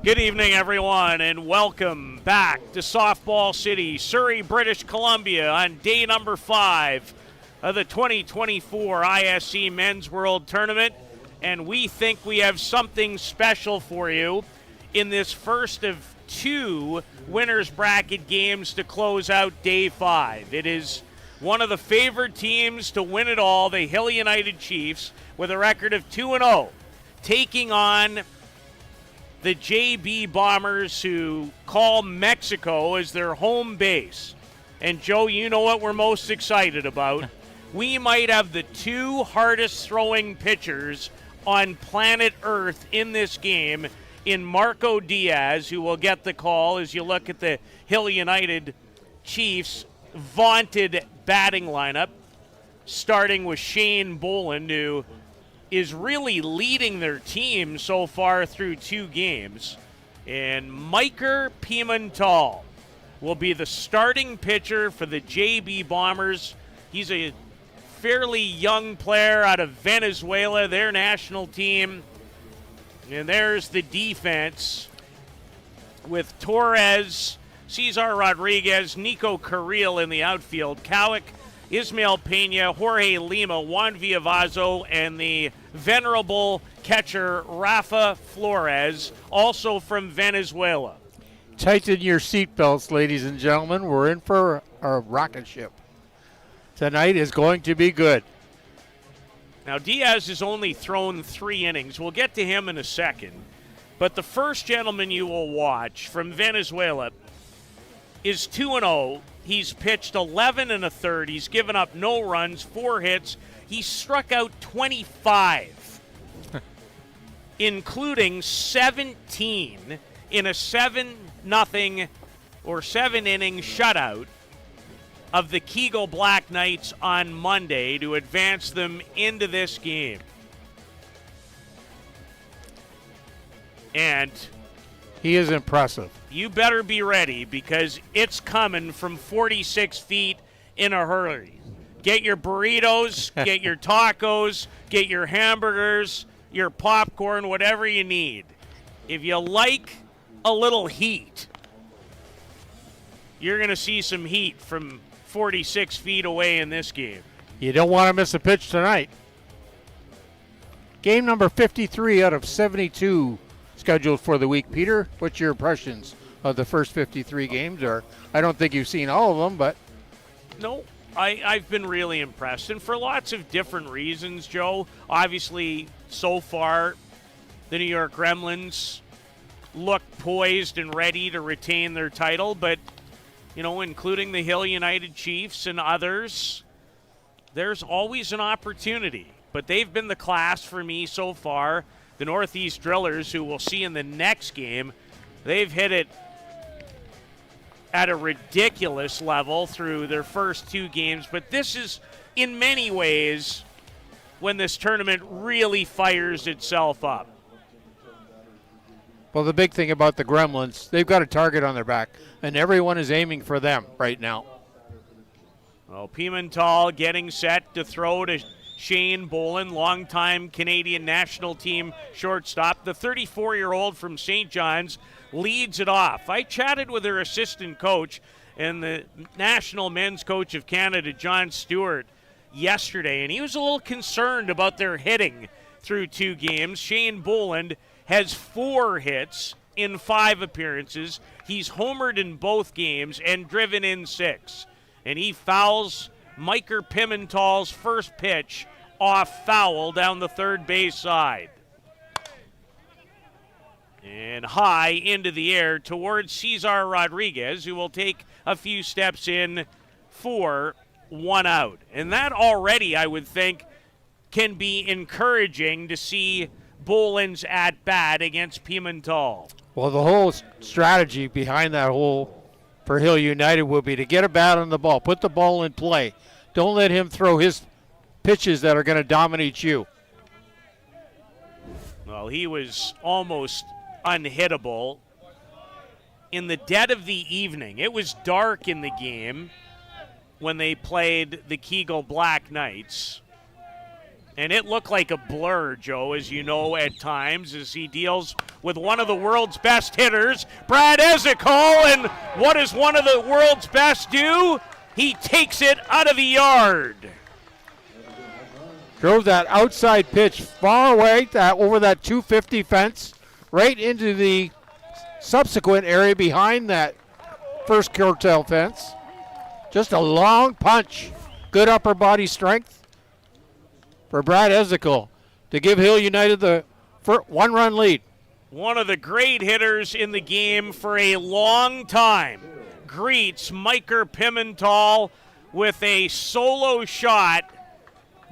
Good evening, everyone, and welcome back to Softball City, Surrey, British Columbia, on day number 5 of the 2024 ISC Men's World Tournament. And we think we have something special for you in this first of 2 winners bracket games to close out day 5. It is one of the favored teams to win it all, the Hill United Chiefs, with a record of 2-0, taking on the JB Bombers, who call Mexico as their home base. And Joe, you know what we're most excited about. We might have the 2 hardest throwing pitchers on planet Earth in this game in Marco Diaz, who will get the call as you look at the Hill United Chiefs' vaunted batting lineup, starting with Shane Boland, who is really leading their team so far through 2 games. And Miker Pimental will be the starting pitcher for the JB Bombers. He's a fairly young player out of Venezuela, their national team. And there's the defense with Torres, Cesar Rodriguez, Nico Carril in the outfield, Cowick, Ismael Pena, Jorge Lima, Juan Villavazo, and the venerable catcher Rafa Flores, also from Venezuela. Tighten your seatbelts, ladies and gentlemen. We're in for a rocket ship. Tonight is going to be good. Now, Diaz has only thrown 3 innings. We'll get to him in a second. But the first gentleman you will watch from Venezuela is 2-0. He's pitched 11 1/3. He's given up no runs, 4 hits. He struck out 25, including 17 in a 7-0 or 7-inning shutout of the Kegel Black Knights on Monday to advance them into this game. And he is impressive. You better be ready, because it's coming from 46 feet in a hurry. Get your burritos, get your tacos, get your hamburgers, your popcorn, whatever you need. If you like a little heat, you're going to see some heat from 46 feet away in this game. You don't want to miss a pitch tonight. Game number 53 out of 72 scheduled for the week. Peter, what's your impressions of the first 53 games? Or I don't think you've seen all of them, but no, I've been really impressed, and for lots of different reasons, Joe. Obviously, so far, the New York Gremlins look poised and ready to retain their title, but, you know, including the Hill United Chiefs and others, there's always an opportunity. But they've been the class for me so far. The Northeast Drillers, who we'll see in the next game, they've hit it at a ridiculous level through their first 2 games. But this is, in many ways, when this tournament really fires itself up. Well, the big thing about the Gremlins, they've got a target on their back, and everyone is aiming for them right now. Well, Pimental getting set to throw to Shane Boland, longtime Canadian national team shortstop. The 34-year-old from St. John's leads it off. I chatted with their assistant coach and the national men's coach of Canada, John Stewart, yesterday, and he was a little concerned about their hitting through 2 games. Shane Boland has 4 hits in 5 appearances. He's homered in both games and driven in 6. And he fouls Miker Pimental's first pitch off foul down the third base side. And high into the air towards Cesar Rodriguez, who will take a few steps in for 1 out. And that already, I would think, can be encouraging to see Boland's at-bat against Pimental. Well, the whole strategy behind that whole for Hill United will be to get a bat on the ball, put the ball in play. Don't let him throw his pitches that are going to dominate you. Well, he was almost unhittable in the dead of the evening. It was dark in the game when they played the Kegel Black Knights. And it looked like a blur, Joe, as you know, at times, as he deals with one of the world's best hitters, Brad Ezekiel. And what does one of the world's best do? He takes it out of the yard. Drove that outside pitch far away, over that 250 fence, right into the subsequent area behind that first curtail fence. Just a long punch. Good upper body strength for Brad Ezekiel to give Hill United the one-run lead. One of the great hitters in the game for a long time greets Micah Pimentel with a solo shot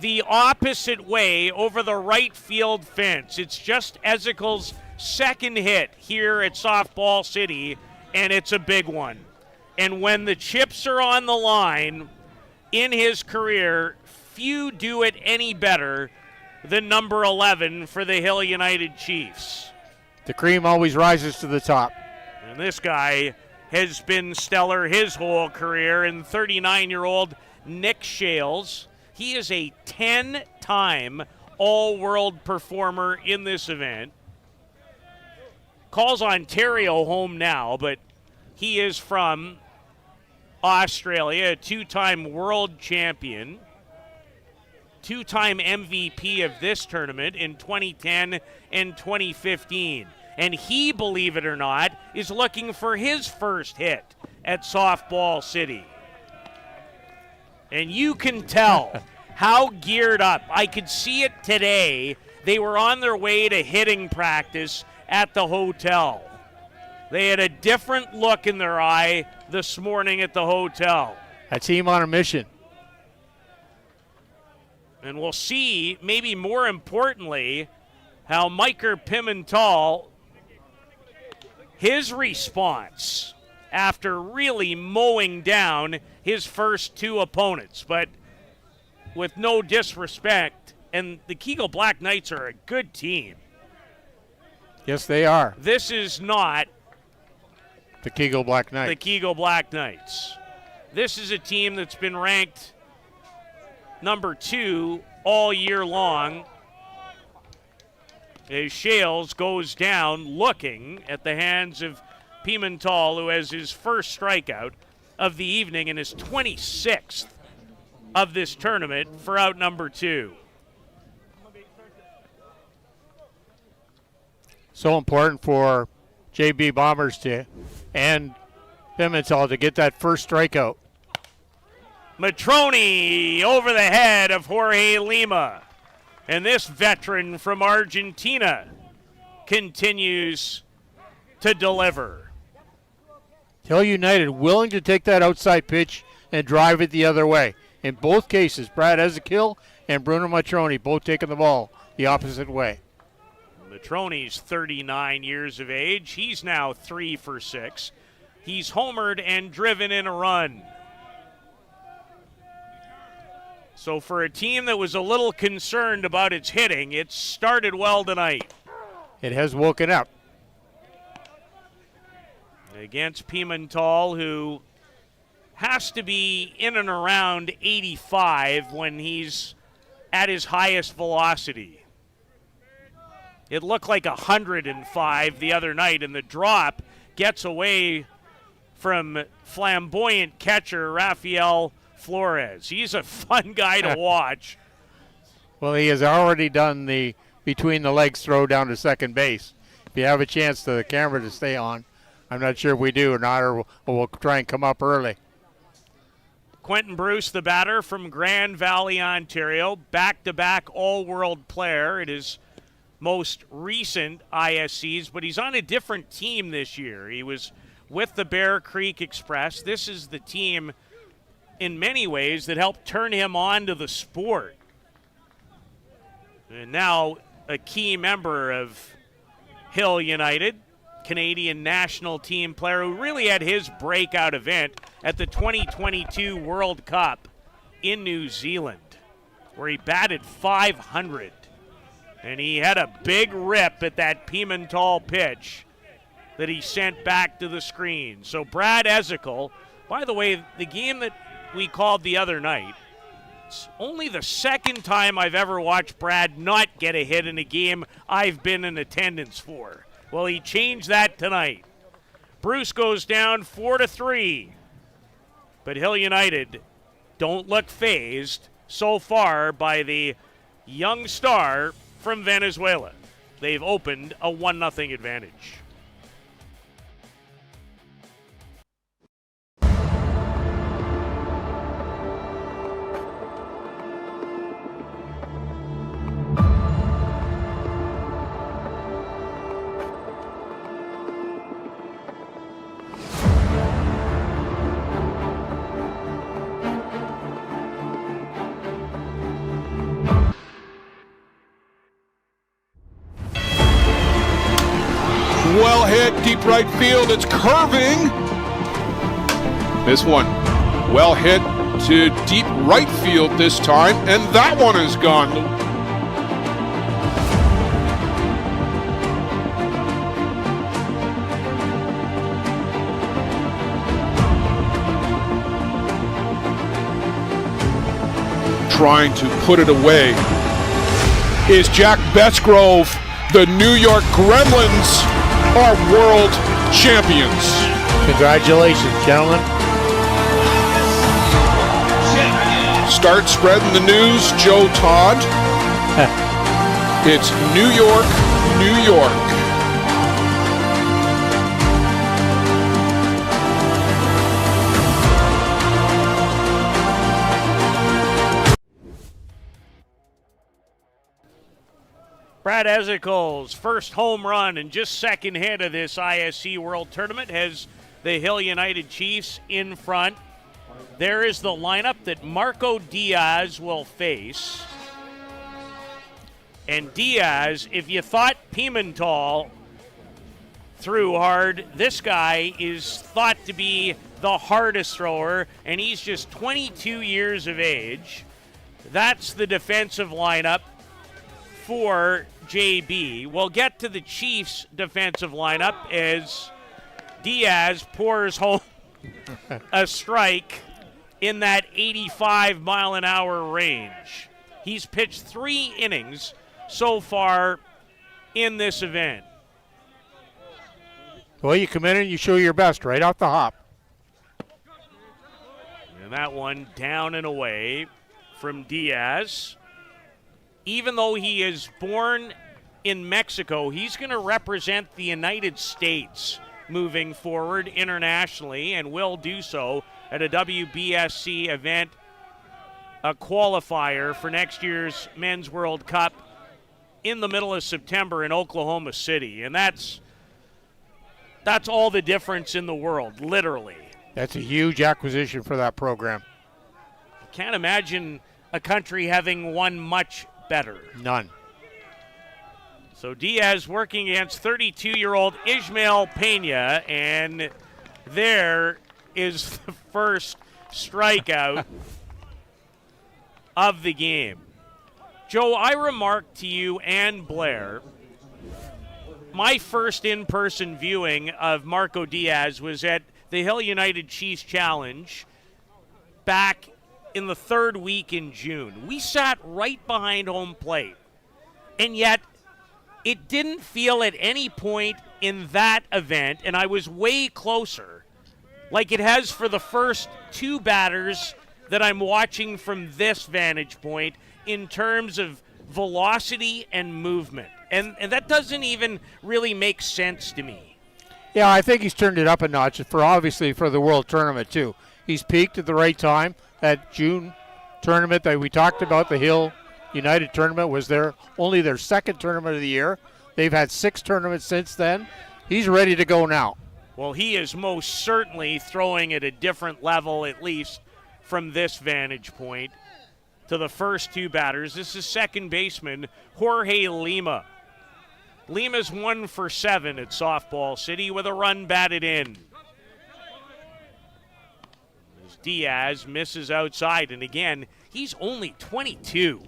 the opposite way over the right field fence. It's just Ezekiel's second hit here at Softball City, and it's a big one. And when the chips are on the line in his career, few do it any better than number 11 for the Hill United Chiefs. The cream always rises to the top. And this guy has been stellar his whole career. And 39-year-old Nick Shales, he is a 10-time all-world performer in this event. Calls Ontario home now, but he is from Australia, a two-time world champion, two-time MVP of this tournament in 2010 and 2015. And he, believe it or not, is looking for his first hit at Softball City. And you can tell how geared up. I could see it today. They were on their way to hitting practice at the hotel. They had a different look in their eye this morning at the hotel. A team on a mission. And we'll see, maybe more importantly, how Micah Pimentel, his response after really mowing down his first two opponents. But with no disrespect, and the Kegel Black Knights are a good team. Yes, they are. This is not the Kegel Black Knights. The Kegel Black Knights. This is a team that's been ranked number 2 all year long. As Shales goes down looking at the hands of Pimentel, who has his first strikeout of the evening and his 26th of this tournament for out number 2. So important for JB Bombers and Pimentel to get that first strikeout. Matroni over the head of Jorge Lima. And this veteran from Argentina continues to deliver. Hill United willing to take that outside pitch and drive it the other way. In both cases, Brad Ezekiel and Bruno Matroni both taking the ball the opposite way. Matroni's 39 years of age. He's now 3 for 6. He's homered and driven in a run. So for a team that was a little concerned about its hitting, it started well tonight. It has woken up. Against Pimentel, who has to be in and around 85 when he's at his highest velocity. It looked like 105 the other night, and the drop gets away from flamboyant catcher Rafael Flores. He's a fun guy to watch. Well, he has already done the between the legs throw down to second base. If you have a chance for the camera to stay on, I'm not sure if we do or not, or we'll try and come up early. Quentin Bruce, the batter from Grand Valley, Ontario, back-to-back all-world player. It is most recent ISCs, but he's on a different team this year. He was with the Bear Creek Express. This is the team, in many ways, that helped turn him on to the sport. And now a key member of Hill United, Canadian national team player who really had his breakout event at the 2022 World Cup in New Zealand, where he batted .500. And he had a big rip at that Pimentel pitch that he sent back to the screen. So Brad Ezekiel, by the way, the game that we called the other night, It's only the second time I've ever watched Brad not get a hit in a game I've been in attendance for. Well, he changed that tonight. Bruce goes down 4-3. But Hill United don't look fazed so far by the young star from Venezuela. They've opened a 1-0 advantage. Well hit, deep right field, it's curving. This one, well hit to deep right field this time, and that one is gone. Trying to put it away is Jack Besgrove. The New York Gremlins are world champions. Congratulations, gentlemen. Start spreading the news, Joe Todd. It's New York, New York. Brad Ezekle's first home run and just second hit of this ISC World Tournament has the Hill United Chiefs in front. There is the lineup that Marco Diaz will face. And Diaz, if you thought Pimentel threw hard, this guy is thought to be the hardest thrower, and he's just 22 years of age. That's the defensive lineup for JB. We'll get to the Chiefs' defensive lineup as Diaz pours home a strike in that 85-mile-an-hour range. He's pitched 3 innings so far in this event. Well, you come in and you show your best right off the hop. And that one down and away from Diaz. Even though he is born in Mexico, he's going to represent the United States moving forward internationally and will do so at a WBSC event, a qualifier for next year's Men's World Cup in the middle of September in Oklahoma City. And that's all the difference in the world, literally. That's a huge acquisition for that program. I can't imagine a country having one much better. None. So Diaz working against 32-year-old Ismael Pena, and there is the first strikeout of the game. Joe, I remarked to you and Blair, my first in-person viewing of Marco Diaz was at the Hill United Chiefs Challenge back in the 3rd week in June. We sat right behind home plate, and yet it didn't feel at any point in that event, and I was way closer, like it has for the first 2 batters that I'm watching from this vantage point in terms of velocity and movement. And that doesn't even really make sense to me. Yeah, I think he's turned it up a notch obviously for the World Tournament too. He's peaked at the right time. That June tournament that we talked about, the Hill United tournament, was only their 2nd tournament of the year. They've had 6 tournaments since then. He's ready to go now. Well, he is most certainly throwing at a different level, at least from this vantage point. To the first 2 batters, this is second baseman Jorge Lima. Lima's 1 for 7 at Softball City with a run batted in. As Diaz misses outside, and again, he's only 22.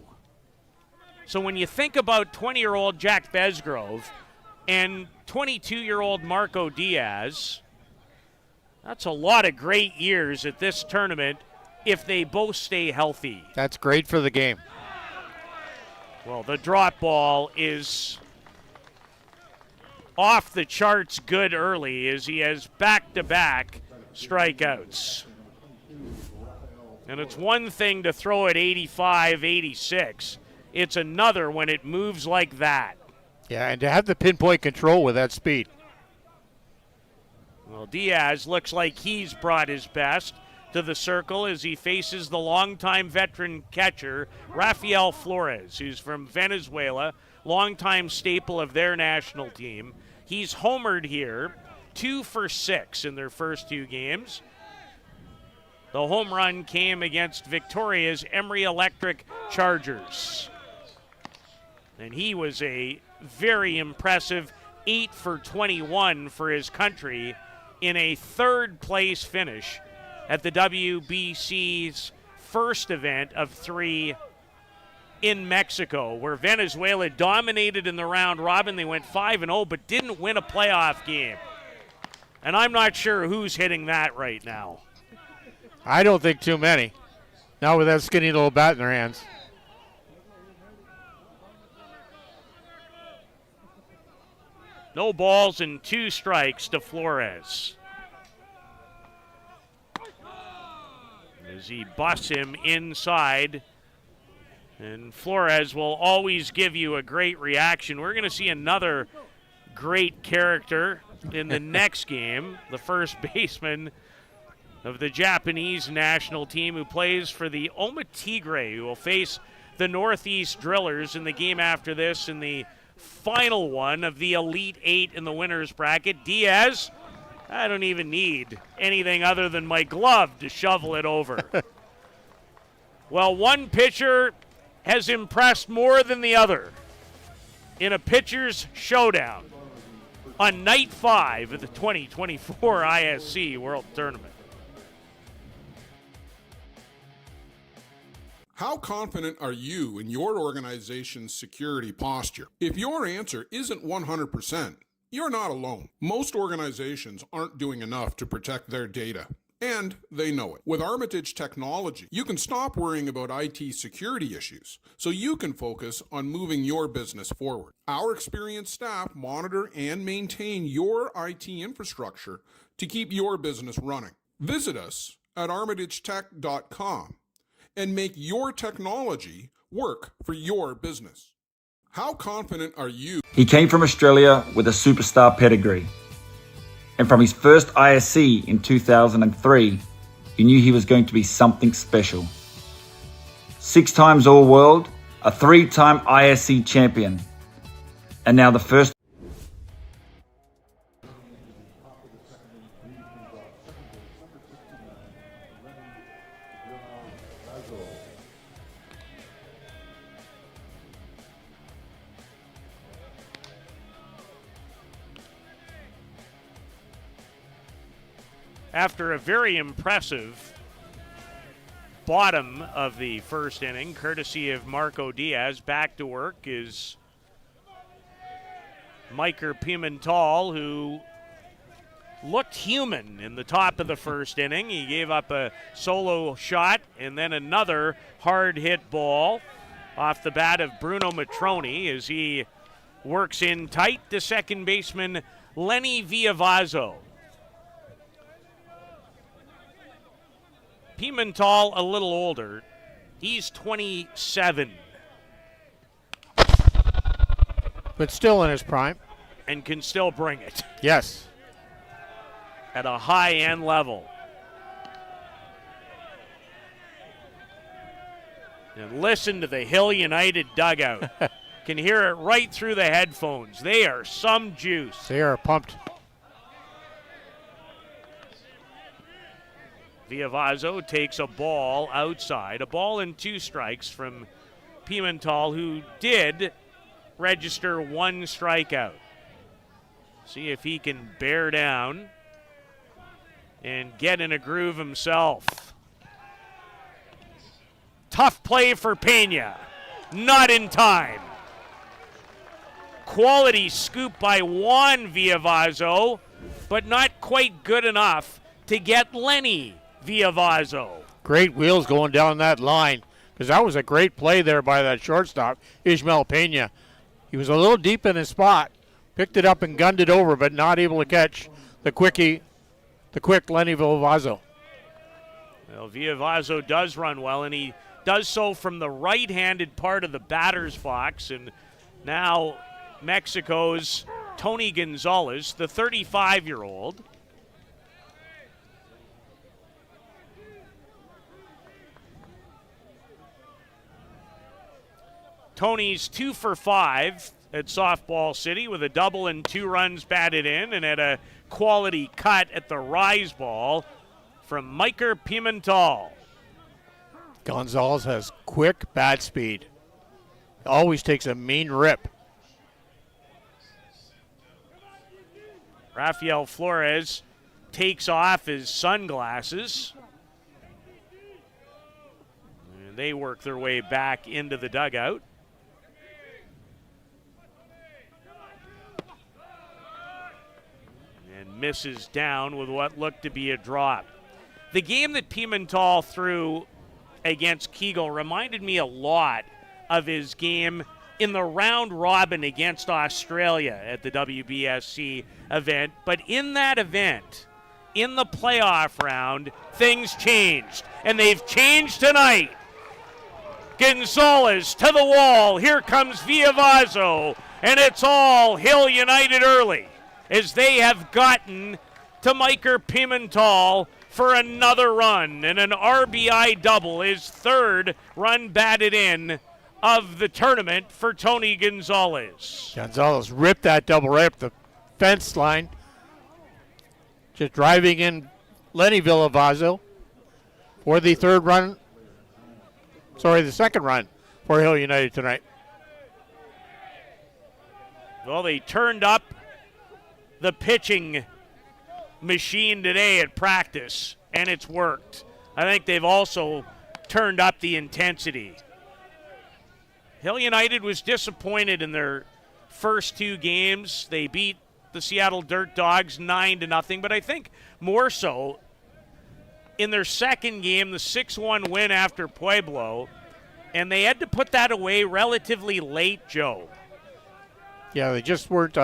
So when you think about 20-year-old Jack Besgrove and 22-year-old Marco Diaz, that's a lot of great years at this tournament if they both stay healthy. That's great for the game. Well, the drop ball is off the charts good early as he has back-to-back strikeouts. And it's one thing to throw at 85, 86. It's another when it moves like that. Yeah, and to have the pinpoint control with that speed. Well, Diaz looks like he's brought his best to the circle as he faces the longtime veteran catcher, Rafael Flores, who's from Venezuela, longtime staple of their national team. He's homered here, 2 for 6 in their first 2 games. The home run came against Victoria's Emory Electric Chargers. And he was a very impressive 8 for 21 for his country in a 3rd place finish at the WBC's first event of 3 in Mexico, where Venezuela dominated in the round robin. They went 5-0, but didn't win a playoff game. And I'm not sure who's hitting that right now. I don't think too many. Not with that skinny little bat in their hands. No balls and 2 strikes to Flores. As he busts him inside. And Flores will always give you a great reaction. We're going to see another great character in the next game. The first baseman of the Japanese national team who plays for the Oma Tigre, who will face the Northeast Drillers in the game after this in the final one of the Elite 8 in the winner's bracket. Diaz, I don't even need anything other than my glove to shovel it over. Well, one pitcher has impressed more than the other in a pitcher's showdown on night 5 of the 2024 ISC World Tournament. How confident are you in your organization's security posture? If your answer isn't 100%, you're not alone. Most organizations aren't doing enough to protect their data, and they know it. With Armitage technology, you can stop worrying about IT security issues so you can focus on moving your business forward. Our experienced staff monitor and maintain your IT infrastructure to keep your business running. Visit us at armitagetech.com and make your technology work for your business. How confident are you? He came from Australia with a superstar pedigree. And from his first ISC in 2003, you knew he was going to be something special. 6 times All-World, a 3-time ISC champion, and now the first. After a very impressive bottom of the first inning, courtesy of Marco Diaz, back to work is Miker Pimental, who looked human in the top of the first inning. He gave up a solo shot and then another hard hit ball off the bat of Bruno Matroni as he works in tight to second baseman Lenny Villavazzo. Pimental a little older. He's 27. But still in his prime. And can still bring it. Yes. At a high-end level. And listen to the Hill United dugout. Can hear it right through the headphones. They are some juice. They are pumped. Villavazzo takes a ball outside. A ball and 2 strikes from Pimental, who did register 1 strikeout. See if he can bear down and get in a groove himself. Tough play for Pena. Not in time. Quality scoop by Juan Villavazzo, but not quite good enough to get Lenny Villavazzo. Great wheels going down that line, because that was a great play there by that shortstop, Ismael Pena. He was a little deep in his spot, picked it up and gunned it over, but not able to catch the quick Lenny Villalvazo. Well, Villalvazo does run well, and he does so from the right-handed part of the batter's box. And now Mexico's Tony Gonzalez, the 35-year-old, Tony's 2 for 5 at Softball City with a double and 2 runs batted in, and had a quality cut at the rise ball from Miker Pimental. Gonzalez has quick bat speed. Always takes a mean rip. Rafael Flores takes off his sunglasses. And they work their way back into the dugout. And misses down with what looked to be a drop. The game that Pimental threw against Kegel reminded me a lot of his game in the round robin against Australia at the WBSC event. But in that event, in the playoff round, things changed. And they've changed tonight. Gonzalez to the wall. Here comes Villalvazo. And it's all Hill United early, as they have gotten to Miker Pimental for another run, and an RBI double, his 3rd run batted in of the tournament for Tony Gonzalez. Gonzalez ripped that double right up the fence line, just driving in Lenny Villalvazo for the second run for Hill United tonight. Well, they turned up the pitching machine today at practice, and it's worked. I think they've also turned up the intensity. Hill United was disappointed in their first 2 games. They beat the Seattle Dirt Dogs 9-0, but I think more so in their second game, the 6-1 win after Pueblo, and they had to put that away relatively late, Joe. Yeah, they just weren't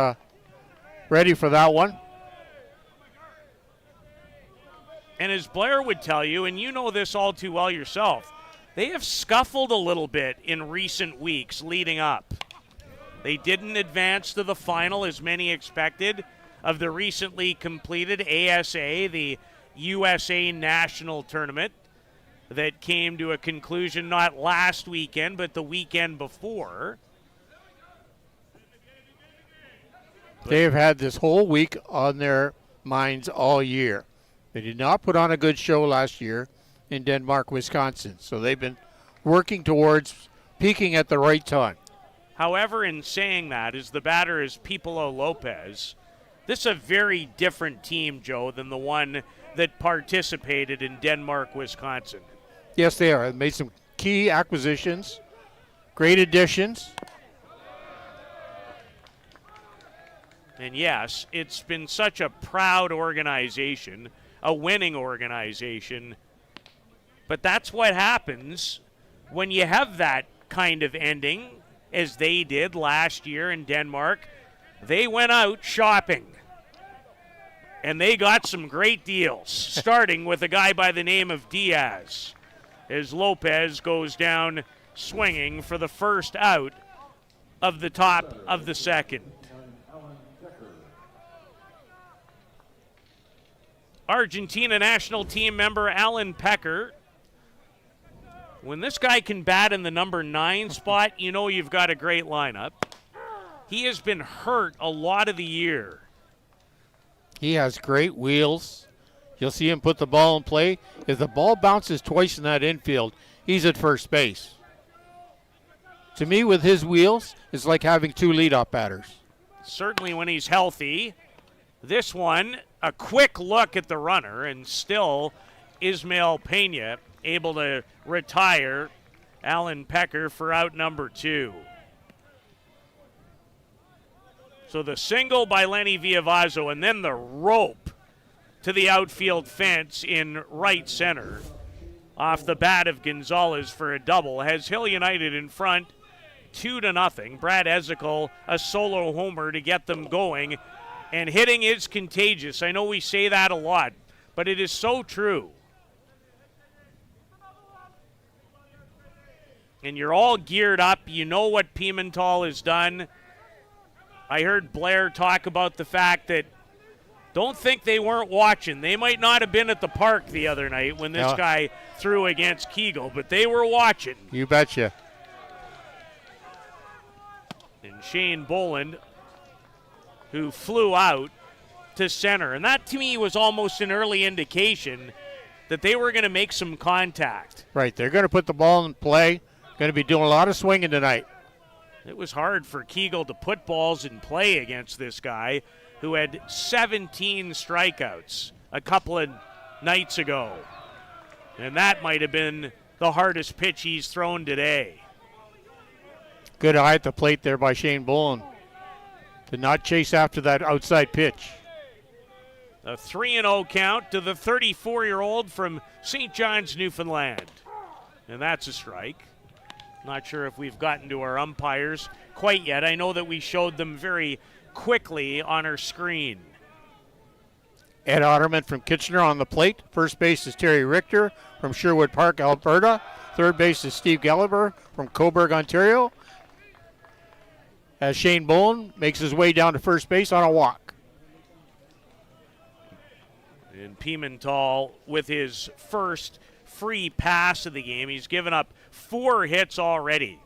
ready for that one. And as Blair would tell you, and you know this all too well yourself, they have scuffled a little bit in recent weeks leading up. They didn't advance to the final as many expected of the recently completed ASA, the USA National Tournament, that came to a conclusion not last weekend, but the weekend before. They've had this whole week on their minds all year. They did not put on a good show last year in Denmark, Wisconsin. So they've been working towards peaking at the right time. However, in saying that, as the batter is Pipolo Lopez, this is a very different team, Joe, than the one that participated in Denmark, Wisconsin. Yes, they are. They've made some key acquisitions, great additions. And yes, it's been such a proud organization, a winning organization. But that's what happens when you have that kind of ending, as they did last year in Denmark. They went out shopping, and they got some great deals, starting with a guy by the name of Diaz, as Lopez goes down swinging for the first out of the top of the second. Argentina national team member Alan Pecker. When this guy can bat in the number 9 spot, you know you've got a great lineup. He has been hurt a lot of the year. He has great wheels. You'll see him put the ball in play. If the ball bounces twice in that infield, he's at first base. To me, with his wheels, it's like having 2 leadoff batters. Certainly when he's healthy. This one, a quick look at the runner, and still Ismael Pena able to retire Alan Pecker for out number 2. So the single by Lenny Villalvazo, and then the rope to the outfield fence in right center. off the bat of Gonzalez for a double, has Hill United in front 2-0. Brad Ezekiel, a solo homer to get them going. And hitting is contagious. I know we say that a lot, but it is so true. And you're all geared up. You know what Pimentel has done. I heard Blair talk about the fact that don't think they weren't watching. They might not have been at the park the other night when this guy threw against Kegel, but they were watching. You betcha. And Shane Boland, who flew out to center. And that, to me, was almost an early indication that they were going to make some contact. Right, they're going to put the ball in play. Going to be doing a lot of swinging tonight. It was hard for Kegel to put balls in play against this guy who had 17 strikeouts a couple of nights ago. And that might have been the hardest pitch he's thrown today. Good eye at the plate there by Shane Boland. Did not chase after that outside pitch. A 3-0 count to the 34-year-old from St. John's, Newfoundland. And that's a strike. Not sure if we've gotten to our umpires quite yet. I know that we showed them very quickly on our screen. Ed Otterman from Kitchener on the plate. First base is Terry Richter from Sherwood Park, Alberta. Third base is Steve Gelliver from Cobourg, Ontario. As Shane Boland makes his way down to first base on a walk. And Pimentel with his first free pass of the game. He's given up 4 hits already.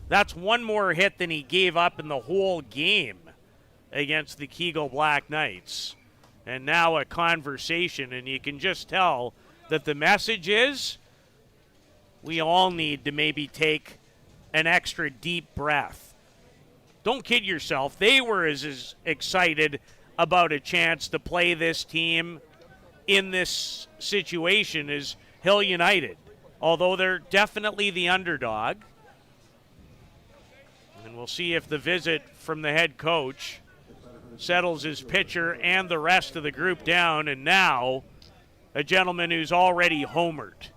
That's one more hit than he gave up in the whole game against the Kegel Black Knights. And now a conversation, and you can just tell that the message is we all need to maybe take an extra deep breath. Don't kid yourself. They were as excited about a chance to play this team in this situation as Hill United, although they're definitely the underdog. And we'll see if the visit from the head coach settles his pitcher and the rest of the group down. And now, a gentleman who's already homered,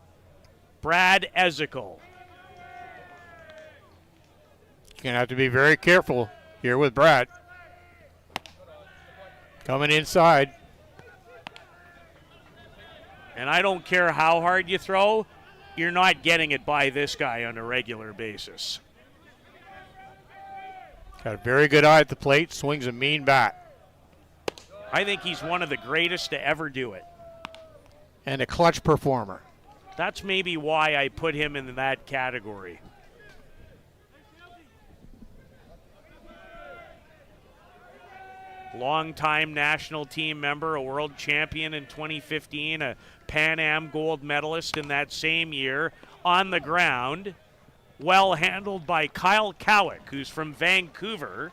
Brad Ezekiel. You're going to have to be very careful here with Brad. Coming inside. And I don't care how hard you throw, you're not getting it by this guy on a regular basis. Got a very good eye at the plate, swings a mean bat. I think he's one of the greatest to ever do it. And a clutch performer. That's maybe why I put him in that category. Long-time national team member, a world champion in 2015, a Pan Am gold medalist in that same year. On the ground, well handled by Kyle Cowick, who's from Vancouver.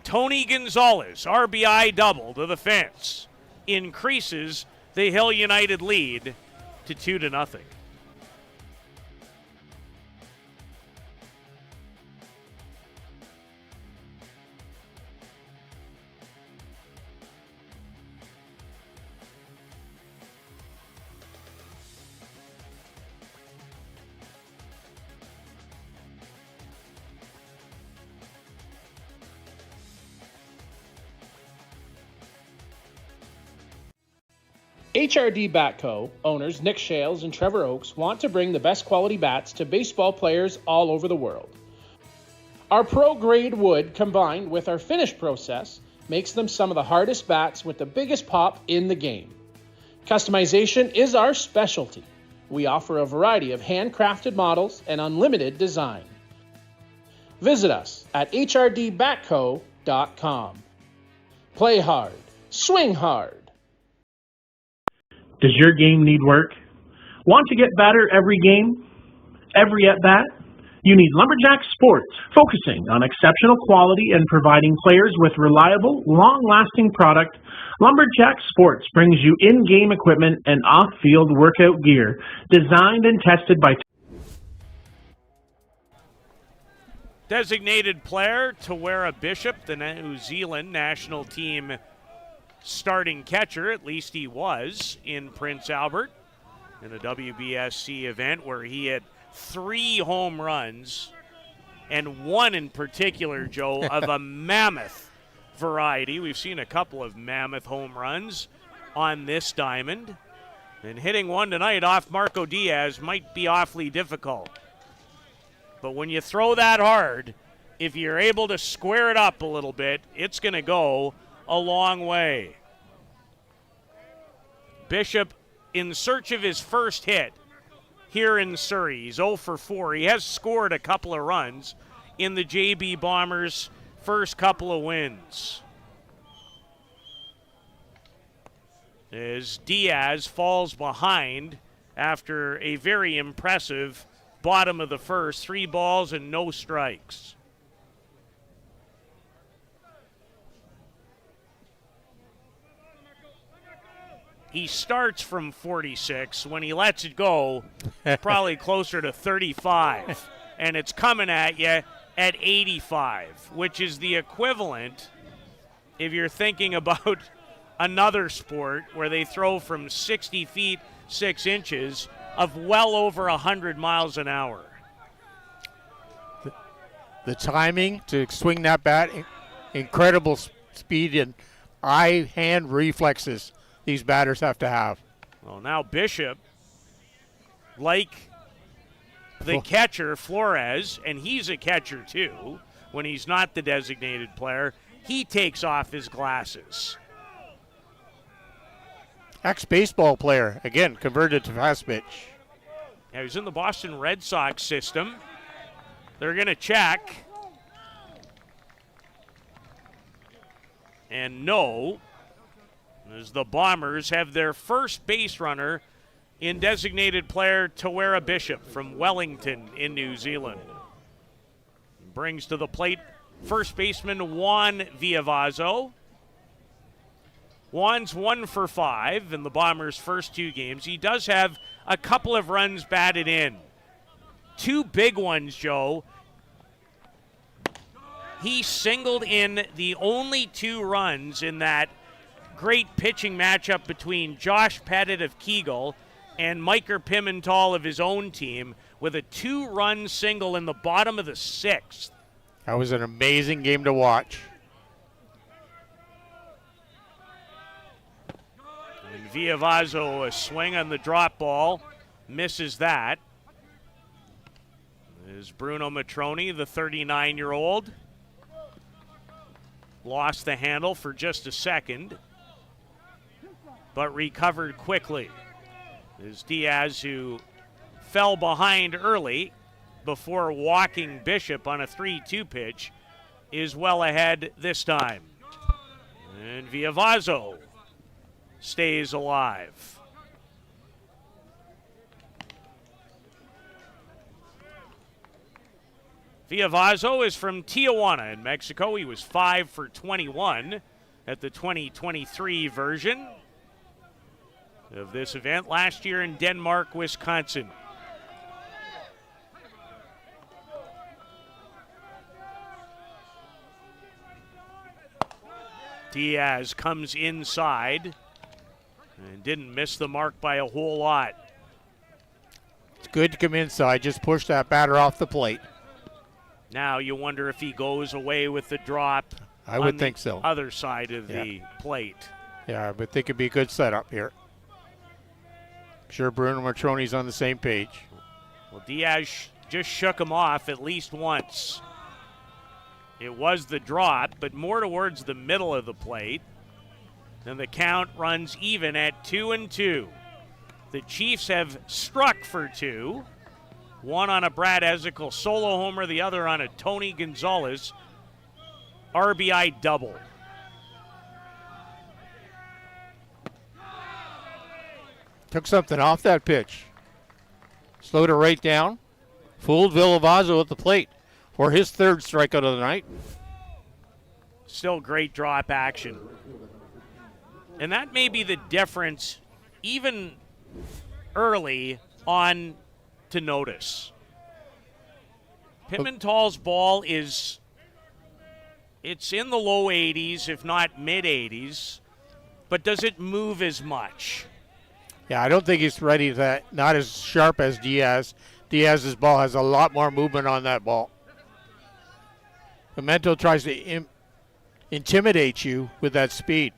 Tony Gonzalez, RBI double to the fence, increases the Hill United lead to 2-0. HRD Bat Co. owners Nick Shales and Trevor Oakes want to bring the best quality bats to baseball players all over the world. Our pro-grade wood combined with our finish process makes them some of the hardest bats with the biggest pop in the game. Customization is our specialty. We offer a variety of handcrafted models and unlimited design. Visit us at hrdbatco.com. Play hard, swing hard. Does your game need work? Want to get better every game? Every at-bat? You need Lumberjack Sports, focusing on exceptional quality and providing players with reliable, long-lasting product. Lumberjack Sports brings you in-game equipment and off-field workout gear, designed and tested by designated player Tawera Bishop, the New Zealand national team starting catcher, at least he was, in Prince Albert in a WBSC event where he had 3 home runs, and one in particular, Joe, of a mammoth variety. We've seen a couple of mammoth home runs on this diamond, and hitting one tonight off Marco Diaz might be awfully difficult. But when you throw that hard, if you're able to square it up a little bit, it's going to go a long way. Bishop in search of his first hit here in Surrey. He's 0 for 4. He has scored a couple of runs in the JB Bombers' first couple of wins. As Diaz falls behind after a very impressive bottom of the first, 3 balls and no strikes. He starts from 46. When he lets it go, probably closer to 35. And it's coming at you at 85, which is the equivalent, if you're thinking about another sport where they throw from 60 feet 6 inches, of well over 100 miles an hour. The timing to swing that bat, incredible speed and eye-hand reflexes these batters have to have. Well, now Bishop, like the catcher, Flores, and he's a catcher too, when he's not the designated player, he takes off his glasses. Ex-baseball player, again, converted to fast pitch. Yeah, he's in the Boston Red Sox system. They're going to check. And no, as the Bombers have their first base runner in designated player Tawera Bishop from Wellington in New Zealand. Brings to the plate first baseman Juan Villavazo. Juan's 1 for 5 in the Bombers' first 2 games. He does have a couple of runs batted in. 2 big ones, Joe. He singled in the only 2 runs in that great pitching matchup between Josh Pettit of Kegel and Micah Pimental of his own team with a 2-run single in the bottom of the 6th. That was an amazing game to watch. And Villavazo, a swing on the drop ball, misses that. Is Bruno Matroni, the 39-year-old. Lost the handle for just a second, but recovered quickly. Is Diaz, who fell behind early before walking Bishop on a 3-2 pitch, is well ahead this time. And Villavazo stays alive. Villavazo is from Tijuana in Mexico. He was 5 for 21 at the 2023 version of this event last year in Denmark, Wisconsin. Diaz comes inside and didn't miss the mark by a whole lot. It's good to come inside, just push that batter off the plate. Now you wonder if he goes away with the drop. I would think so. Other side of the plate. Yeah, I would think it'd be a good setup here. I'm sure Bruno Matroni's on the same page. Well, Diaz just shook him off at least once. It was the drop, but more towards the middle of the plate. Then the count runs even at 2-2. The Chiefs have struck for 2. One on a Brad Ezekiel solo homer, the other on a Tony Gonzalez RBI double. Took something off that pitch. Slowed it right down. Fooled Villavazo at the plate for his 3rd strikeout of the night. Still great drop action. And that may be the difference even early on to notice. Pimental's ball it's in the low 80s, if not mid 80s. but does it move as much? Yeah, I don't think he's ready to that. Not as sharp as Diaz. Diaz's ball has a lot more movement on that ball. Pimento tries to intimidate you with that speed.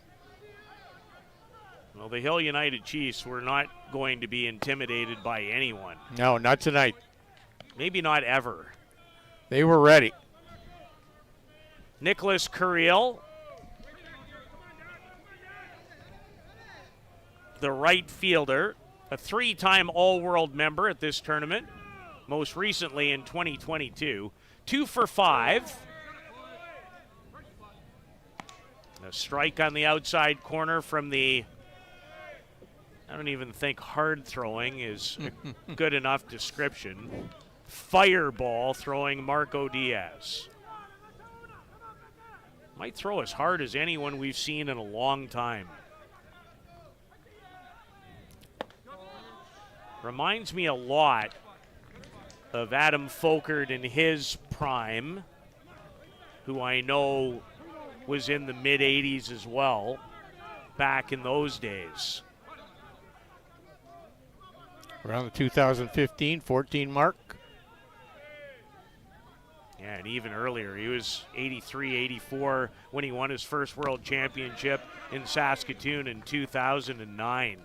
Well, the Hill United Chiefs were not going to be intimidated by anyone. No, not tonight. Maybe not ever. They were ready. Nicholas Curiel, the right fielder, a 3-time All-World member at this tournament, most recently in 2022. 2 for 5. A strike on the outside corner from the, I don't even think hard throwing is a good enough description. Fireball throwing Marco Diaz. Might throw as hard as anyone we've seen in a long time. Reminds me a lot of Adam Folkert in his prime, who I know was in the mid-'80s as well, back in those days. Around the 2015-14 mark. Yeah, and even earlier, he was 83, 84 when he won his first world championship in Saskatoon in 2009,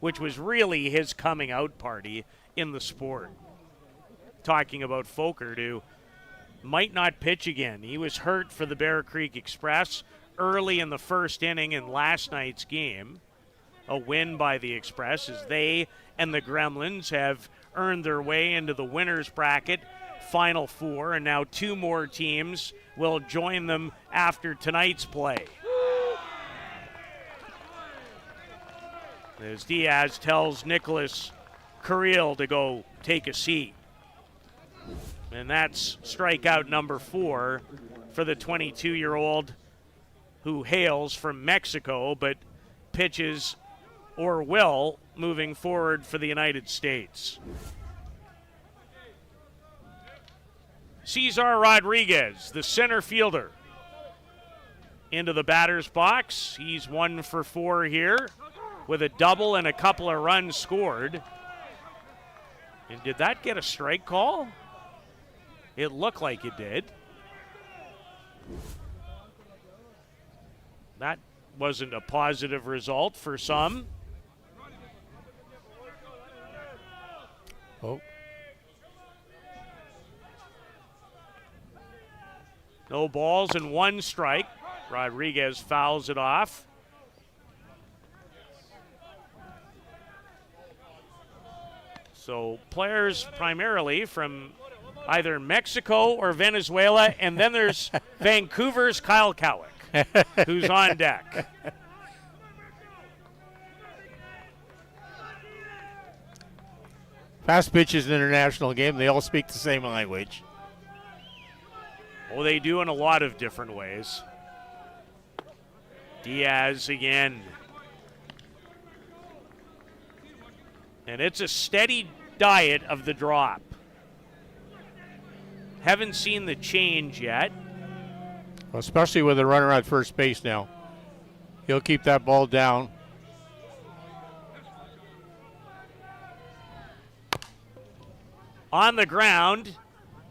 which was really his coming out party in the sport. Talking about Folkert, who might not pitch again. He was hurt for the Bear Creek Express early in the first inning in last night's game. A win by the Express as they and the Gremlins have earned their way into the winner's bracket Final Four, and now 2 more teams will join them after tonight's play. As Diaz tells Nicholas Curiel to go take a seat. And that's strikeout number 4 for the 22-year-old who hails from Mexico but pitches or will moving forward for the United States. Cesar Rodriguez, the center fielder, into the batter's box. He's 1 for 4 here with a double and a couple of runs scored. And did that get a strike call? It looked like it did. That wasn't a positive result for some. Oh. No balls and 1 strike. Rodriguez fouls it off. So players primarily from either Mexico or Venezuela, and then there's Vancouver's Kyle Cowick, who's on deck. Fast pitch is an international game. They all speak the same language. Oh, they do in a lot of different ways. Diaz again. And it's a steady diet of the drop. Haven't seen the change yet. Well, especially with a runner at first base now. He'll keep that ball down. On the ground.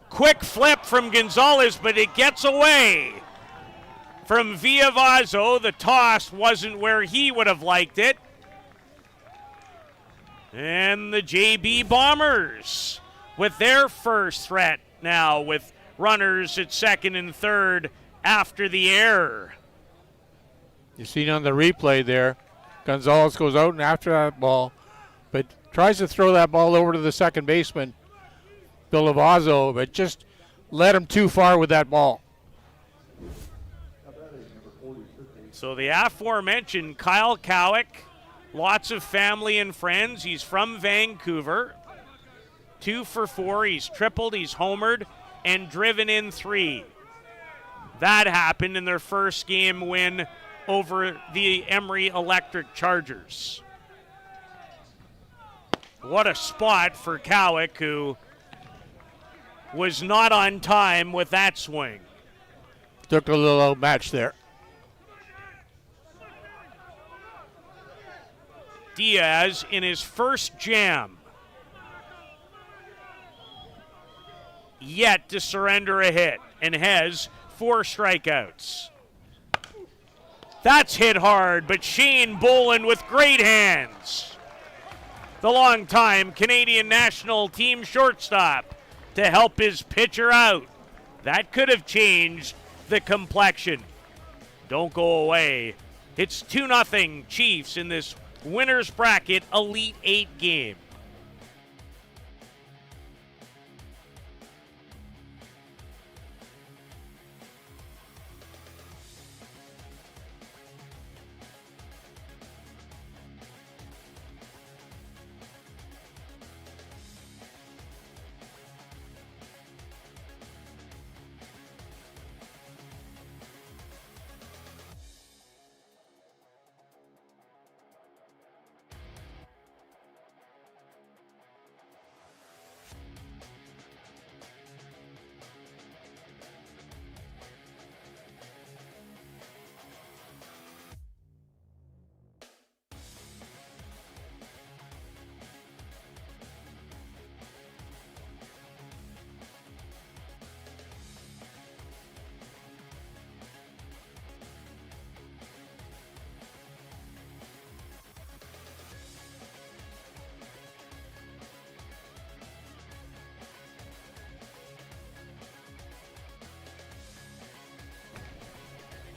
Quick flip from Gonzalez, but it gets away from Villavazo. The toss wasn't where he would have liked it. And the JB Bombers with their first threat now with runners at second and third after the error. You seen on the replay there, Gonzalez goes out and after that ball, but tries to throw that ball over to the second baseman, Villavazo, but just led him too far with that ball. So the aforementioned Kyle Cowick, lots of family and friends. He's from Vancouver. 2 for 4. He's tripled, he's homered, and driven in 3. That happened in their first game win over the Emery Electric Chargers. What a spot for Cowick, who was not on time with that swing. Took a little outmatch there. Diaz in his first jam. Yet to surrender a hit and has 4 strikeouts. That's hit hard, but Shane Boland with great hands. The longtime Canadian national team shortstop to help his pitcher out. That could have changed the complexion. Don't go away. It's 2-0 Chiefs in this winner's bracket Elite 8 game.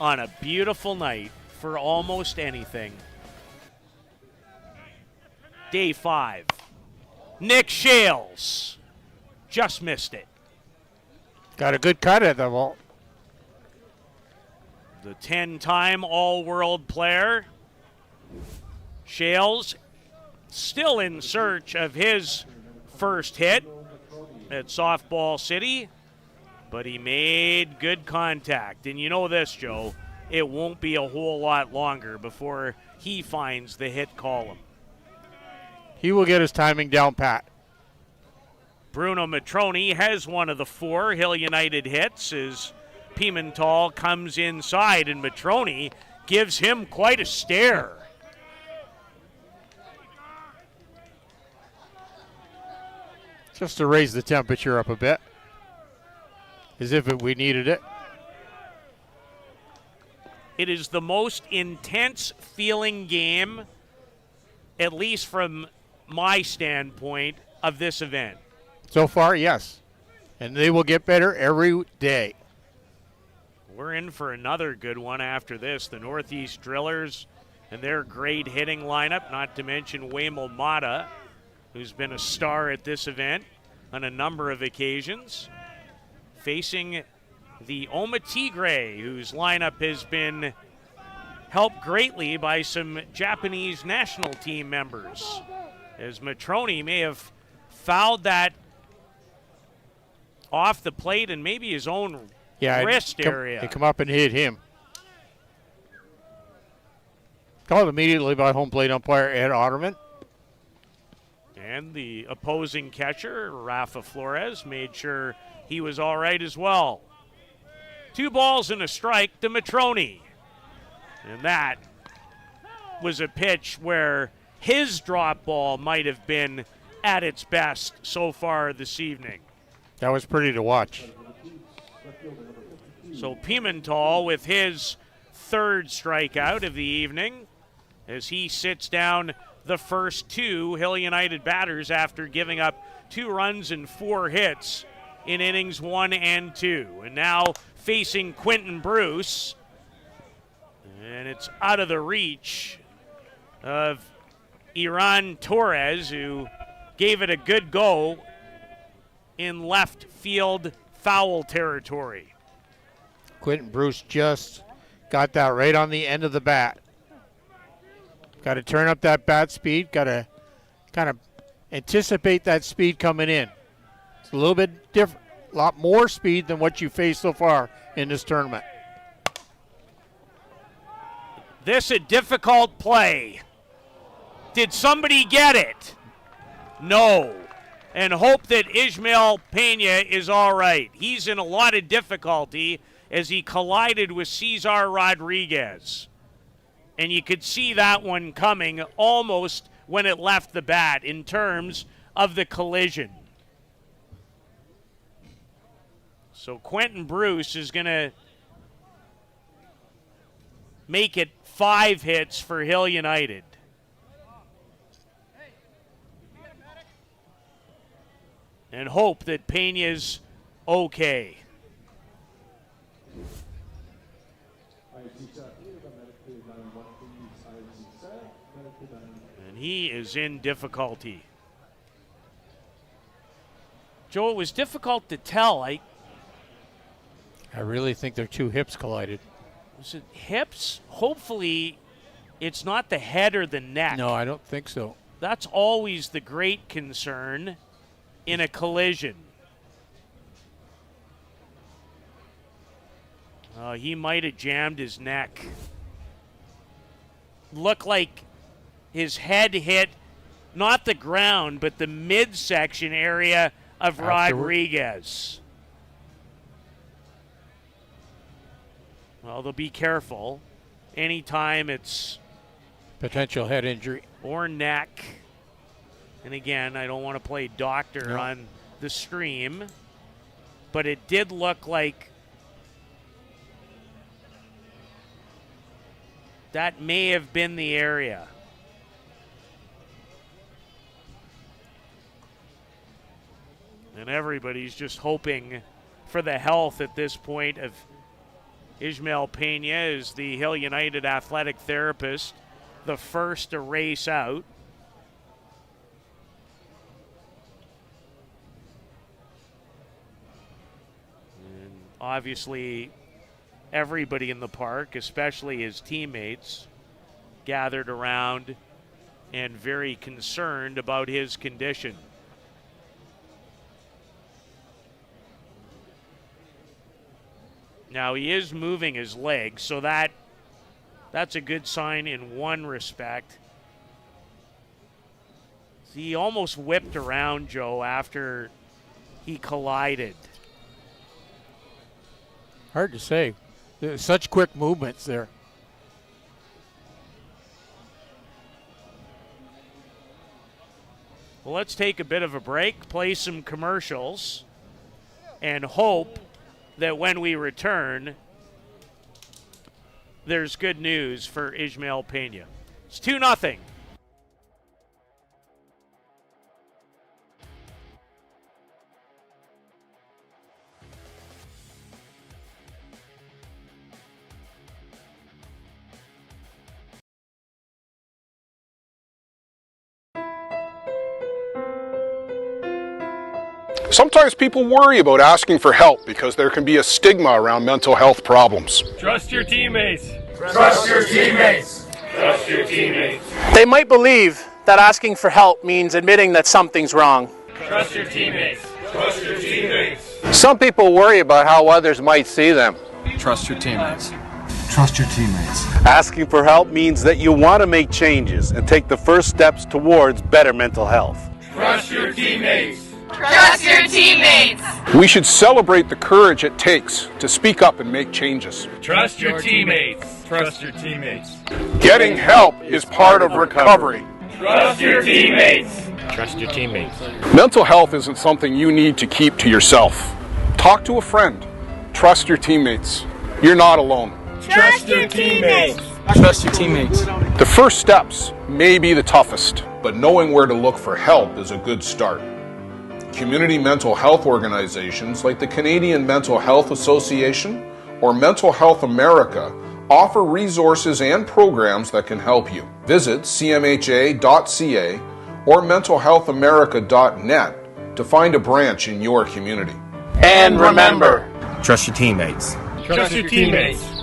On a beautiful night for almost anything. Day 5. Nick Shales just missed it. Got a good cut at the ball. The 10-time All-World player. Shales still in search of his first hit at Softball City, but he made good contact. And you know this, Joe, it won't be a whole lot longer before he finds the hit column. He will get his timing down pat. Bruno Matroni has one of the 4 Hill United hits as Pimental comes inside, and Matroni gives him quite a stare. Just to raise the temperature up a bit, as if we needed it. It is the most intense feeling game, at least from my standpoint, of this event. So far, yes. And they will get better every day. We're in for another good one after this. The Northeast Drillers and their great hitting lineup, not to mention Waymel Mata, who's been a star at this event on a number of occasions, facing the Oma Tigre, whose lineup has been helped greatly by some Japanese national team members, as Matroni may have fouled that off the plate and maybe his own wrist area. He come up and hit him. Called immediately by home plate umpire Ed Otterman. And the opposing catcher, Rafa Flores, made sure he was all right as well. 2 balls and a strike to Matroni. And that was a pitch where his drop ball might have been at its best so far this evening. That was pretty to watch. So Pimental with his 3rd strikeout of the evening as he sits down the first 2 Hill United batters after giving up 2 runs and 4 hits in innings 1 and 2. And now facing Quentin Bruce. And it's out of the reach of Iran Torres, who gave it a good go in left field foul territory. Quentin Bruce just got that right on the end of the bat. Got to turn up that bat speed. Got to kind of anticipate that speed coming in. It's a little bit different, a lot more speed than what you faced so far in this tournament. This a difficult play. Did somebody get it? No. And hope that Ismael Pena is all right. He's in a lot of difficulty as he collided with Cesar Rodriguez. And you could see that one coming almost when it left the bat in terms of the collision. So Quentin Bruce is going to make it 5 hits for Hill United. And hope that Peña's okay. And he is in difficulty. Joe, it was difficult to tell. I really think their two hips collided. Was it hips? Hopefully it's not the head or the neck. No, I don't think so. That's always the great concern in a collision. He might have jammed his neck. Looked like his head hit not the ground, but the midsection area of Rodriguez. Well, they'll be careful. Anytime it's potential head injury or neck. And again, I don't want to play doctor on the stream, but it did look like that may have been the area. And everybody's just hoping for the health at this point of Ismael Peña, is the Hill United athletic therapist, the first to race out. And obviously, everybody in the park, especially his teammates, gathered around and very concerned about his condition. Now, he is moving his leg, so that's a good sign in one respect. He almost whipped around, Joe, after he collided. Hard to say. There's such quick movements there. Well, let's take a bit of a break, play some commercials, and hope that when we return, there's good news for Ismael Peña. It's 2-0. Sometimes people worry about asking for help because there can be a stigma around mental health problems. Trust your teammates. Trust your teammates. Trust your teammates. They might believe that asking for help means admitting that something's wrong. Trust your teammates. Trust your teammates. Some people worry about how others might see them. Trust your teammates. Trust your teammates. Asking for help means that you want to make changes and take the first steps towards better mental health. Trust your teammates. Trust your teammates. We should celebrate the courage it takes to speak up and make changes. Trust your teammates. Trust your teammates. Getting help is part of recovery. Trust your teammates. Trust your teammates. Mental health isn't something you need to keep to yourself. Talk to a friend. Trust your teammates. You're not alone. Trust your teammates. Trust your teammates. The first steps may be the toughest, but knowing where to look for help is a good start. Community mental health organizations like the Canadian Mental Health Association or Mental Health America offer resources and programs that can help you. Visit cmha.ca or mentalhealthamerica.net to find a branch in your community. And remember, Trust your teammates. Trust your teammates.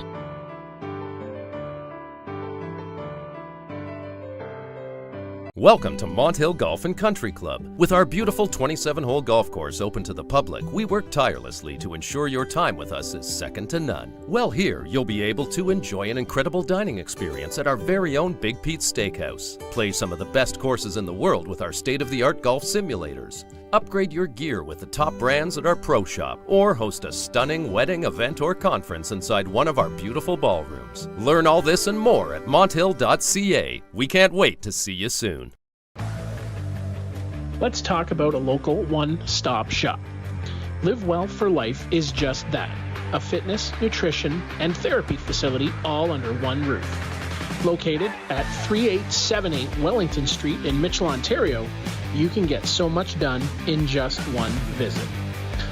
Welcome to Mont Hill Golf and Country Club. With our beautiful 27-hole golf course open to the public, we work tirelessly to ensure your time with us is second to none. Well, here you'll be able to enjoy an incredible dining experience at our very own Big Pete's Steakhouse. Play some of the best courses in the world with our state-of-the-art golf simulators. Upgrade your gear with the top brands at our pro shop, or host a stunning wedding, event, or conference inside one of our beautiful ballrooms. Learn all this and more at monthill.ca. We can't wait to see you soon. Let's talk about a local one-stop shop. Live Well for Life is just that, a fitness, nutrition, and therapy facility all under one roof. Located at 3878 Wellington Street in Mitchell, Ontario, you can get so much done in just one visit.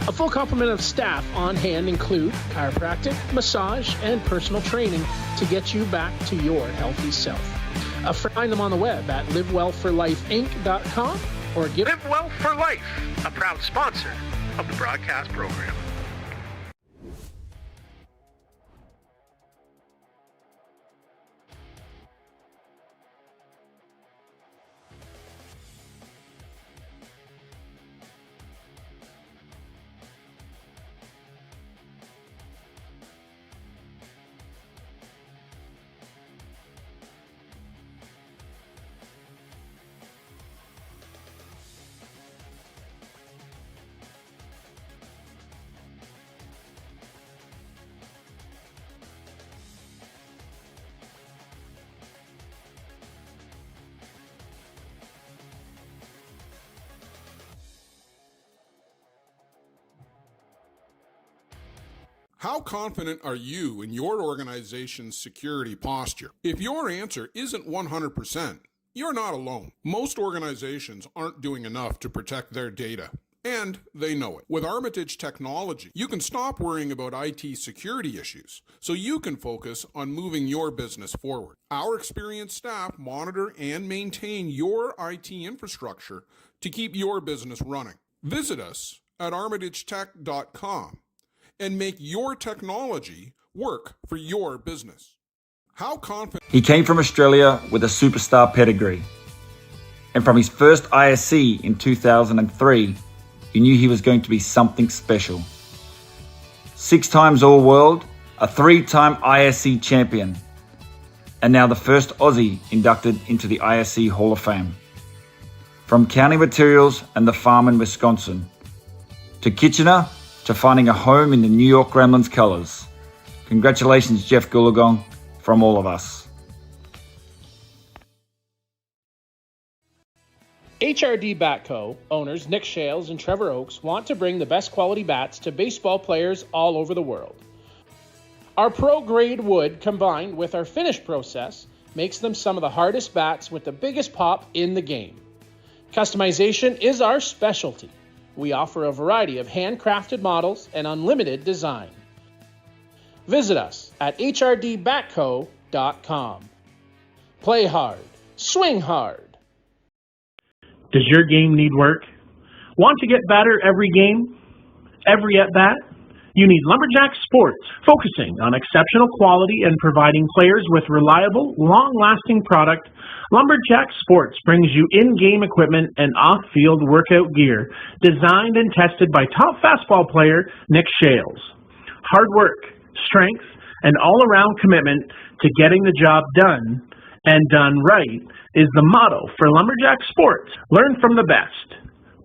A full complement of staff on hand include chiropractic, massage, and personal training to get you back to your healthy self. Find them on the web at livewellforlifeinc.com or give Live Well for Life, a proud sponsor of the broadcast program. How confident are you in your organization's security posture? If your answer isn't 100%, you're not alone. Most organizations aren't doing enough to protect their data, and they know it. With Armitage technology, you can stop worrying about IT security issues so you can focus on moving your business forward. Our experienced staff monitor and maintain your IT infrastructure to keep your business running. Visit us at armitagetech.com and make your technology work for your business. How confident... He came from Australia with a superstar pedigree. And from his first ISC in 2003, you knew he was going to be something special. 6 times All-World, a 3-time ISC champion, and now the first Aussie inducted into the ISC Hall of Fame. From counting materials and the farm in Wisconsin, to Kitchener, to finding a home in the New York Gremlins colours. Congratulations, Jeff Goolagong, from all of us. HRD Bat Co. owners Nick Shales and Trevor Oakes want to bring the best quality bats to baseball players all over the world. Our pro-grade wood combined with our finish process makes them some of the hardest bats with the biggest pop in the game. Customization is our specialty. We offer a variety of handcrafted models and unlimited design. Visit us at hrdbatco.com. Play hard, swing hard. Does your game need work? Want to get better every game, every at-bat? You need Lumberjack Sports, focusing on exceptional quality and providing players with reliable, long-lasting product. Lumberjack Sports brings you in-game equipment and off-field workout gear, designed and tested by top fastball player Nick Shales. Hard work, strength, and all-around commitment to getting the job done, and done right, is the motto for Lumberjack Sports. Learn from the best.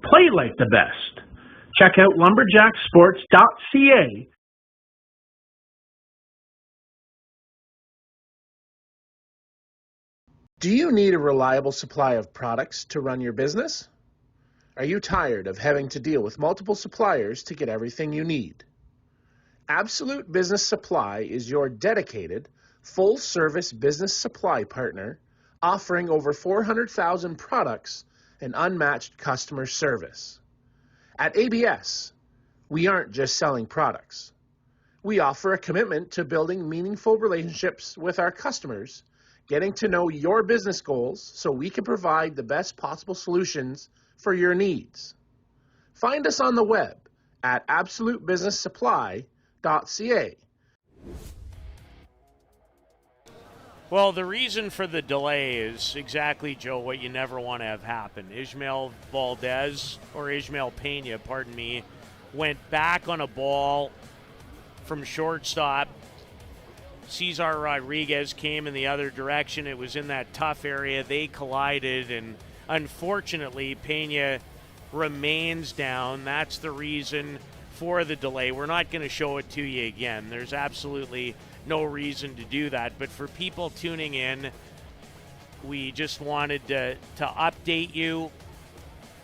Play like the best. Check out lumberjacksports.ca. Do you need a reliable supply of products to run your business? Are you tired of having to deal with multiple suppliers to get everything you need? Absolute Business Supply is your dedicated, full-service business supply partner, offering over 400,000 products and unmatched customer service. At ABS, we aren't just selling products. We offer a commitment to building meaningful relationships with our customers, getting to know your business goals so we can provide the best possible solutions for your needs. Find us on the web at absolutebusinesssupply.ca. Well, the reason for the delay is exactly, Joe, what you never want to have happen. Ishmael Pena, went back on a ball from shortstop. Cesar Rodriguez came in the other direction. It was in that tough area. They collided, and unfortunately, Pena remains down. That's the reason for the delay. We're not going to show it to you again. There's absolutely no reason to do that. But for people tuning in, we just wanted to update you.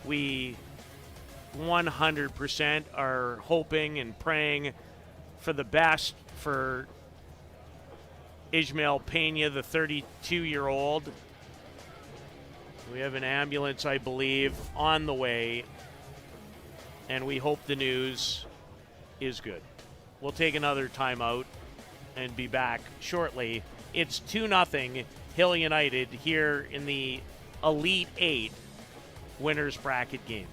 We 100% are hoping and praying for the best for Ismael Pena, the 32-year-old. We have an ambulance, I believe, on the way, and we hope the news is good. We'll take another timeout and be back shortly. It's 2-0 Hill United here in the Elite 8 winners bracket game.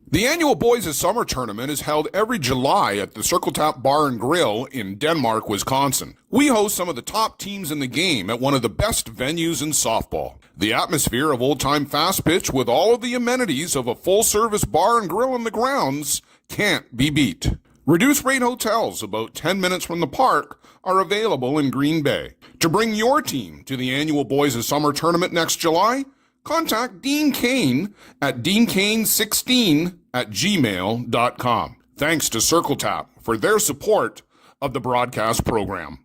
The annual Boys of Summer tournament is held every July at the Circle Tap Bar and Grill in Denmark, Wisconsin. We host some of the top teams in the game at one of the best venues in softball. The atmosphere of old-time fast pitch with all of the amenities of a full-service bar and grill in the grounds can't be beat. Reduced-rate hotels about 10 minutes from the park are available in Green Bay. To bring your team to the annual Boys of Summer tournament next July, contact Dean Kane at deankane16@gmail.com. Thanks to Circle Tap for their support of the broadcast program.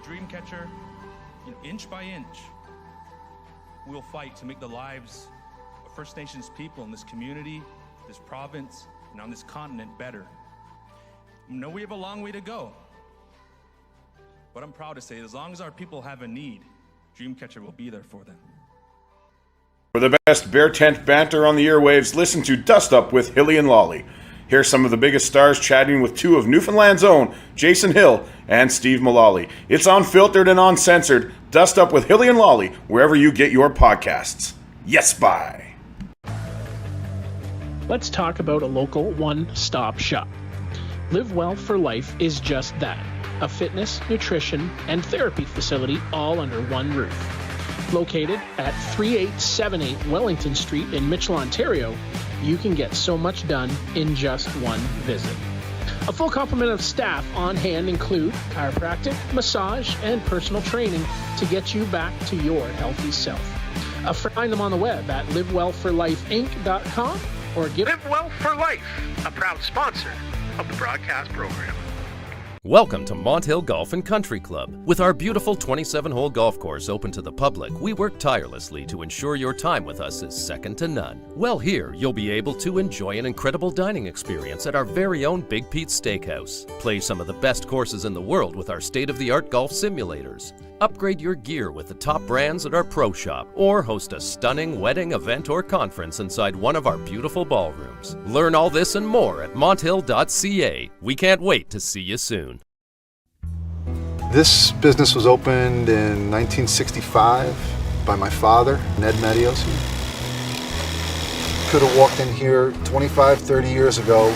Dreamcatcher, inch by inch, we'll fight to make the lives of First Nations people in this community, this province, and on this continent better. I know we have a long way to go, but I'm proud to say as long as our people have a need, Dreamcatcher will be there for them. For the best Bear Tent banter on the airwaves, listen to Dust Up with Hilly and Lolly. Here's some of the biggest stars chatting with two of Newfoundland's own, Jason Hill and Steve Mullally. It's unfiltered and uncensored. Dust Up with Hilly and Lolly, wherever you get your podcasts. Yes, bye. Let's talk about a local one-stop shop. Live Well for Life is just that. A fitness, nutrition, and therapy facility all under one roof. Located at 3878 Wellington Street in Mitchell, Ontario, you can get so much done in just one visit. A full complement of staff on hand include chiropractic, massage, and personal training to get you back to your healthy self. Find them on the web at livewellforlifeinc.com or give Live Well for Life, a proud sponsor of the broadcast program. Welcome to Mont Hill Golf and Country Club. With our beautiful 27-hole golf course open to the public, we work tirelessly to ensure your time with us is second to none. Well, here you'll be able to enjoy an incredible dining experience at our very own Big Pete's Steakhouse. Play some of the best courses in the world with our state-of-the-art golf simulators. Upgrade your gear with the top brands at our pro shop, or host a stunning wedding, event, or conference inside one of our beautiful ballrooms. Learn all this and more at monthill.ca. We can't wait to see you soon. This business was opened in 1965 by my father, Ned Medios. Could have walked in here 25, 30 years ago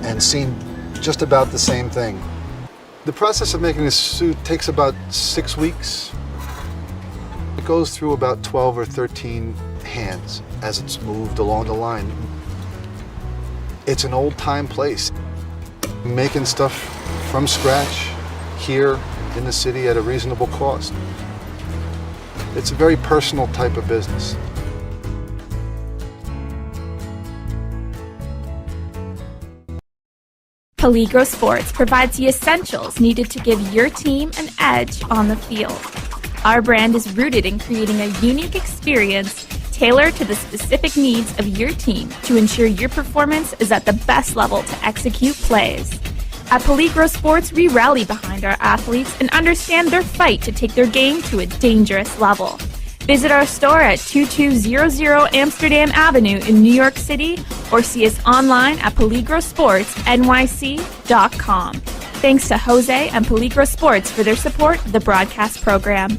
and seen just about the same thing. The process of making this suit takes about 6 weeks. It goes through about 12 or 13 hands as it's moved along the line. It's an old-time place. Making stuff from scratch here in the city at a reasonable cost. It's a very personal type of business. Peligro Sports provides the essentials needed to give your team an edge on the field. Our brand is rooted in creating a unique experience tailored to the specific needs of your team to ensure your performance is at the best level to execute plays. At Peligro Sports, we rally behind our athletes and understand their fight to take their game to a dangerous level. Visit our store at 2200 Amsterdam Avenue in New York City or see us online at peligrosportsnyc.com. Thanks to Jose and Peligro Sports for their support of the broadcast program.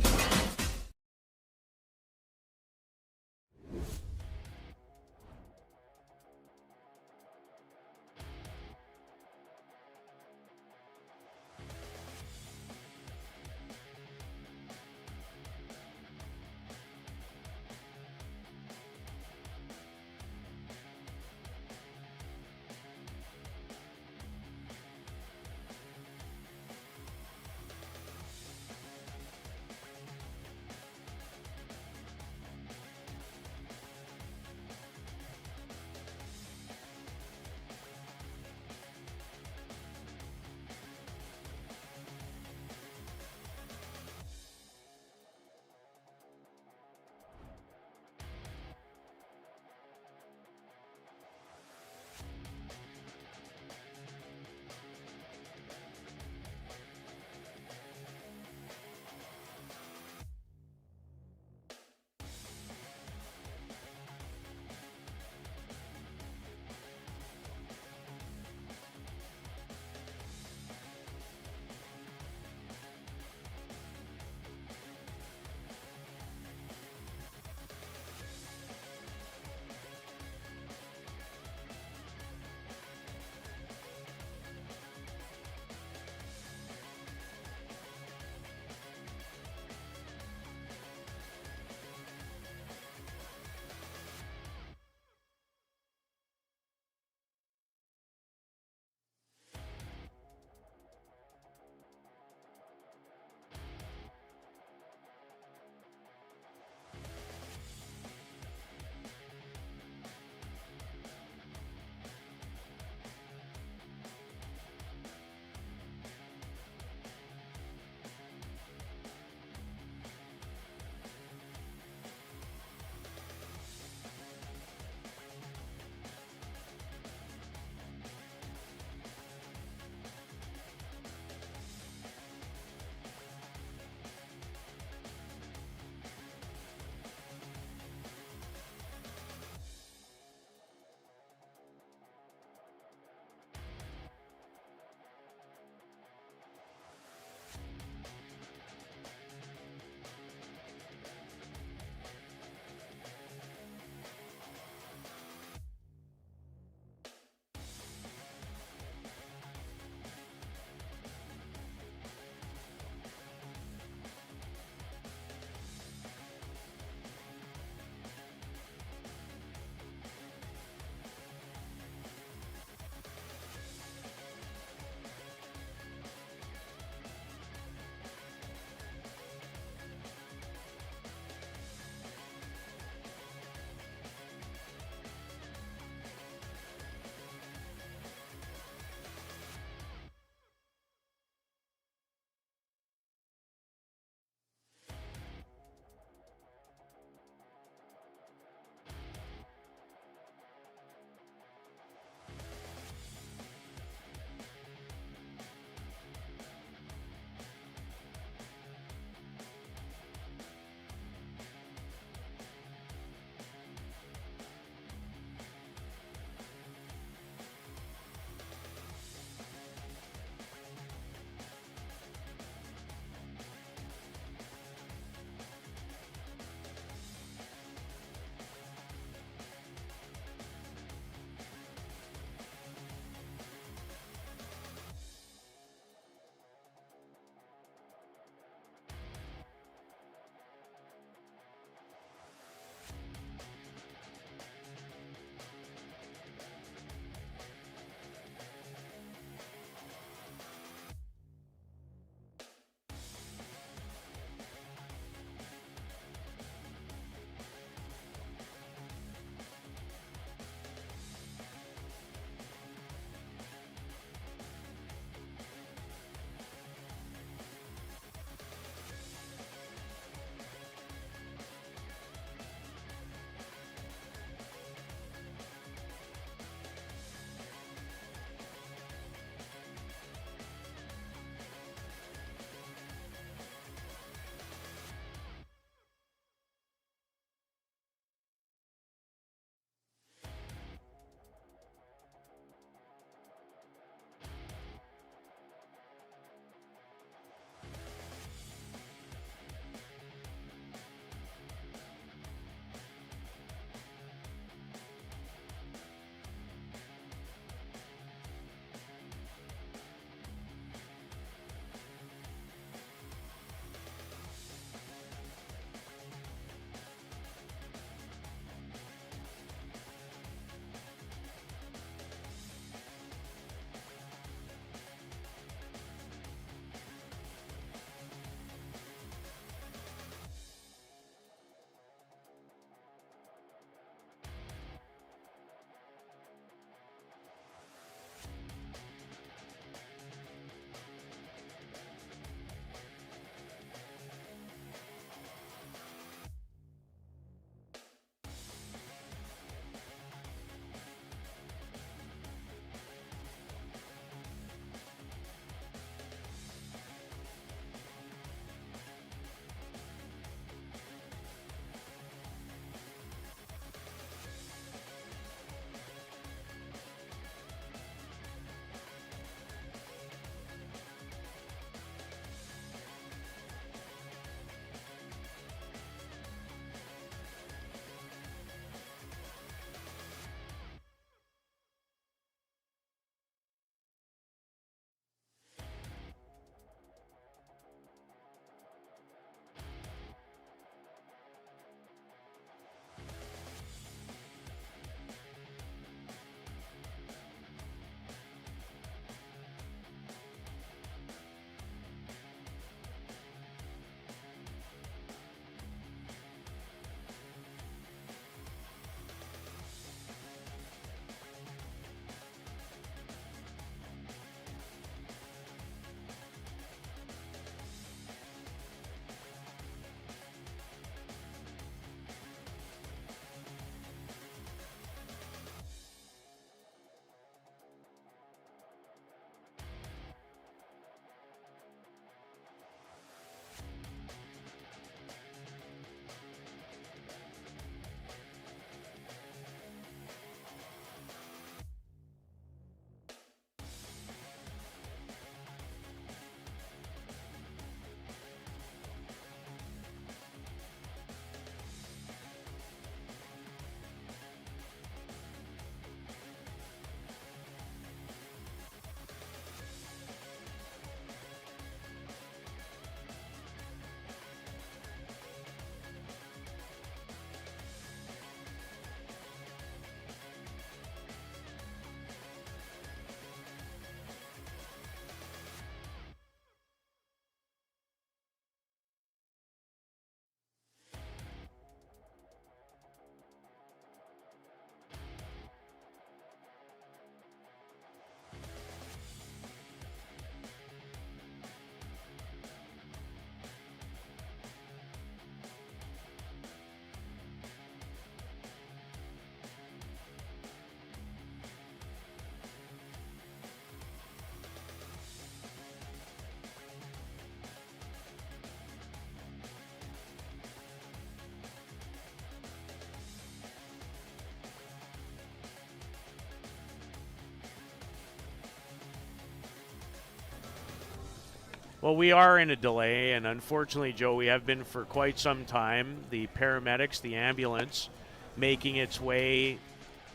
Well, we are in a delay, and unfortunately, Joe, we have been for quite some time. The paramedics, the ambulance, making its way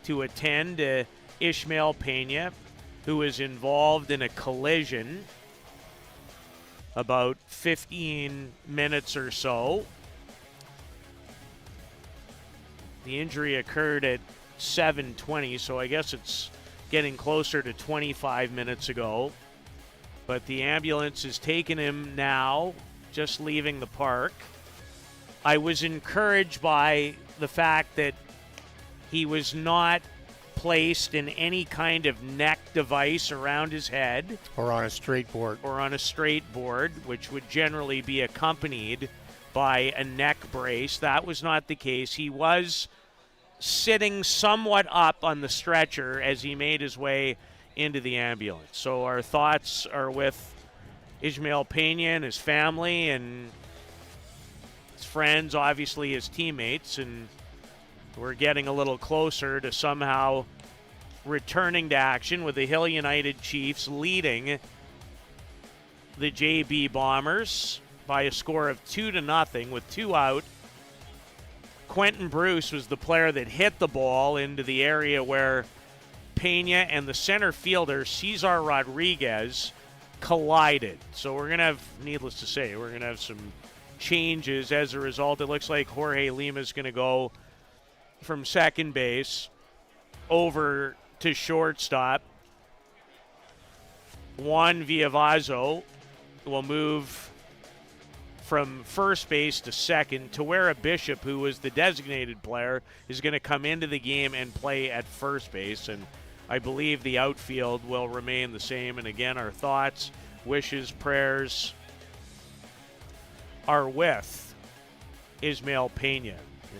to attend to Ishmael Pena, who is involved in a collision about 15 minutes or so. The injury occurred at 7:20, so I guess it's getting closer to 25 minutes ago. But the ambulance is taking him now, just leaving the park. I was encouraged by the fact that he was not placed in any kind of neck device around his head. Or on a straight board. Or on a straight board, which would generally be accompanied by a neck brace. That was not the case. He was sitting somewhat up on the stretcher as he made his way into the ambulance. So our thoughts are with Ishmael Pena and his family and his friends, obviously his teammates, and we're getting a little closer to somehow returning to action with the Hill United Chiefs leading the JB Bombers by a score of 2-0 with 2 out. Quentin Bruce was the player that hit the ball into the area where Pena and the center fielder, Cesar Rodriguez, collided. So we're going to have, needless to say, we're going to have some changes as a result. It looks like Jorge Lima is going to go from second base over to shortstop. Juan Villavazzo will move from first base to second. Tawera Bishop, who was the designated player, is going to come into the game and play at first base. And I believe the outfield will remain the same. And again, our thoughts, wishes, prayers are with Ishmael Pena,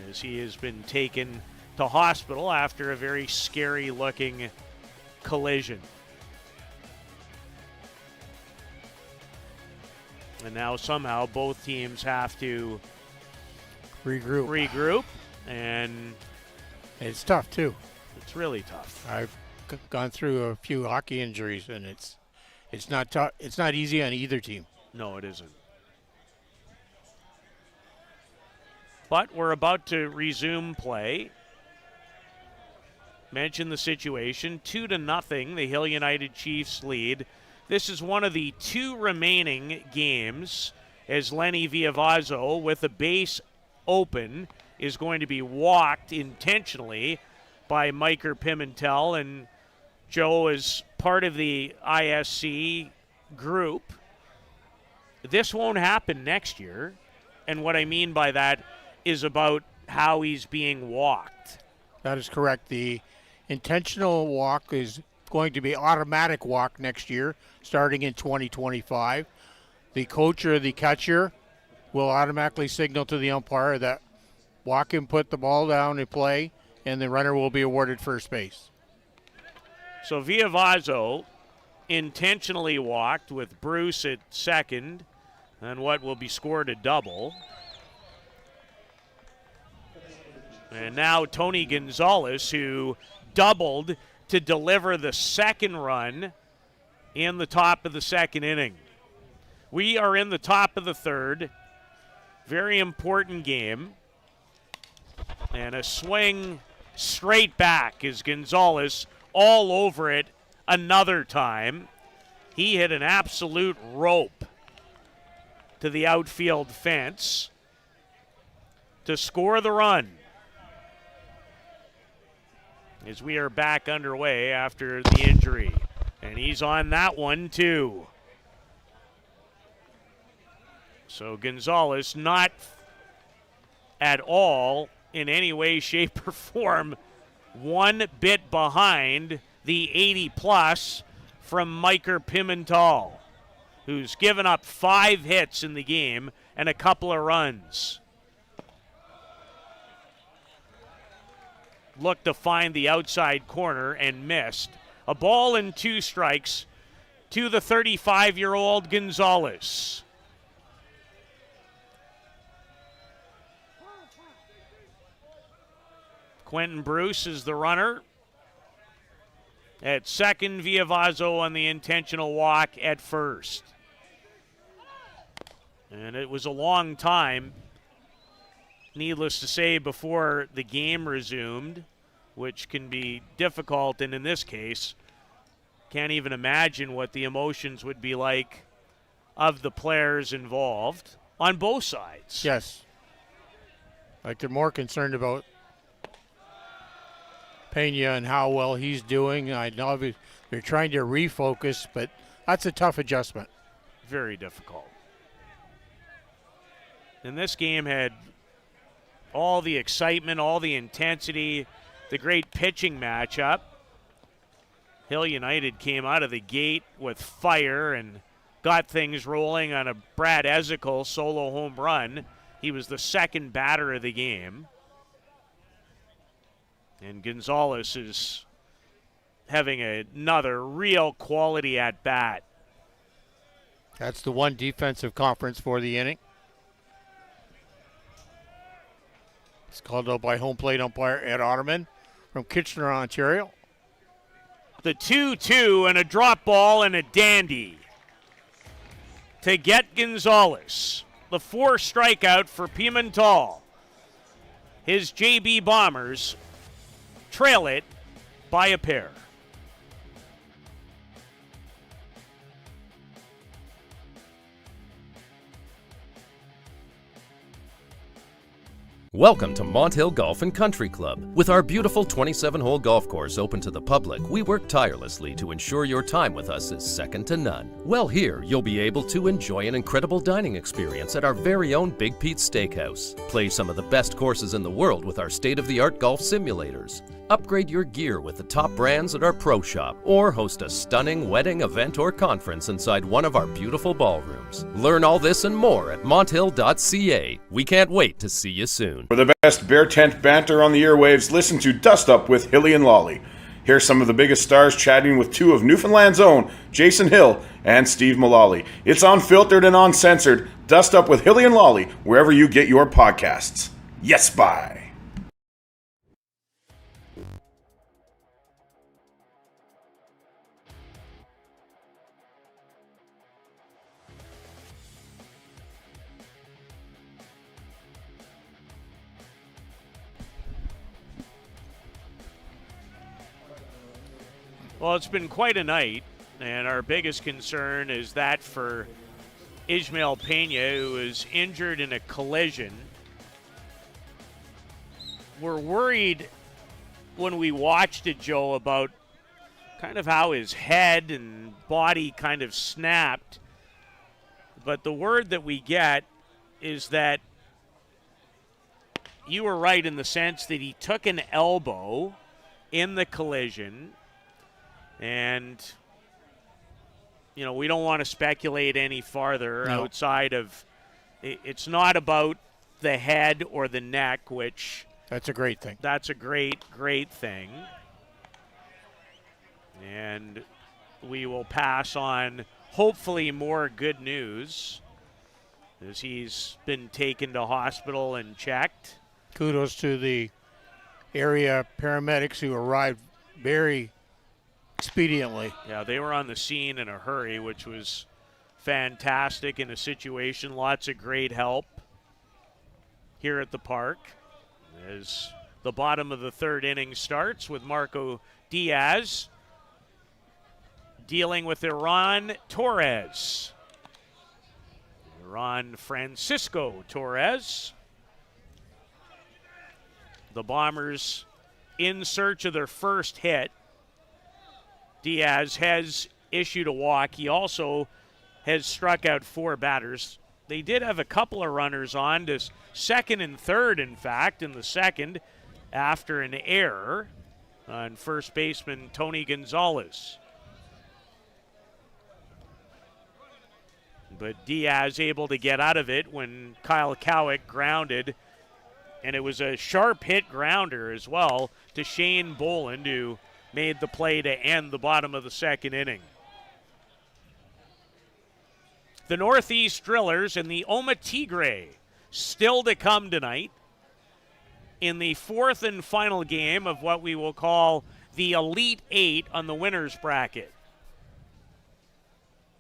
as he has been taken to hospital after a very scary-looking collision. And now somehow both teams have to regroup, and it's tough too. It's really tough. I've gone through a few hockey injuries, and it's not tough. It's not easy on either team. No, it isn't. But we're about to resume play. Mention the situation, 2-0, the Hill United Chiefs lead. This is one of the 2 remaining games as Lenny Villavazzo, with the base open, is going to be walked intentionally by Micah Pimentel. And Joe is part of the ISC group. This won't happen next year. And what I mean by that is about how he's being walked. That is correct. The intentional walk is going to be automatic walk next year, starting in 2025. The coach or the catcher will automatically signal to the umpire that walk him, put the ball down and play, and the runner will be awarded first base. So Villavazzo intentionally walked with Bruce at second, and what will be scored a double. And now Tony Gonzalez, who doubled to deliver the second run in the top of the second inning. We are in the top of the third. Very important game. And a swing straight back is Gonzalez all over it another time. He hit an absolute rope to the outfield fence to score the run, as we are back underway after the injury. And he's on that one too. So Gonzalez not at all in any way, shape, or form one bit behind the 80-plus from Micah Pimentel, who's given up 5 hits in the game and a couple of runs. Looked to find the outside corner and missed. A ball and 2 strikes to the 35-year-old Gonzalez. Quentin Bruce is the runner. At second, Villavazzo on the intentional walk at first. And it was a long time, needless to say, before the game resumed, which can be difficult. And in this case, can't even imagine what the emotions would be like of the players involved on both sides. Yes. Like they're more concerned about Pena and how well he's doing. I know they're trying to refocus, but that's a tough adjustment. Very difficult. And this game had all the excitement, all the intensity, the great pitching matchup. Hill United came out of the gate with fire and got things rolling on a Brad Ezekiel solo home run. He was the second batter of the game. And Gonzalez is having another real quality at bat. That's the one defensive conference for the inning. It's called out by home plate umpire Ed Otterman from Kitchener, Ontario. The 2-2 and a drop ball and a dandy to get Gonzalez. The 4 strikeout for Pimental. His JB Bombers trail it by a pair. Welcome to Mont Hill Golf and Country Club. With our beautiful 27-hole golf course open to the public, we work tirelessly to ensure your time with us is second to none. Well, here you'll be able to enjoy an incredible dining experience at our very own Big Pete's Steakhouse. Play some of the best courses in the world with our state-of-the-art golf simulators. Upgrade your gear with the top brands at our pro shop, or host a stunning wedding, event, or conference inside one of our beautiful ballrooms. Learn all this and more at monthill.ca. We can't wait to see you soon. For the best bear tent banter on the airwaves, listen to Dust Up with Hilly and Lolly. Here's some of the biggest stars chatting with 2 of Newfoundland's own, Jason Hill and Steve Mullally. It's unfiltered and uncensored. Dust Up with Hilly and Lolly, wherever you get your podcasts. Yes, bye. Well, it's been quite a night, and our biggest concern is that for Ismael Pena, who was injured in a collision. We're worried when we watched it, Joe, about kind of how his head and body kind of snapped. But the word that we get is that you were right in the sense that he took an elbow in the collision. And, you know, we don't want to speculate any farther outside of it's not about the head or the neck, which that's a great thing. That's a great thing. And we will pass on hopefully more good news as he's been taken to hospital and checked. Kudos to the area paramedics who arrived very expediently. Yeah, they were on the scene in a hurry, which was fantastic in a situation. Lots of great help here at the park as the bottom of the 3rd inning starts with Marco Diaz dealing with Iran Torres. Iran Francisco Torres. The Bombers in search of their first hit. Diaz has issued a walk. He also has struck out 4 batters. They did have a couple of runners on to 2nd and 3rd, in fact, in the 2nd after an error on first baseman Tony Gonzalez. But Diaz able to get out of it when Kyle Cowick grounded. And it was a sharp hit grounder as well to Shane Boland, who made the play to end the bottom of the 2nd inning. The Northeast Drillers and the Oma Tigre still to come tonight in the 4th and final game of what we will call the Elite 8 on the winners bracket.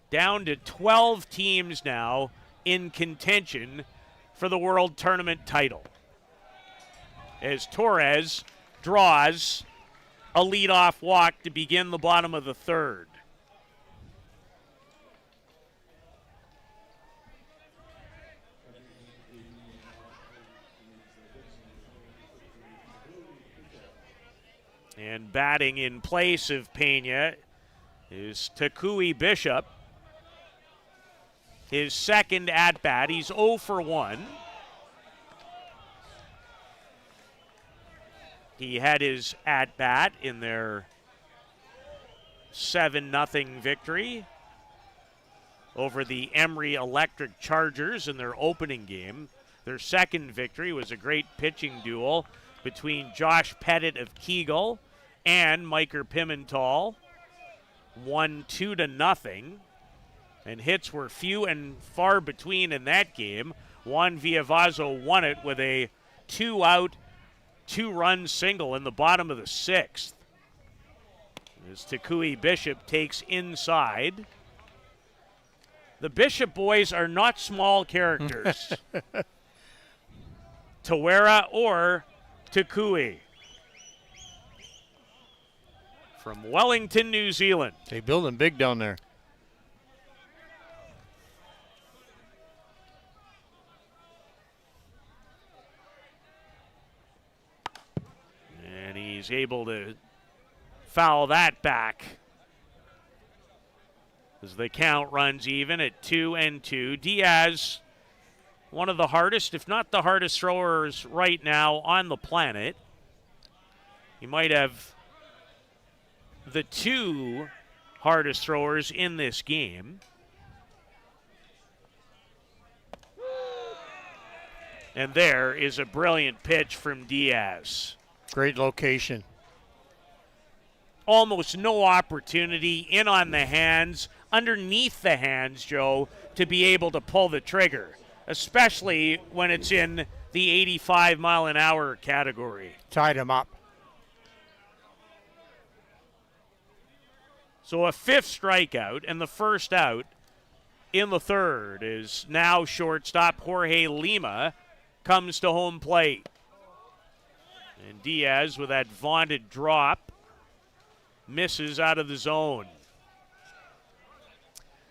Down to 12 teams now in contention for the World Tournament title. As Torres draws a leadoff walk to begin the bottom of the third. And batting in place of Pena is Takui Bishop. His second at-bat. He's 0 for 1. He had his at-bat in their 7-0 victory over the Emory Electric Chargers in their opening game. Their second victory was a great pitching duel between Josh Pettit of Kegel and Miker Pimental. Won 2-0. And hits were few and far between in that game. Juan Villavazo won it with a 2-out, 2-run single in the bottom of the 6th. As Takui Bishop takes inside. The Bishop boys are not small characters. Tawera or Takui. From Wellington, New Zealand. They building big down there. And he's able to foul that back as the count runs even at 2-2. Diaz, one of the hardest, if not the hardest throwers right now on the planet. He might have the 2 hardest throwers in this game. And there is a brilliant pitch from Diaz. Great location. Almost no opportunity in on the hands, underneath the hands, Joe, to be able to pull the trigger, especially when it's in the 85-mile-an-hour category. Tied him up. So a 5th strikeout, and the first out in the third is now shortstop Jorge Lima comes to home plate. And Diaz, with that vaunted drop, misses out of the zone.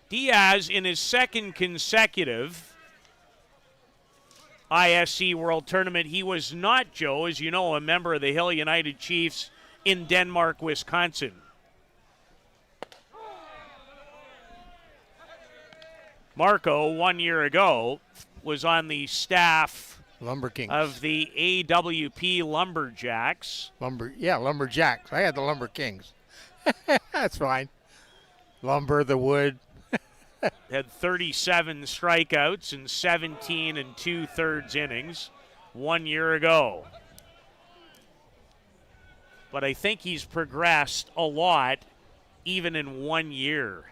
Diaz, in his second consecutive ISC World Tournament, he was not, Joe, as you know, a member of the Hill United Chiefs in Denmark, Wisconsin. Marco, 1 year ago, was on the staff Lumber Kings of the AWP Lumberjacks. Lumberjacks. I had the Lumber Kings. That's fine. Lumber, the wood. Had 37 strikeouts in 17 2/3 innings 1 year ago. But I think he's progressed a lot even in 1 year.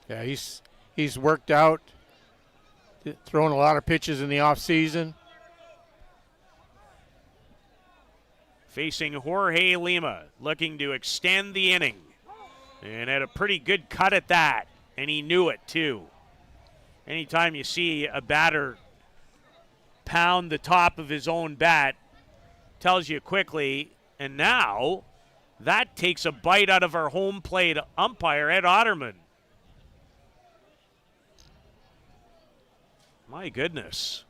Yeah, he's worked out, thrown a lot of pitches in the offseason. Facing Jorge Lima, looking to extend the inning. And had a pretty good cut at that, and he knew it too. Anytime you see a batter pound the top of his own bat, tells you quickly, and now that takes a bite out of our home plate umpire, Ed Otterman. My goodness.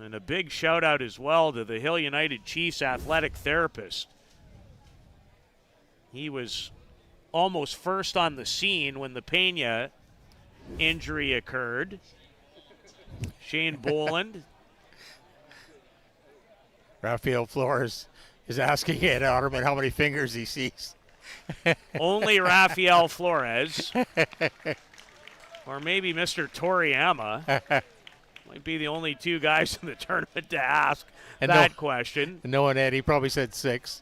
And a big shout out as well to the Hill United Chiefs athletic therapist. He was almost first on the scene when the Pena injury occurred. Shane Boland. Rafael Flores is asking Ed Otterman how many fingers he sees. Only Rafael Flores. Or maybe Mr. Toriyama. Might be the only 2 guys in the tournament to ask that question. Knowing Ed, he probably said 6.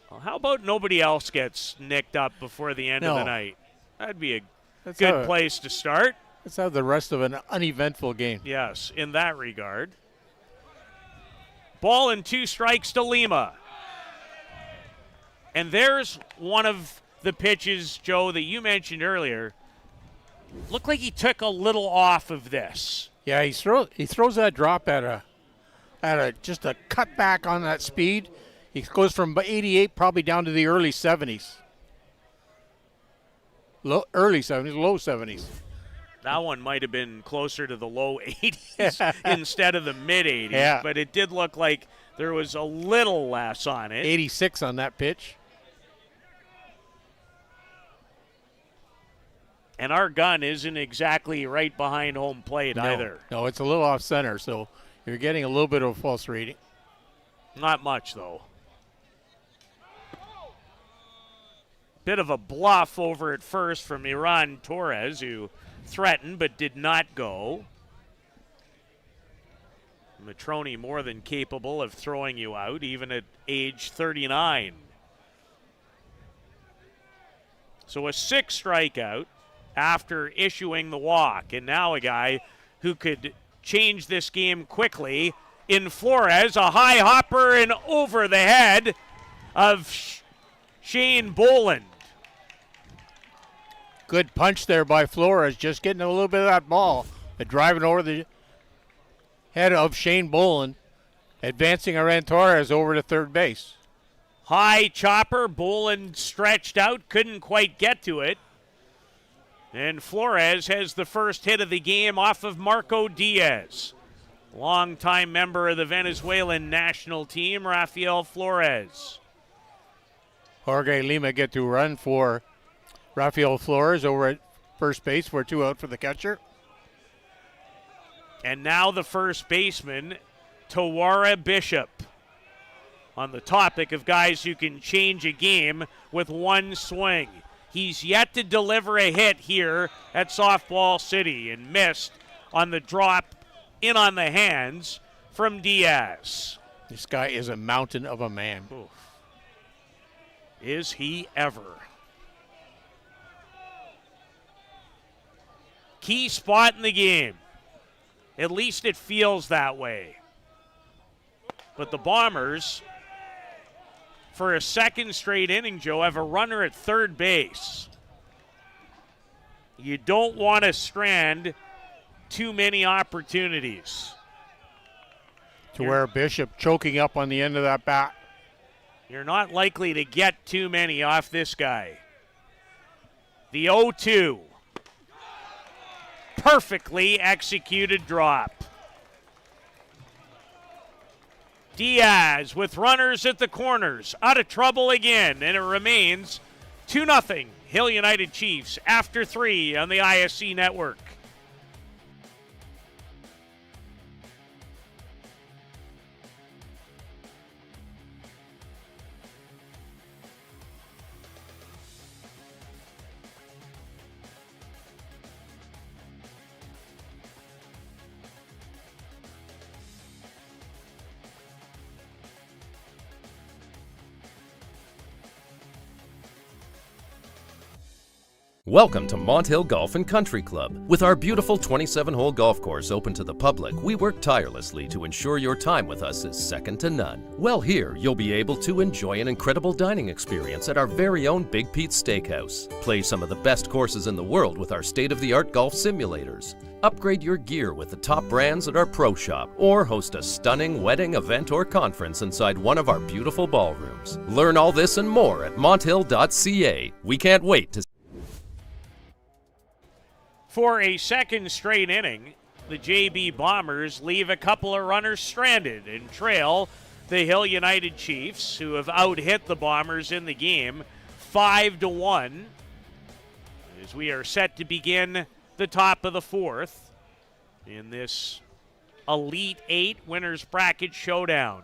Well, how about nobody else gets nicked up before the end of the night? That'd be a good place to start. Let's have the rest of an uneventful game. Yes, in that regard. Ball and 2 strikes to Lima. And there's one of the pitches, Joe, that you mentioned earlier. Looked like he took a little off of this. Yeah, he throws that drop at just a cutback on that speed. He goes from 88 probably down to the early 70s. Low 70s. That one might have been closer to the low 80s instead of the mid 80s, yeah. But it did look like there was a little less on it. 86 on that pitch. And our gun isn't exactly right behind home plate either. No, it's a little off center, so you're getting a little bit of a false reading. Not much, though. Bit of a bluff over at first from Iran Torres, who threatened but did not go. Matrone more than capable of throwing you out, even at age 39. So a 6 strikeout after issuing the walk. And now a guy who could change this game quickly in Flores. A high hopper and over the head of Shane Boland. Good punch there by Flores, just getting a little bit of that ball. But driving over the head of Shane Boland, advancing Iran Torres over to third base. High chopper, Boland stretched out, couldn't quite get to it. And Flores has the first hit of the game off of Marco Diaz. Longtime member of the Venezuelan national team, Rafael Flores. Jorge Lima get to run for Rafael Flores over at first base for 2 out for the catcher. And now the first baseman, Tawara Bishop. On the topic of guys who can change a game with one swing. He's yet to deliver a hit here at Softball City and missed on the drop in on the hands from Diaz. This guy is a mountain of a man. Oof. Is he ever? Key spot in the game. At least it feels that way. But the Bombers, for a second straight inning, Joe, have a runner at third base. You don't want to strand too many opportunities. To where Bishop choking up on the end of that bat. You're not likely to get too many off this guy. The 0-2. Perfectly executed drop. Diaz with runners at the corners. Out of trouble again, and it remains 2-0 Hill United Chiefs after 3 on the ISC network. Welcome to Mont Hill Golf and Country Club. With our beautiful 27-hole golf course open to the public, we work tirelessly to ensure your time with us is second to none. Well, here you'll be able to enjoy an incredible dining experience at our very own Big Pete's Steakhouse. Play some of the best courses in the world with our state-of-the-art golf simulators. Upgrade your gear with the top brands at our pro shop, or host a stunning wedding, event, or conference inside one of our beautiful ballrooms. Learn all this and more at monthill.ca. We can't wait to For a second straight inning, the JB Bombers leave a couple of runners stranded and trail the Hill United Chiefs, who have out-hit the Bombers in the game 5-1, as we are set to begin the top of the fourth in this Elite 8 Winners Bracket Showdown.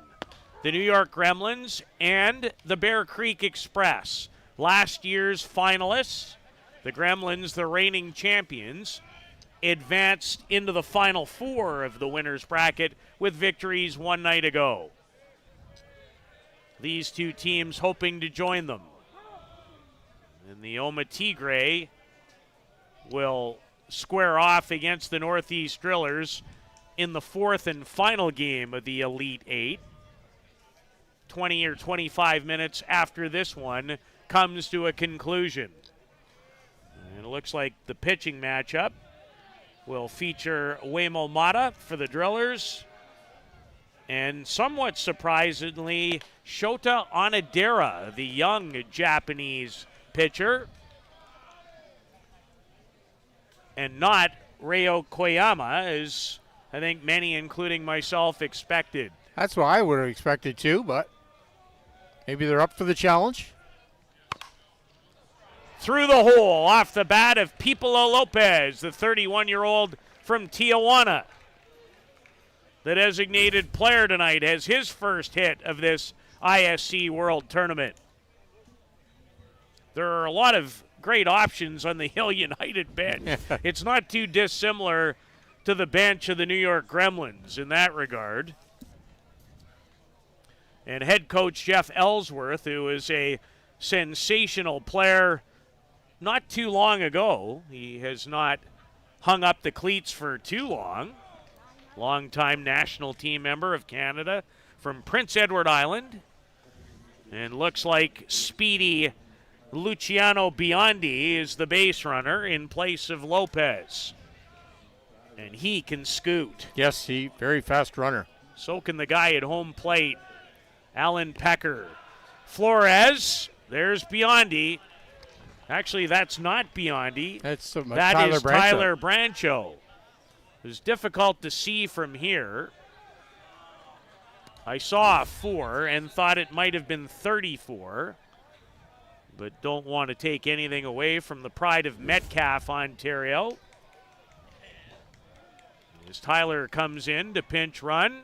The New York Gremlins and the Bear Creek Express, last year's finalists. The Gremlins, the reigning champions, advanced into the Final Four of the Winners Bracket with victories one night ago. These two teams hoping to join them. And the Oma Tigre will square off against the Northeast Drillers in the fourth and final game of the Elite 8. 20 or 25 minutes after this one comes to a conclusion. And it looks like the pitching matchup will feature Waymo Mata for the Drillers, and somewhat surprisingly, Shota Onodera, the young Japanese pitcher, and not Ryo Koyama, as I think many, including myself, expected. That's what I would have expected too, but maybe they're up for the challenge. Through the hole, off the bat of Pipolo Lopez, the 31-year-old from Tijuana. The designated player tonight has his first hit of this ISC World Tournament. There are a lot of great options on the Hill United bench. It's not too dissimilar to the bench of the New York Gremlins in that regard. And head coach Jeff Ellsworth, who is a sensational player not too long ago. He has not hung up the cleats for too long. Longtime national team member of Canada from Prince Edward Island. And looks like speedy Luciano Biondi is the base runner in place of Lopez. And he can scoot. Yes, he very fast runner. So can the guy at home plate, Alan Pecker. Flores, there's Biondi. Actually, that's not Biondi. That's that is Tyler Brancho. It was difficult to see from here. I saw a 4 and thought it might have been 34, but don't want to take anything away from the pride of Metcalfe, Ontario. As Tyler comes in to pinch run,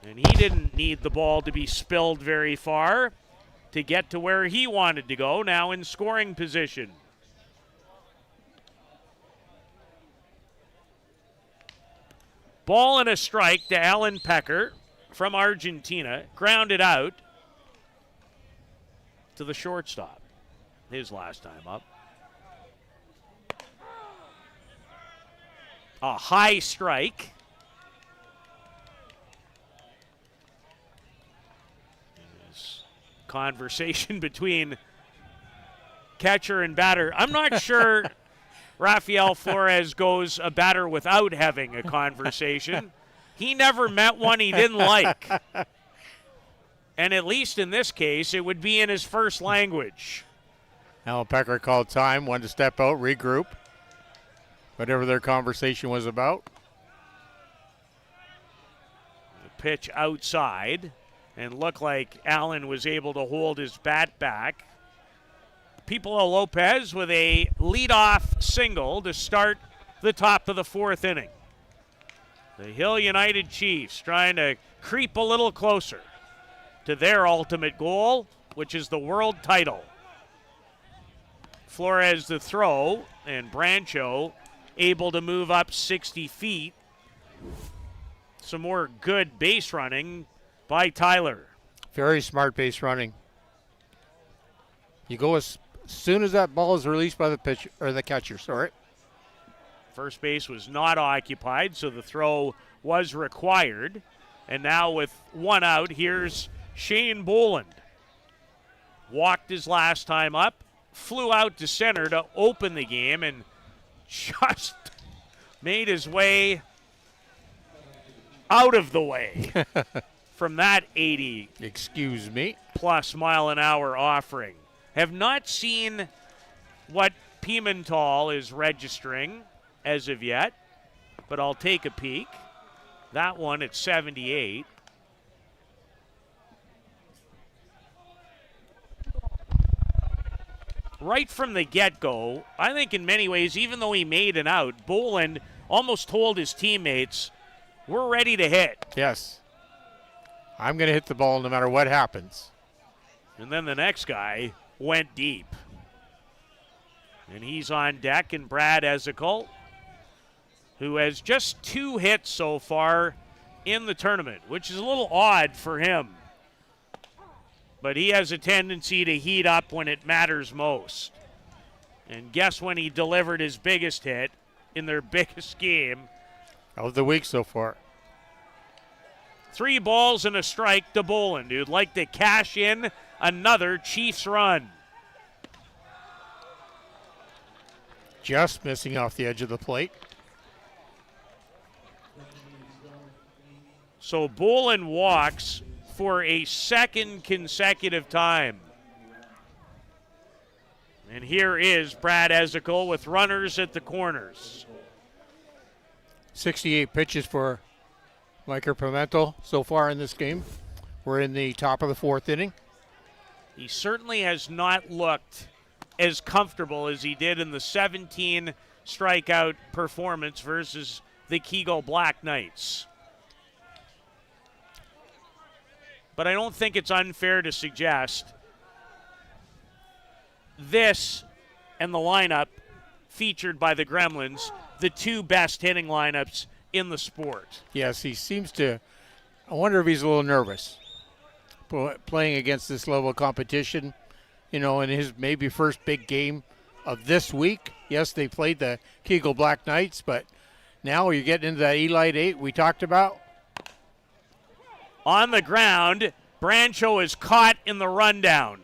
and he didn't need the ball to be spilled very far to get to where he wanted to go, now in scoring position. Ball and a strike to Alan Pecker from Argentina, grounded out to the shortstop, his last time up. A high strike. Conversation between catcher and batter. I'm not sure Rafael Flores goes a batter without having a conversation. He never met one he didn't like. And at least in this case, it would be in his first language. Alan Pecker called time, wanted to step out, regroup, whatever their conversation was about. The pitch outside. And looked like Allen was able to hold his bat back. Pipolo Lopez with a leadoff single to start the top of the 4th inning. The Hill United Chiefs trying to creep a little closer to their ultimate goal, which is the world title. Flores the throw, and Brancho able to move up 60 feet. Some more good base running by Tyler. Very smart base running. You go as soon as that ball is released by the pitcher or the catcher. Sorry. First base was not occupied, so the throw was required. And now with one out, here's Shane Boland. Walked his last time up, flew out to center to open the game, and just made his way out of the way. From that 80 plus mile an hour offering. Have not seen what Pimental is registering as of yet, but I'll take a peek. That one at 78. Right from the get-go, I think in many ways, even though he made an out, Boland almost told his teammates, we're ready to hit. Yes. I'm going to hit the ball no matter what happens. And then the next guy went deep. And he's on deck, and Brad Ezekiel, who has just 2 hits so far in the tournament, which is a little odd for him. But he has a tendency to heat up when it matters most. And guess when he delivered his biggest hit in their biggest game of the week so far. 3 balls and a strike to Boland, who'd like to cash in another Chiefs run. Just missing off the edge of the plate. So Boland walks for a second consecutive time. And here is Brad Ezekiel with runners at the corners. 68 pitches for Micah Pimentel so far in this game. We're in the top of the 4th inning. He certainly has not looked as comfortable as he did in the 17 strikeout performance versus the Kegel Black Knights. But I don't think it's unfair to suggest this and the lineup featured by the Gremlins, the 2 best hitting lineups in the sport. Yes, he seems to. I wonder if he's a little nervous playing against this level of competition, in his maybe first big game of this week. Yes, they played the Kegel Black Knights, but now you're getting into that Elite 8 we talked about. On the ground, Brancho is caught in the rundown.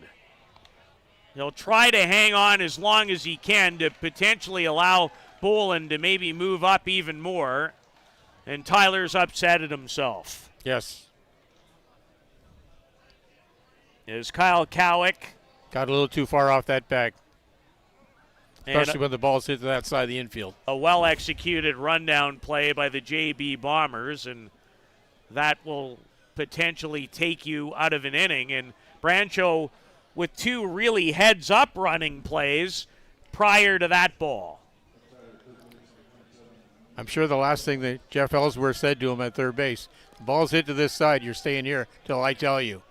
He'll try to hang on as long as he can to potentially allow Boland to maybe move up even more. And Tyler's upset at himself. Yes. Is Kyle Cowick. Got a little too far off that bag. Especially when the ball's hit to that side of the infield. A well-executed rundown play by the JB Bombers, and that will potentially take you out of an inning. And Brancho with 2 really heads-up running plays prior to that ball. I'm sure the last thing that Jeff Ellsworth said to him at third base, the ball's hit to this side, you're staying here till I tell you.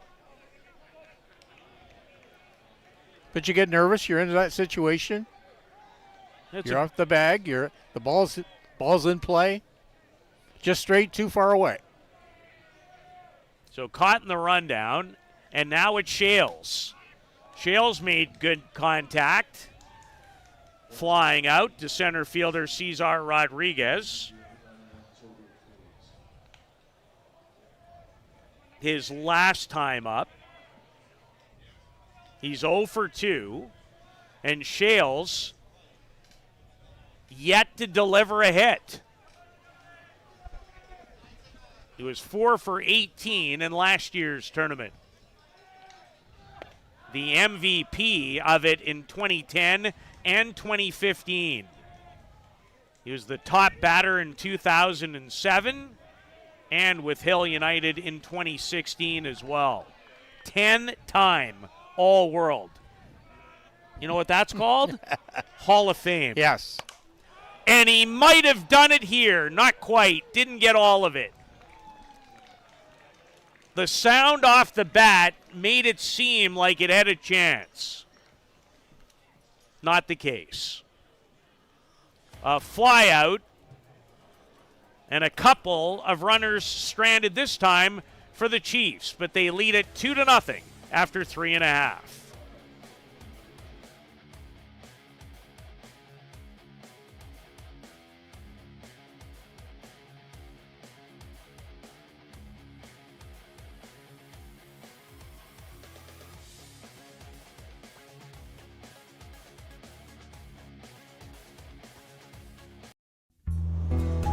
But you get nervous, you're into that situation. You're off the bag, the ball's in play. Just straight too far away. So caught in the rundown, and now it's Shales. Shales made good contact. Flying out to center fielder Cesar Rodriguez. His last time up. He's 0 for 2. And Shales yet to deliver a hit. He was 4 for 18 in last year's tournament. The MVP of it in 2010 and 2015. He was the top batter in 2007 and with Hill United in 2016 as well. 10-time All-World. You know what that's called? Hall of Fame. Yes. And he might have done it here. Not quite. Didn't get all of it. The sound off the bat made it seem like it had a chance. Not the case. A fly out and a couple of runners stranded this time for the Chiefs, but they lead it 2-0 after 3.5.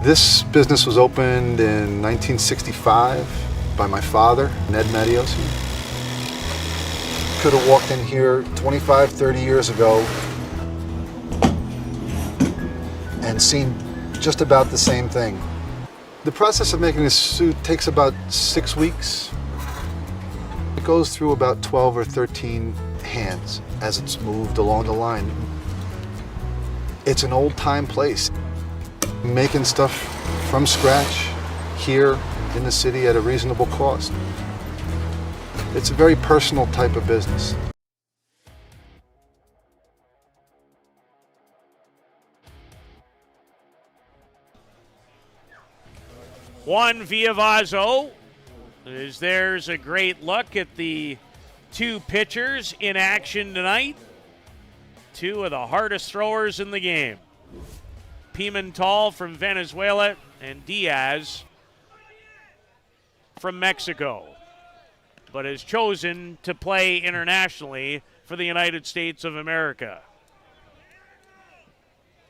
This business was opened in 1965 by my father, Ned Medios. Could have walked in here 25, 30 years ago and seen just about the same thing. The process of making this suit takes about 6 weeks. It goes through about 12 or 13 hands as it's moved along the line. It's an old-time place. Making stuff from scratch here in the city at a reasonable cost. It's a very personal type of business. Juan Villavazo, as there's a great look at the 2 pitchers in action tonight. 2 of the hardest throwers in the game. Pimentel from Venezuela and Diaz from Mexico, but has chosen to play internationally for the United States of America.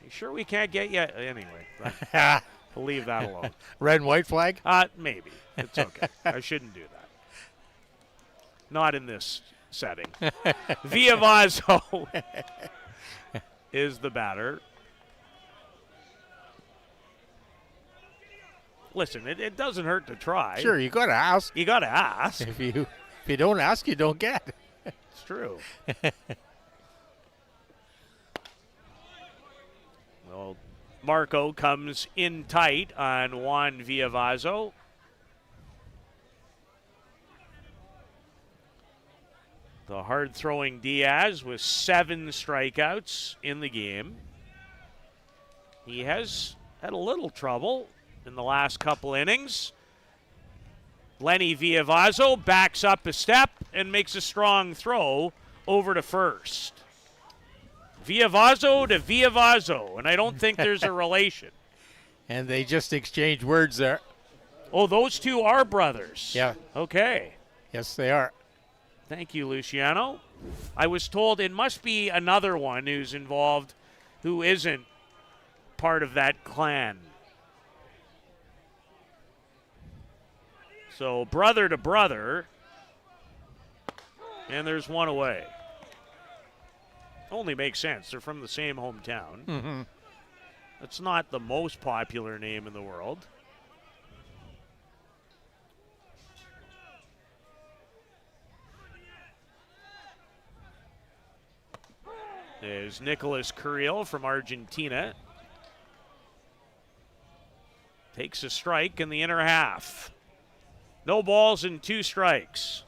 You sure we can't get you? Anyway, we'll leave that alone. Red and white flag? Maybe. It's okay. I shouldn't do that. Not in this setting. Villavazo is the batter. Listen, it doesn't hurt to try. Sure, you got to ask. You got to ask. If you don't ask, you don't get. It's true. Well, Marco comes in tight on Juan Villavazo. The hard-throwing Diaz with 7 strikeouts in the game. He has had a little trouble in the last couple innings. Lenny Villavazo backs up a step and makes a strong throw over to first. Villavazo to Villavazo, and I don't think there's a relation. And they just exchanged words there. Oh, those two are brothers. Yeah. Okay. Yes, they are. Thank you, Luciano. I was told it must be another one who's involved who isn't part of that clan. So brother to brother, and there's one away. Only makes sense. They're from the same hometown. Mm-hmm. That's not the most popular name in the world. There's Nicolas Carril from Argentina. Takes a strike in the inner half. No balls and 2 strikes.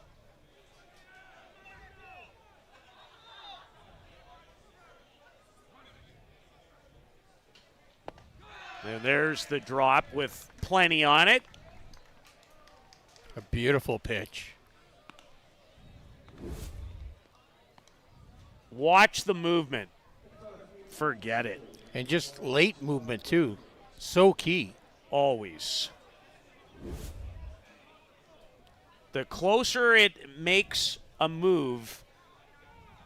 And there's the drop with plenty on it. A beautiful pitch. Watch the movement. Forget it. And just late movement, too. So key. Always. The closer it makes a move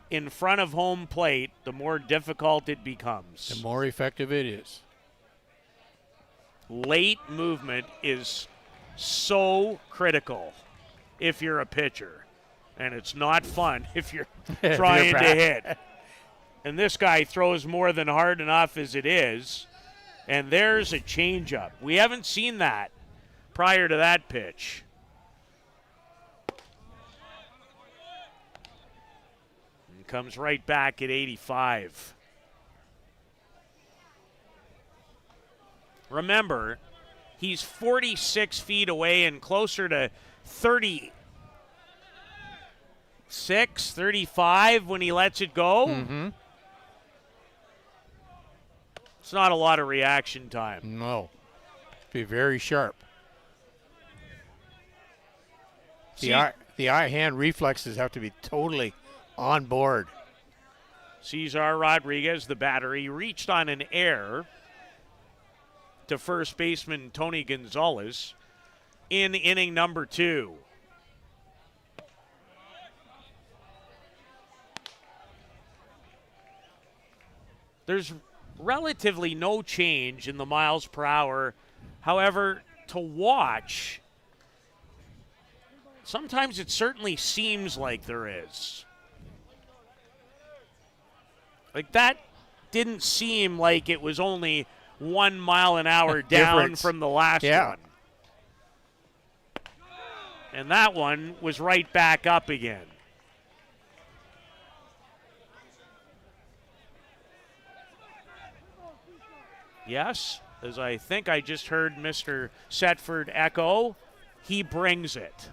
in front of home plate, the more difficult it becomes. The more effective it is. Late movement is so critical if you're a pitcher. And it's not fun if you're trying to hit. And this guy throws more than hard enough as it is. And there's a changeup. We haven't seen that prior to that pitch. And comes right back at 85. Remember, he's 46 feet away and closer to 36, 35 when he lets it go. Mm-hmm. It's not a lot of reaction time. No. Be very sharp. The eye-hand reflexes have to be totally on board. Cesar Rodriguez, the batter, he reached on an error to first baseman Tony Gonzalez in inning number 2. There's relatively no change in the miles per hour. However, to watch, sometimes it certainly seems like there is. Like that didn't seem like it was only 1 mile an hour down from the last one. And that one was right back up again. Yes, as I think I just heard Mr. Setford echo, he brings it.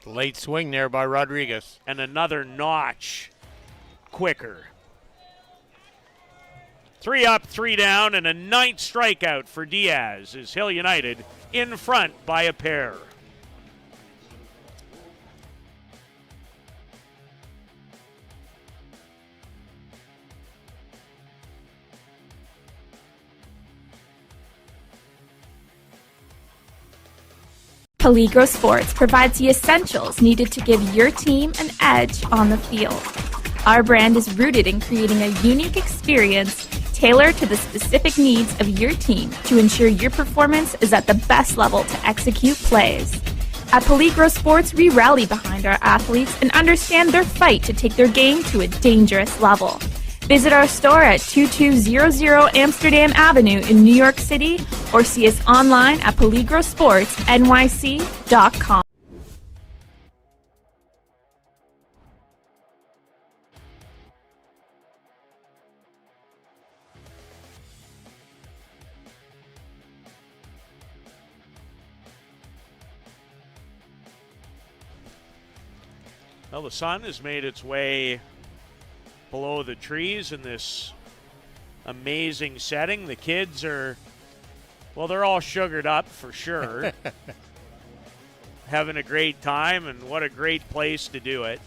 Late swing there by Rodriguez. And another notch quicker. 3 up, 3 down, and a 9th strikeout for Diaz as Hill United in front by a pair. Peligro Sports provides the essentials needed to give your team an edge on the field. Our brand is rooted in creating a unique experience tailored to the specific needs of your team to ensure your performance is at the best level to execute plays. At Peligro Sports, we rally behind our athletes and understand their fight to take their game to a dangerous level. Visit our store at 2200 Amsterdam Avenue in New York City or see us online at peligrosportsnyc.com. Well, the sun has made its way below the trees in this amazing setting. The kids are, well, they're all sugared up for sure. Having a great time, and what a great place to do it.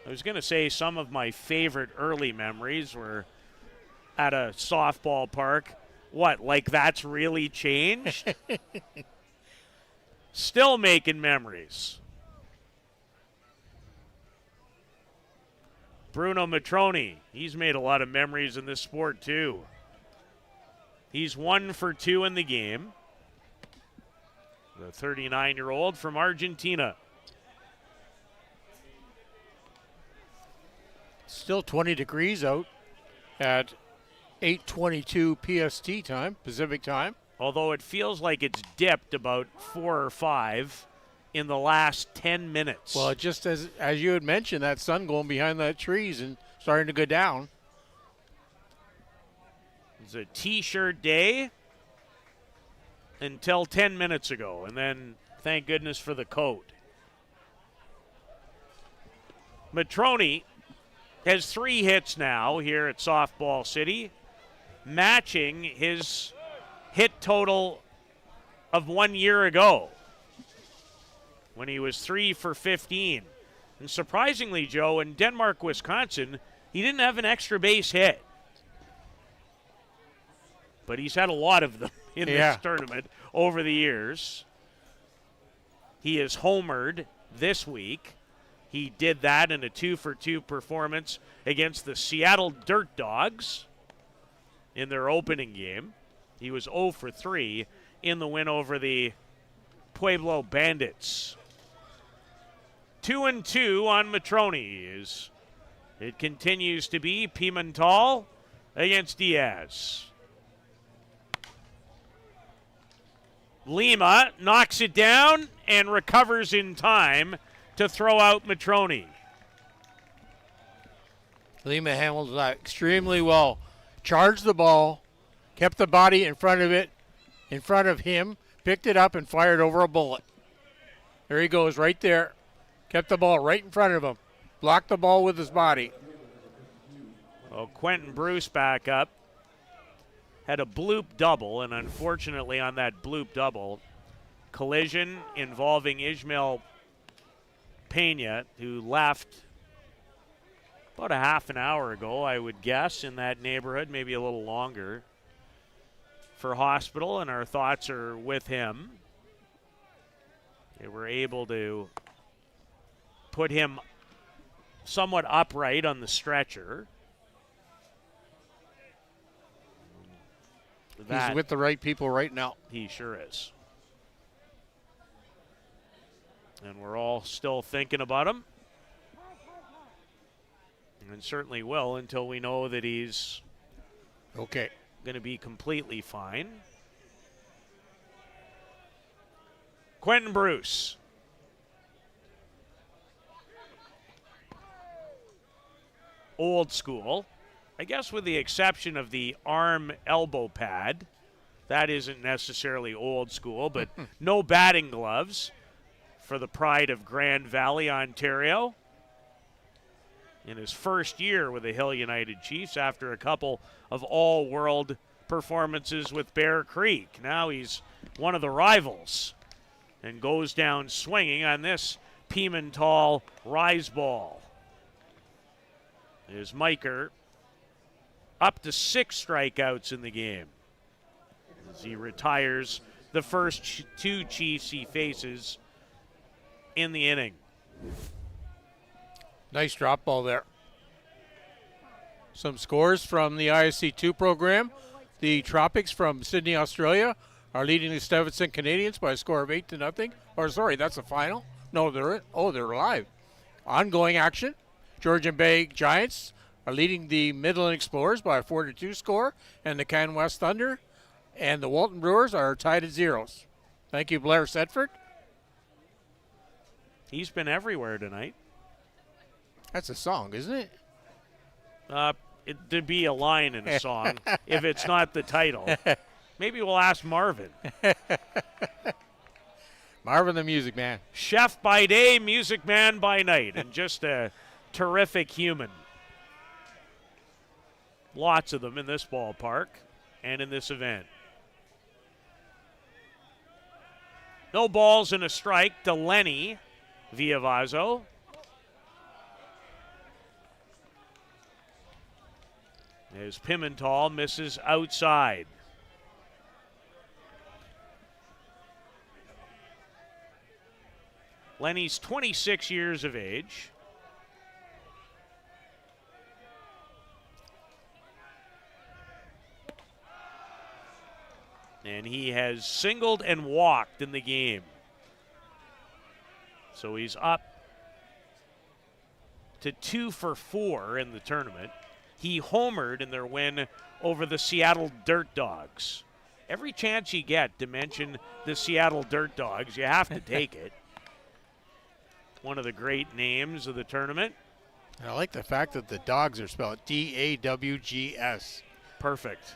I was going to say some of my favorite early memories were at a softball park. What, like that's really changed? Still making memories. Bruno Matroni, he's made a lot of memories in this sport too. He's 1 for 2 in the game. The 39-year-old from Argentina. Still 20 degrees out at 8:22 PST time, Pacific time. Although it feels like it's dipped about 4 or 5 in the last 10 minutes. Well, just as you had mentioned, that sun going behind that trees and starting to go down. It's a T-shirt day until 10 minutes ago, and then thank goodness for the coat. Matroni has 3 hits now here at Softball City, matching his hit total of 1 year ago when he was 3 for 15. And surprisingly, Joe, in Denmark, Wisconsin, he didn't have an extra base hit. But he's had a lot of them in this tournament over the years. He is homered this week. He did that in a 2 for 2 performance against the Seattle Dirt Dogs in their opening game. He was 0 for 3 in the win over the Pueblo Bandits. 2-2 on Matroni. It continues to be Pimental against Diaz. Lima knocks it down and recovers in time to throw out Matroni. Lima handled that extremely well. Charged the ball, kept the body in front of him, picked it up and fired over a bullet. There he goes, right there. Kept the ball right in front of him. Blocked the ball with his body. Well, Quentin Bruce back up. Had a bloop double, and unfortunately on that bloop double, collision involving Ismael Pena, who left about a half an hour ago, I would guess, in that neighborhood, maybe a little longer, for hospital, and our thoughts are with him. They were able to put him somewhat upright on the stretcher. He's with the right people right now. He sure is. And we're all still thinking about him. And certainly will until we know that he's okay, going to be completely fine. Quentin Bruce. Old school. I guess with the exception of the arm elbow pad. That isn't necessarily old school, but no batting gloves for the pride of Grand Valley, Ontario. In his first year with the Hill United Chiefs after a couple of all-world performances with Bear Creek. Now he's one of the rivals and goes down swinging on this Pimental rise ball. There's Miker up to 6 strikeouts in the game as he retires the first two Chiefs he faces in the inning. Nice drop ball there. Some scores from the ISC 2 program. The Tropics from Sydney, Australia are leading the Stuyvesant Canadians by a score of 8-0. Or sorry, that's the final. No, they're live. Ongoing action. Georgian Bay Giants are leading the Midland Explorers by a 4-2 score, and the Can West Thunder and the Walton Brewers are tied at zeros. Thank you, Blair Sedford. He's been everywhere tonight. That's a song, isn't it? It'd be a line in a song if it's not the title. Maybe we'll ask Marvin. Marvin the Music Man. Chef by day, music man by night, and just a terrific human. Lots of them in this ballpark and in this event. No balls and a strike to Lenny Viavazo. As Pimental misses outside. Lenny's 26 years of age. And he has singled and walked in the game. So he's up to 2 for 4 in the tournament. He homered in their win over the Seattle Dirt Dogs. Every chance you get to mention the Seattle Dirt Dogs, you have to take it. One of the great names of the tournament. And I like the fact that the dogs are spelled D-A-W-G-S. Perfect.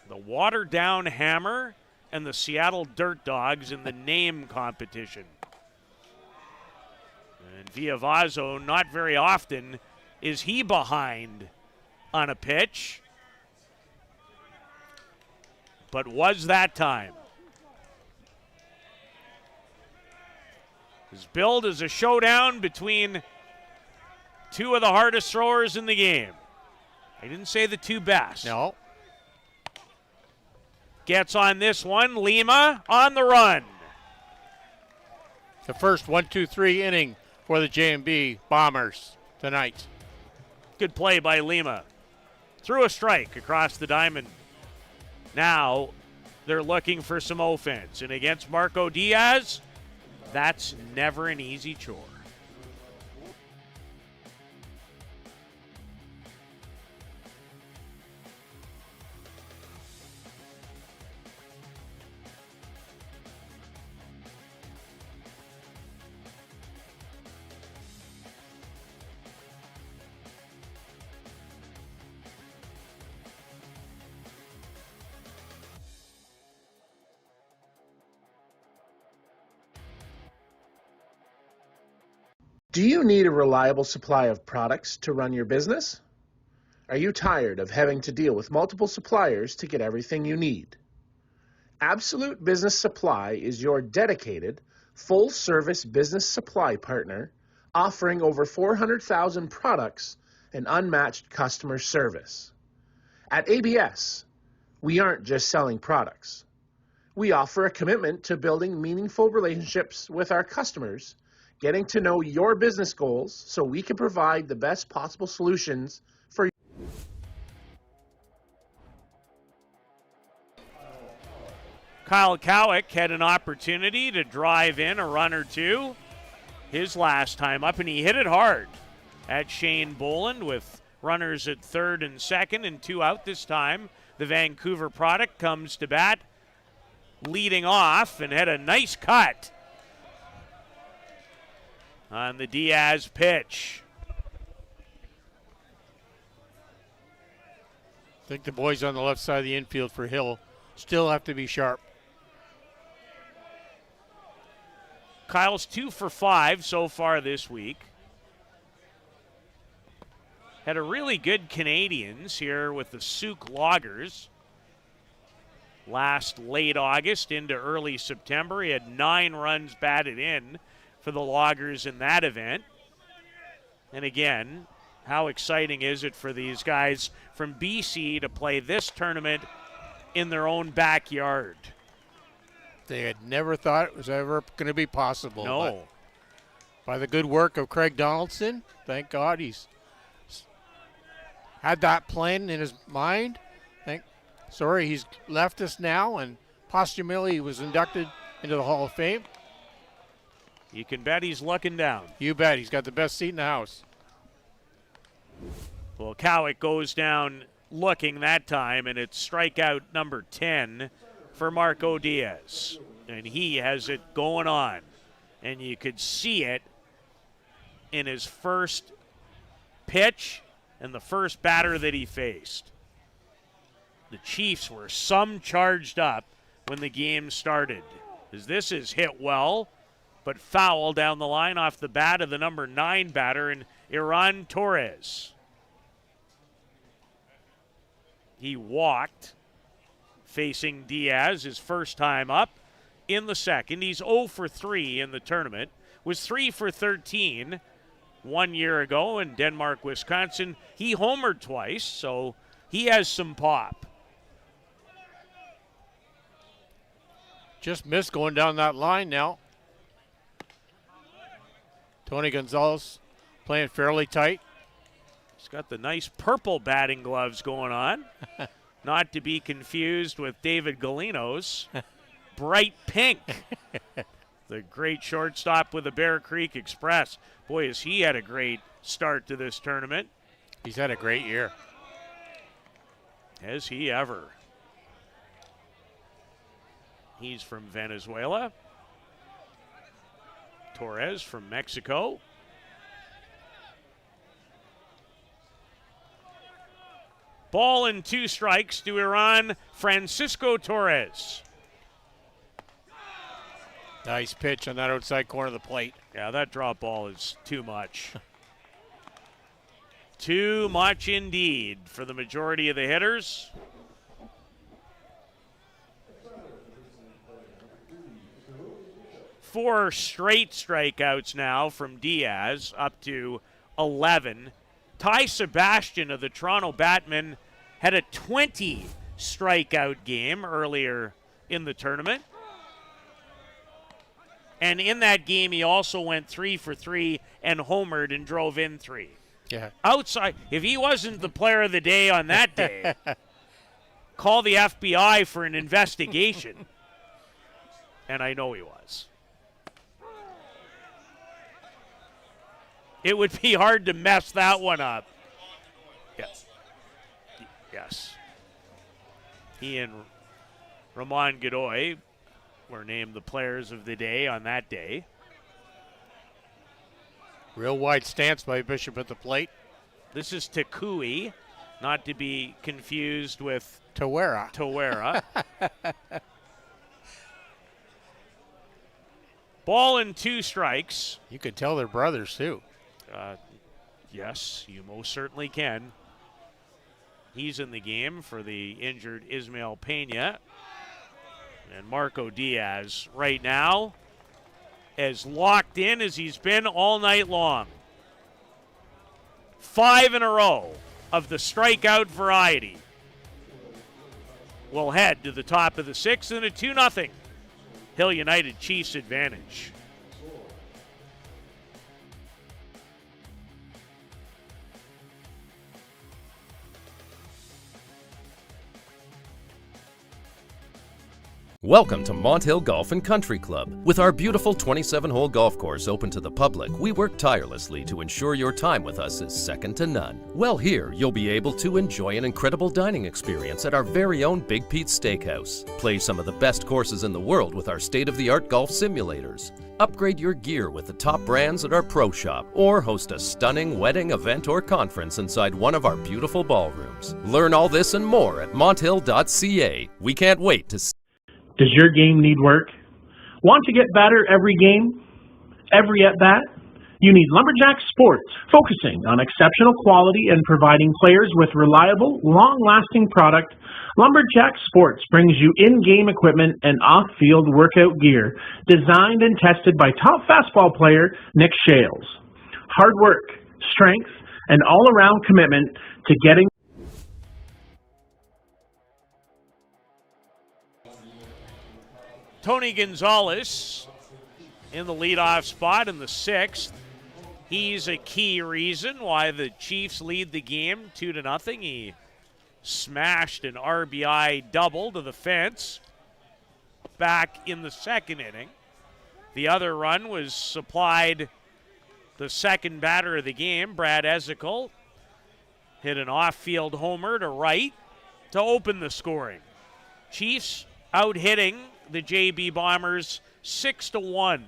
The Watered Down Hammer and the Seattle Dirt Dogs in the name competition. And Viavazo, not very often is he behind on a pitch, but was that time. His build is a showdown between two of the hardest throwers in the game. I didn't say the two best. No. Gets on this one. Lima on the run. The first 1-2-3 inning for the J&B Bombers tonight. Good play by Lima. Threw a strike across the diamond. Now they're looking for some offense. And against Marco Diaz, that's never an easy chore. Do you need a reliable supply of products to run your business? Are you tired of having to deal with multiple suppliers to get everything you need? Absolute Business Supply is your dedicated, full-service business supply partner offering over 400,000 products and unmatched customer service. At ABS, we aren't just selling products. We offer a commitment to building meaningful relationships with our customers, getting to know your business goals so we can provide the best possible solutions for you. Kyle Cowick had an opportunity to drive in a run or two his last time up, and he hit it hard at Shane Boland with runners at third and second and 2 out this time. The Vancouver product comes to bat, leading off, and had a nice cut on the Diaz pitch. I think the boys on the left side of the infield for Hill still have to be sharp. Kyle's 2 for 5 so far this week. Had a really good Canadians here with the Souk Loggers. Last late August into early September, he had 9 runs batted in for the Loggers in that event. And again, how exciting is it for these guys from BC to play this tournament in their own backyard. They had never thought it was ever going to be possible. No. But by the good work of Craig Donaldson, thank God he's had that plan in his mind. He's left us now, and posthumously he was inducted into the Hall of Fame. You can bet he's looking down. You bet. He's got the best seat in the house. Well, Cowick goes down looking that time, and it's strikeout number 10 for Marco Diaz. And he has it going on. And you could see it in his first pitch and the first batter that he faced. The Chiefs were some charged up when the game started, as this is hit well, but foul down the line off the bat of the number 9 batter in Iran Torres. He walked facing Diaz his first time up in the second. He's 0 for 3 in the tournament, was 3 for 13 1 year ago in Denmark, Wisconsin. He homered twice, so he has some pop. Just missed going down that line now. Tony Gonzalez playing fairly tight. He's got the nice purple batting gloves going on. Not to be confused with David Galino's bright pink. The great shortstop with the Bear Creek Express. Boy, has he had a great start to this tournament. He's had a great year. Has he ever? He's from Venezuela. Torres from Mexico. Ball and 2 strikes to Iran Francisco Torres. Nice pitch on that outside corner of the plate. Yeah, that drop ball is too much. Too much indeed for the majority of the hitters. Four straight strikeouts now from Diaz, up to 11. Ty Sebastian of the Toronto Batmen had a 20 strikeout game earlier in the tournament. And in that game, he also went 3 for 3 and homered and drove in 3. Yeah. Outside, if he wasn't the player of the day on that day, call the FBI for an investigation. And I know he was. It would be hard to mess that one up. Yes. Yes. He and Ramon Godoy were named the players of the day on that day. Real wide stance by Bishop at the plate. This is Takui, not to be confused with Tawera. Ball and 2 strikes. You could tell they're brothers, too. Yes, you most certainly can. He's in the game for the injured Ismael Pena. And Marco Diaz right now as locked in as he's been all night long. 5 in a row of the strikeout variety. We'll head to the top of the 6th and a 2-0 Hill United Chiefs advantage. Welcome to Mont Hill Golf and Country Club. With our beautiful 27-hole golf course open to the public, we work tirelessly to ensure your time with us is second to none. Well, here you'll be able to enjoy an incredible dining experience at our very own Big Pete's Steakhouse. Play some of the best courses in the world with our state-of-the-art golf simulators. Upgrade your gear with the top brands at our pro shop, or host a stunning wedding, event, or conference inside one of our beautiful ballrooms. Learn all this and more at monthill.ca. We can't wait to see. Does your game need work? Want to get better every game, every at-bat? You need Lumberjack Sports, focusing on exceptional quality and providing players with reliable, long-lasting product. Lumberjack Sports brings you in-game equipment and off-field workout gear, designed and tested by top fastball player Nick Shales. Hard work, strength, and all-around commitment to getting Tony Gonzalez in the leadoff spot in the 6th. He's a key reason why the Chiefs lead the game 2-0. He smashed an RBI double to the fence back in the 2nd inning. The other run was supplied the second batter of the game, Brad Ezekiel, hit an off-field homer to right to open the scoring. Chiefs out-hitting the JB Bombers 6-1.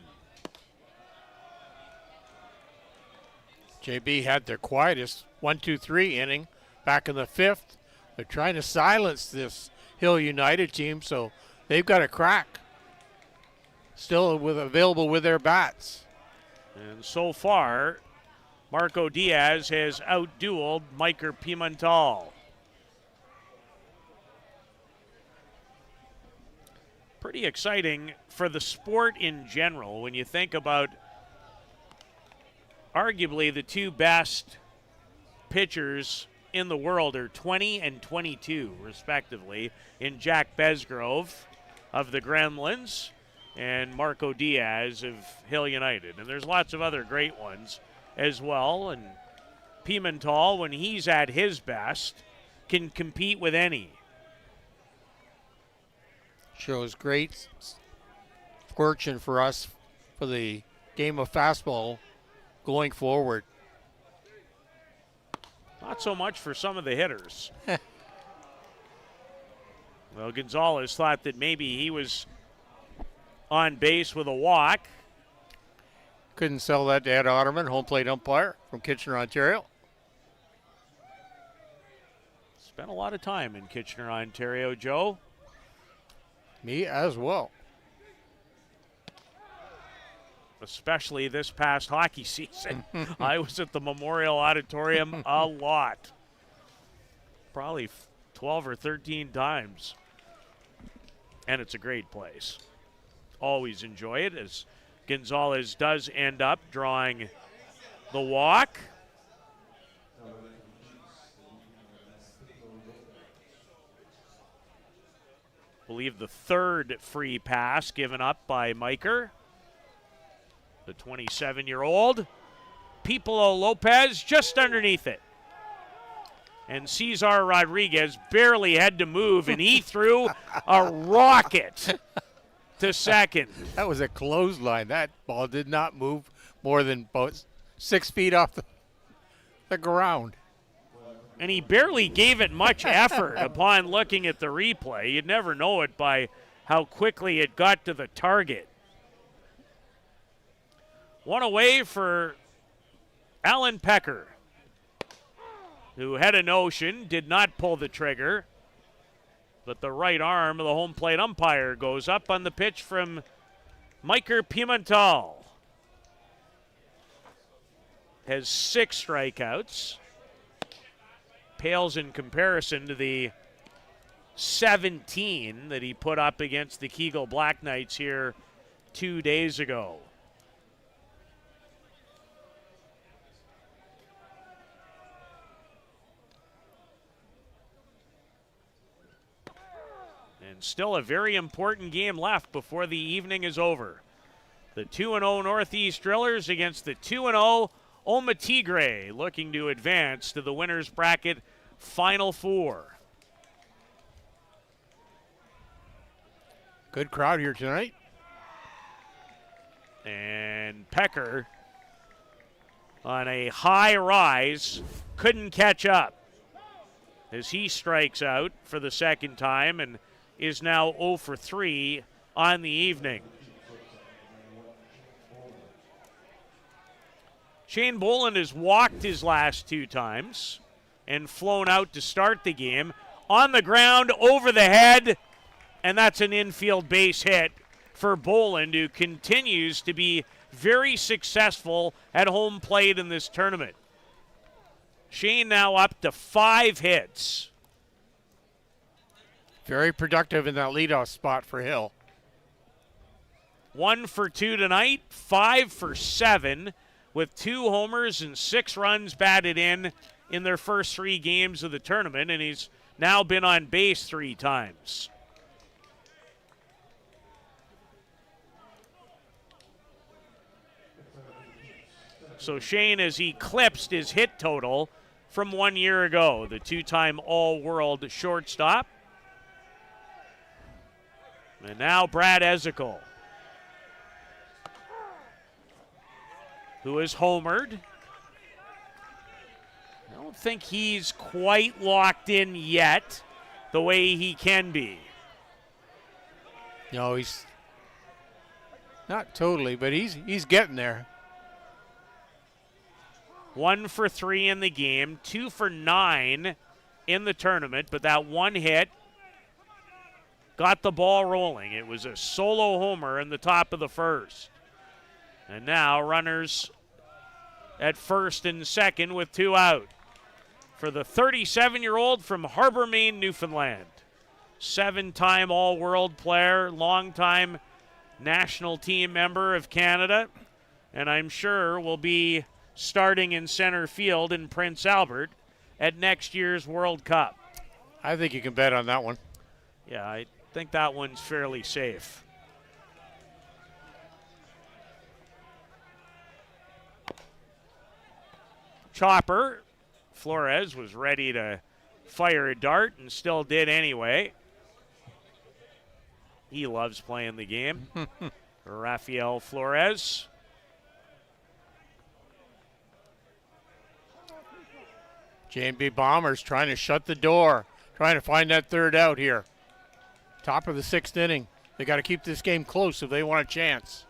JB had their quietest 1-2-3 inning back in the 5th. They're trying to silence this Hill United team, so they've got a crack still available with their bats. And so far, Marco Diaz has out-dueled Miker Pimental. Pretty exciting for the sport in general when you think about arguably the two best pitchers in the world are 20 and 22, respectively, in Jack Besgrove of the Gremlins and Marco Diaz of Hill United. And there's lots of other great ones as well. And Pimental, when he's at his best, can compete with any. Shows great fortune for us for the game of fastball going forward. Not so much for some of the hitters. Well, Gonzalez thought that maybe he was on base with a walk. Couldn't sell that to Ed Otterman, home plate umpire from Kitchener, Ontario. Spent a lot of time in Kitchener, Ontario, Joe. Me as well. Especially this past hockey season. I was at the Memorial Auditorium a lot. Probably 12 or 13 times. And it's a great place. Always enjoy it, as Gonzalez does end up drawing the walk. I believe the third free pass given up by Miker. The 27-year-old. Pipolo Lopez just underneath it. And Cesar Rodriguez barely had to move, and he threw a rocket to second. That was a clothesline. That ball did not move more than about 6 feet off the ground. And he barely gave it much effort upon looking at the replay. You'd never know it by how quickly it got to the target. One away for Alan Pecker, who had a notion, did not pull the trigger. But the right arm of the home plate umpire goes up on the pitch from Miker Pimental. Has 6 strikeouts. Pales in comparison to the 17 that he put up against the Kegel Black Knights here 2 days ago. And still a very important game left before the evening is over. The 2-0 Northeast Drillers against the 2-0 Oma Tigre, looking to advance to the winner's bracket Final Four. Good crowd here tonight. And Pecker on a high rise couldn't catch up as he strikes out for the second time and is now 0 for 3 on the evening. Shane Boland has walked his last 2 times and flown out to start the game. On the ground, over the head, and that's an infield base hit for Boland, who continues to be very successful at home plate in this tournament. Shane now up to 5 hits. Very productive in that leadoff spot for Hill. 1 for 2 tonight, 5 for 7. With 2 homers and 6 runs batted in their first 3 games of the tournament, and he's now been on base 3 times. So Shane has eclipsed his hit total from 1 year ago, the two-time All-World shortstop. And now Brad Ezekiel, who is homered. I don't think he's quite locked in yet the way he can be. No, he's not totally, but he's getting there. 1 for 3 in the game, 2 for 9 in the tournament, but that one hit got the ball rolling. It was a solo homer in the top of the first. And now runners at first and second with 2 out for the 37-year-old from Harbor, Maine, Newfoundland. 7-time All-World player, longtime national team member of Canada, and I'm sure will be starting in center field in Prince Albert at next year's World Cup. I think you can bet on that one. Yeah, I think that one's fairly safe. Chopper. Flores was ready to fire a dart and still did anyway. He loves playing the game. Rafael Flores. J&B Bombers trying to shut the door, trying to find that third out here. Top of the 6th inning. They got to keep this game close if they want a chance.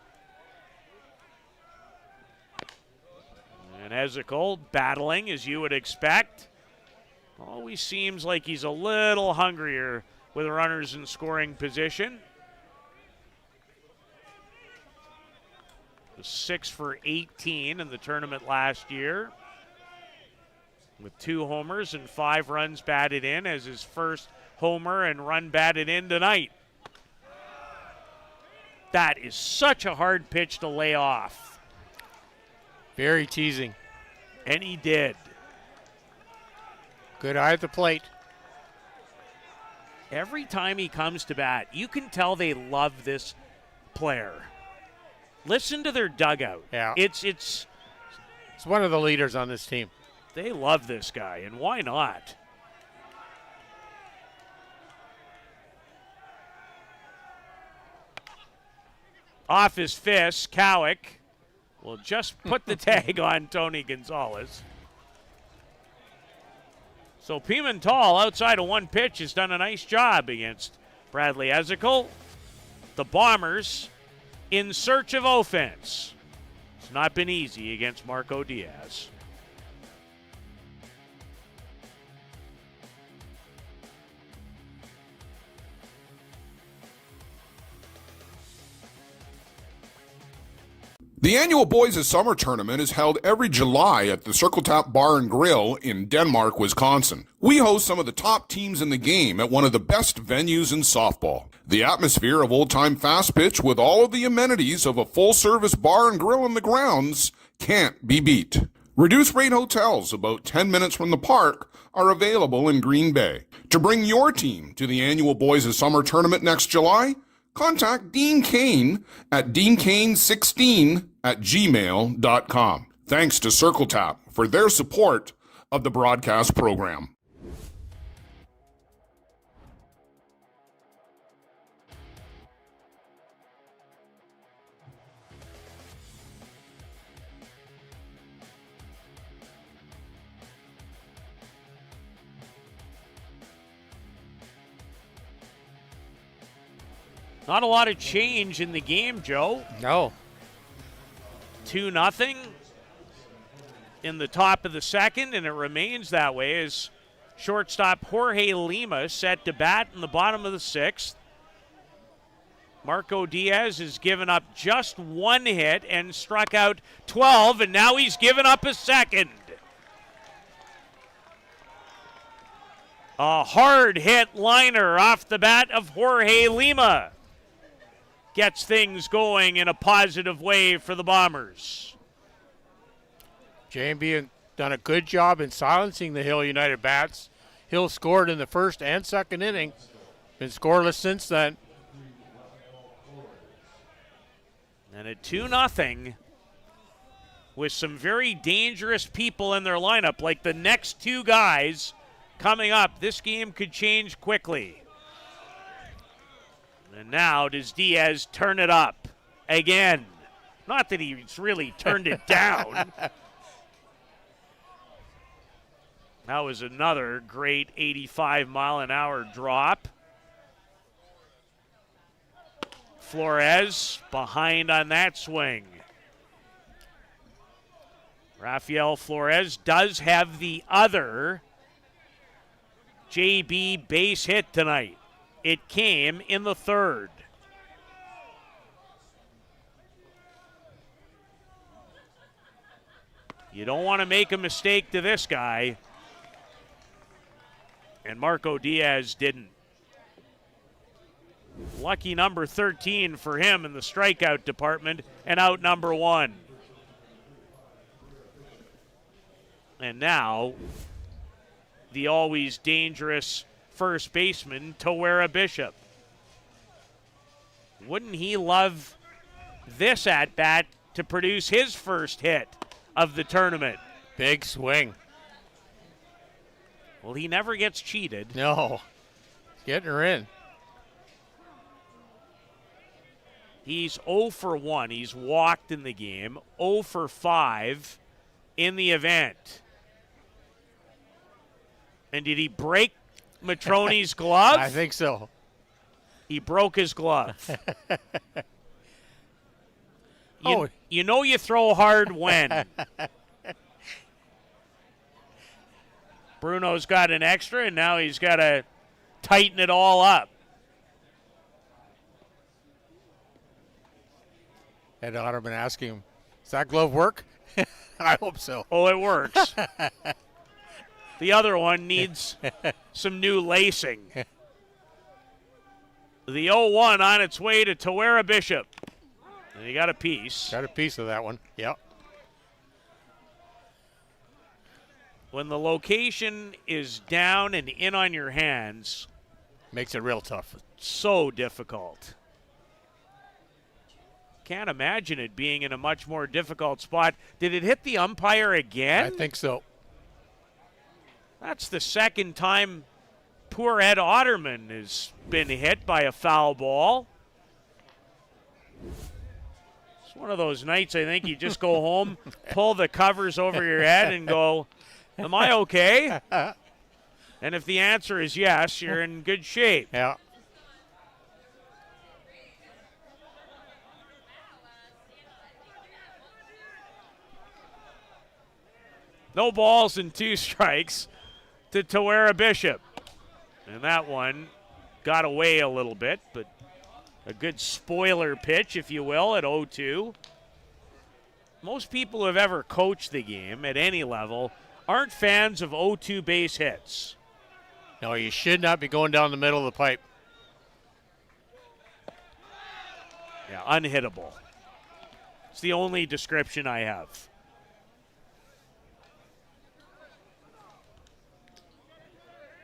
And Ezekiel battling, as you would expect. Always seems like he's a little hungrier with runners in scoring position. 6 for 18 in the tournament last year, with 2 homers and 5 runs batted in as his first homer and run batted in tonight. That is such a hard pitch to lay off. Very teasing. And he did. Good eye at the plate. Every time he comes to bat, you can tell they love this player. Listen to their dugout. Yeah. It's one of the leaders on this team. They love this guy, and why not? Off his fist, Cowick will just put the tag on Tony Gonzalez. So Pimental, outside of one pitch, has done a nice job against Bradley Ezekiel. The Bombers in search of offense. It's not been easy against Marco Diaz. The annual Boys of Summer tournament is held every July at the Circle Tap Bar and Grill in Denmark, Wisconsin. We host some of the top teams in the game at one of the best venues in softball. The atmosphere of old-time fast pitch with all of the amenities of a full-service bar and grill in the grounds can't be beat. Reduced-rate hotels about 10 minutes from the park are available in Green Bay. To bring your team to the annual Boys of Summer tournament next July, contact Dean Kane at deankane16@gmail.com. Thanks to Circle Tap for their support of the broadcast program. Not a lot of change in the game, Joe. No. 2-0 in the top of the second, and it remains that way as shortstop Jorge Lima set to bat in the bottom of the 6th. Marco Diaz has given up just 1 hit and struck out 12, and now he's given up a second. A hard hit liner off the bat of Jorge Lima gets things going in a positive way for the Bombers. J&B done a good job in silencing the Hill United bats. Hill scored in the first and second inning. Been scoreless since then. And at 2-0, with some very dangerous people in their lineup, like the next two guys coming up. This game could change quickly. And now does Diaz turn it up again? Not that he's really turned it down. That was another great 85-mile-an-hour drop. Flores behind on that swing. Rafael Flores does have the other JB base hit tonight. It came in the third. You don't want to make a mistake to this guy. And Marco Diaz didn't. Lucky number 13 for him in the strikeout department, and out number 1. And now, the always dangerous first baseman, Tawera Bishop. Wouldn't he love this at-bat to produce his first hit of the tournament? Big swing. Well, he never gets cheated. No. Getting her in. He's 0 for 1. He's walked in the game. 0 for 5 in the event. And did he break Matroni's glove? I think so. He broke his glove. You know you throw hard when. Bruno's got an extra, and now he's got to tighten it all up. Ed Otterman asking him, does that glove work? I hope so. Oh, it works. The other one needs some new lacing. The 0-1 on its way to Tawera Bishop. And he got a piece. Got a piece of that one. Yep. When the location is down and in on your hands, makes it real tough. So difficult. Can't imagine it being in a much more difficult spot. Did it hit the umpire again? I think so. That's the second time poor Ed Otterman has been hit by a foul ball. It's one of those nights I think you just go home, pull the covers over your head and go, am I okay? And if the answer is yes, you're in good shape. Yeah. No balls and 2 strikes to Tawera Bishop. And that one got away a little bit, but a good spoiler pitch, if you will, at 0-2. Most people who have ever coached the game at any level aren't fans of 0-2 base hits. No, you should not be going down the middle of the pipe. Yeah, unhittable. It's the only description I have.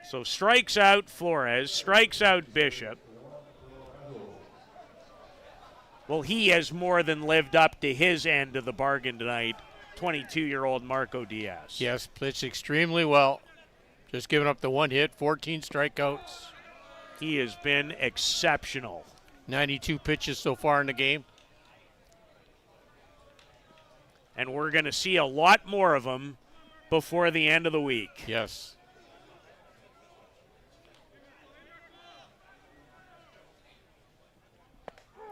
So strikes out Flores, strikes out Bishop. Well, he has more than lived up to his end of the bargain tonight, 22-year-old Marco Diaz. Yes, pitched extremely well. Just giving up the 1 hit, 14 strikeouts. He has been exceptional. 92 pitches so far in the game. And we're going to see a lot more of them before the end of the week. Yes.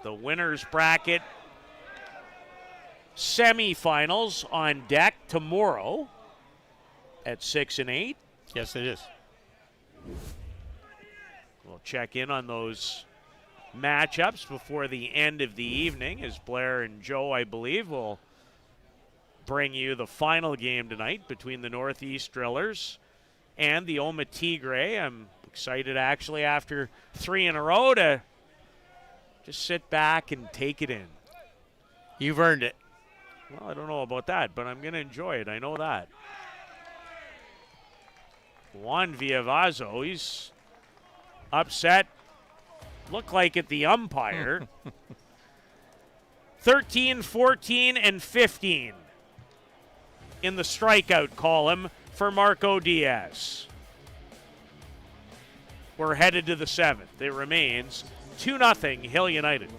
The winner's bracket semifinals on deck tomorrow at 6 and 8. Yes, it is. We'll check in on those matchups before the end of the evening as Blair and Joe, I believe, will bring you the final game tonight between the Northeast Drillers and the Oma Tigre. I'm excited actually after 3 in a row to just sit back and take it in. You've earned it. Well, I don't know about that, but I'm going to enjoy it. I know that. Juan Villavazo, he's upset. Looked like at the umpire. 13, 14, and 15 in the strikeout column for Marco Diaz. We're headed to the 7th. It remains 2-0 Hill United.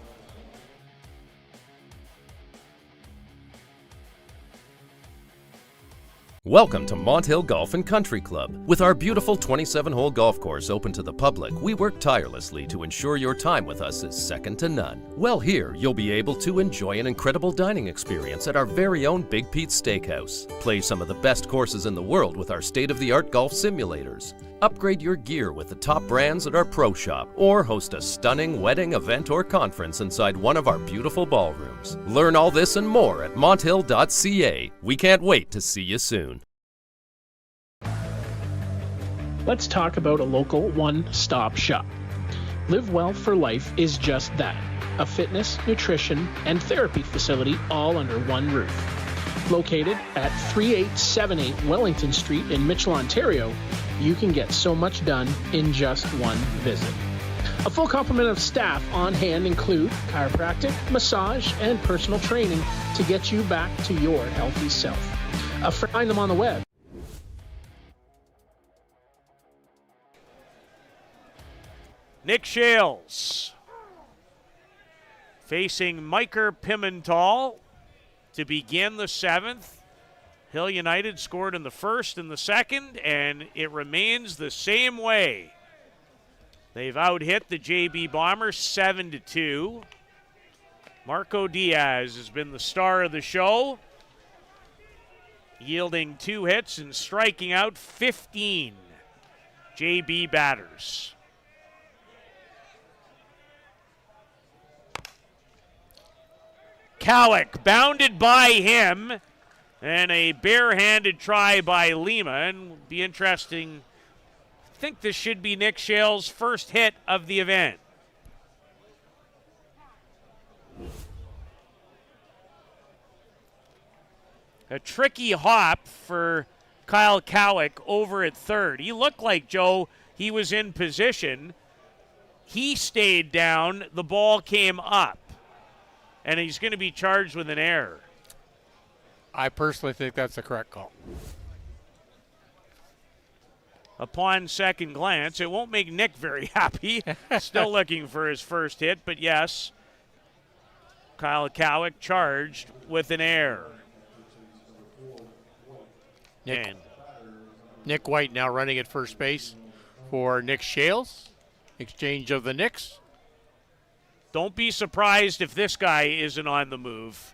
Welcome to Mont Hill Golf and Country Club. With our beautiful 27-hole golf course open to the public, we work tirelessly to ensure your time with us is second to none. Well, here you'll be able to enjoy an incredible dining experience at our very own Big Pete's Steakhouse. Play some of the best courses in the world with our state-of-the-art golf simulators. Upgrade your gear with the top brands at our pro shop, or host a stunning wedding, event, or conference inside one of our beautiful ballrooms. Learn all this and more at monthill.ca. We can't wait to see you soon. Let's talk about a local one-stop shop. Live Well for Life is just that, a fitness, nutrition, and therapy facility all under one roof. Located at 3878 Wellington Street in Mitchell, Ontario, you can get so much done in just one visit. A full complement of staff on hand include chiropractic, massage, and personal training to get you back to your healthy self. Find them on the web. Nick Shales facing Miker Pimental to begin the 7th. Hill United scored in the 1st and the 2nd, and it remains the same way. They've out-hit the JB Bombers 7-2. Marco Diaz has been the star of the show, yielding 2 hits and striking out 15 JB batters. Cowick bounded by him, and a barehanded try by Lima. And will be interesting. I think this should be Nick Shales' first hit of the event. A tricky hop for Kyle Cowick over at third. He looked like, Joe, he was in position. He stayed down. The ball came up. And he's going to be charged with an error. I personally think that's the correct call. Upon second glance, it won't make Nick very happy. Still looking for his first hit, but yes, Kyle Cowick charged with an error. Nick White now running at first base for Nick Shales. Exchange of the Knicks. Don't be surprised if this guy isn't on the move.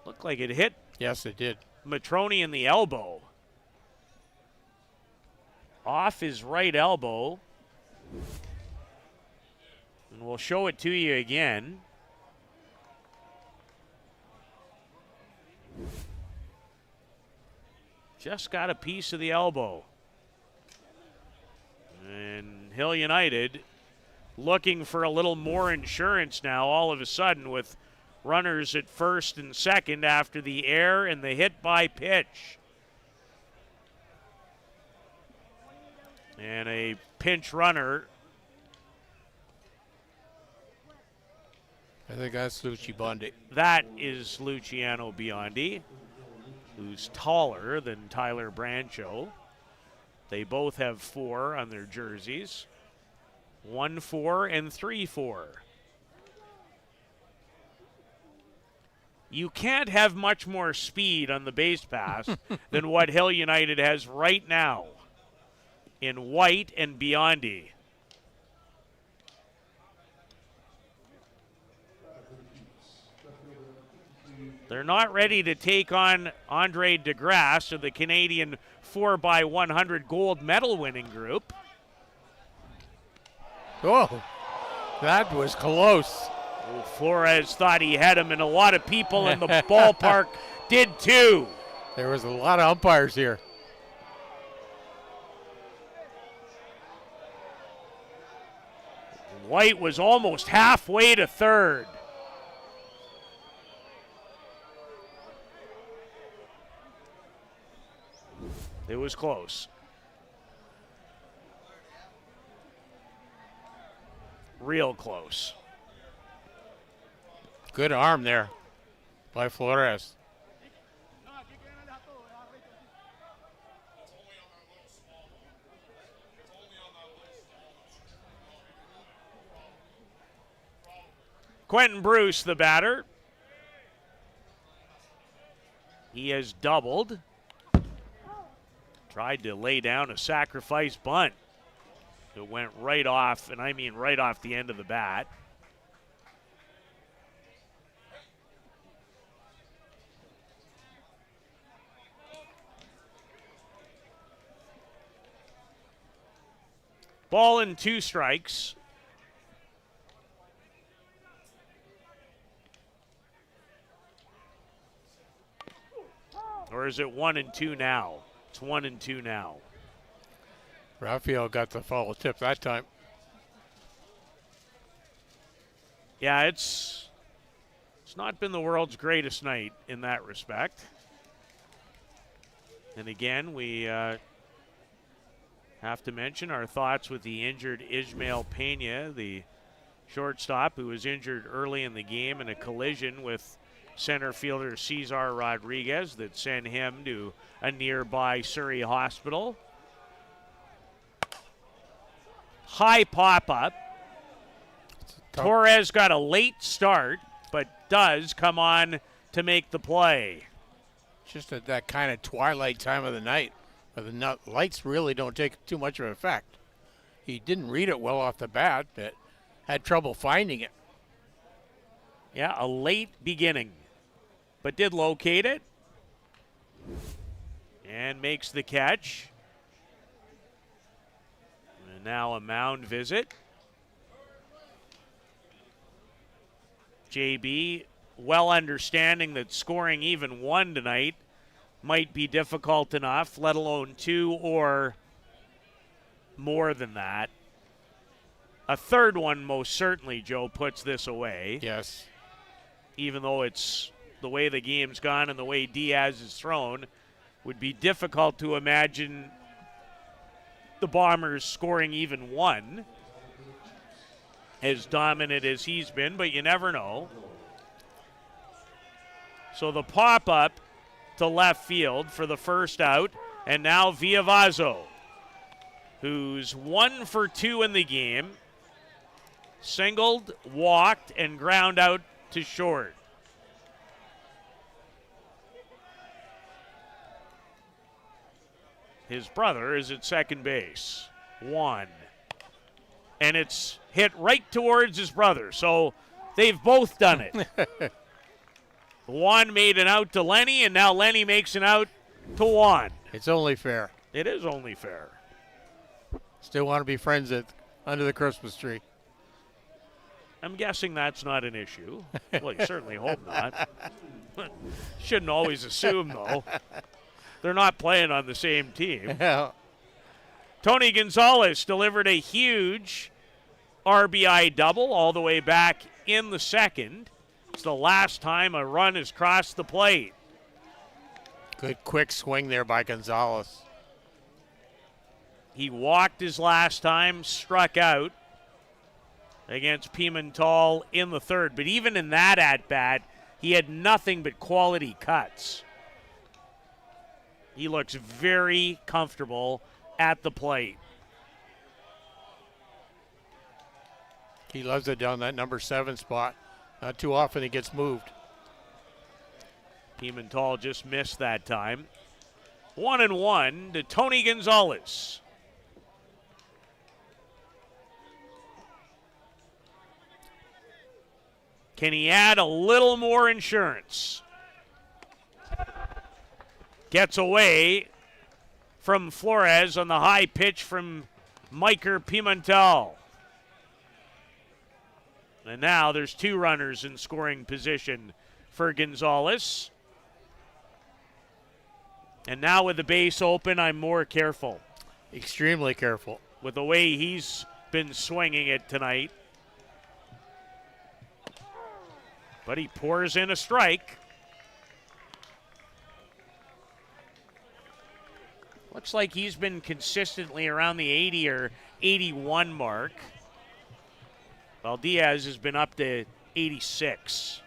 Looked like it hit. Yes, it did. Matroni in the elbow. Off his right elbow. And we'll show it to you again. Just got a piece of the elbow. And Hill United looking for a little more insurance now all of a sudden with runners at first and second after the error and the hit by pitch. And a pinch runner. I think that's Luci Bondi. That is Luciano Biondi, who's taller than Tyler Brancho. They both have 4 on their jerseys. 1-4 and 3-4. You can't have much more speed on the base pass than what Hill United has right now in White and Biondi. They're not ready to take on Andre DeGrasse of the Canadian 4x100 gold medal winning group. Oh, that was close. Well, Flores thought he had him, and a lot of people in the ballpark did too. There was a lot of umpires here. White was almost halfway to third. It was close. Real close. Good arm there by Flores. Quentin Bruce, the batter. He has doubled. Tried to lay down a sacrifice bunt. It went right off, and I mean right off the end of the bat. Ball and 2 strikes. Or is it 1-2 now? It's 1-2 now. Raphael got the foul tip that time. Yeah, it's not been the world's greatest night in that respect. And again, we have to mention our thoughts with the injured Ismael Pena, the shortstop who was injured early in the game in a collision with center fielder Cesar Rodriguez that sent him to a nearby Surrey hospital. High pop-up. Torres got a late start, but does come on to make the play. Just at that kind of twilight time of the night, where the lights really don't take too much of an effect. He didn't read it well off the bat, but had trouble finding it. Yeah, a late beginning, but did locate it and makes the catch. And now a mound visit. JB, well understanding that scoring even 1 tonight might be difficult enough, let alone 2 or more than that. A third one most certainly, Joe, puts this away. Yes. Even though it's the way the game's gone and the way Diaz is thrown, would be difficult to imagine the Bombers scoring even 1, as dominant as he's been, but you never know. So the pop-up to left field for the first out, and now Villavazzo, who's 1 for 2 in the game, singled, walked, and ground out to short. His brother is at second base. 1. And it's hit right towards his brother, so they've both done it. Juan made an out to Lenny, and now Lenny makes an out to Juan. It's only fair. It is only fair. Still want to be friends under the Christmas tree. I'm guessing that's not an issue. Well, you certainly hope not. Shouldn't always assume, though. They're not playing on the same team. Yeah. Tony Gonzalez delivered a huge RBI double all the way back in the second. It's the last time a run has crossed the plate. Good quick swing there by Gonzalez. He walked his last time, struck out against Pimentel in the third. But even in that at-bat, he had nothing but quality cuts. He looks very comfortable at the plate. He loves it down that number 7 spot. Not too often he gets moved. Pimentel just missed that time. 1-1 to Tony Gonzalez. Can he add a little more insurance? Gets away from Flores on the high pitch from Miker Pimentel. And now there's 2 runners in scoring position for Gonzalez. And now with the base open, I'm more careful. Extremely careful. With the way he's been swinging it tonight. But he pours in a strike. Looks like he's been consistently around the 80 or 81 mark. While Diaz has been up to 86.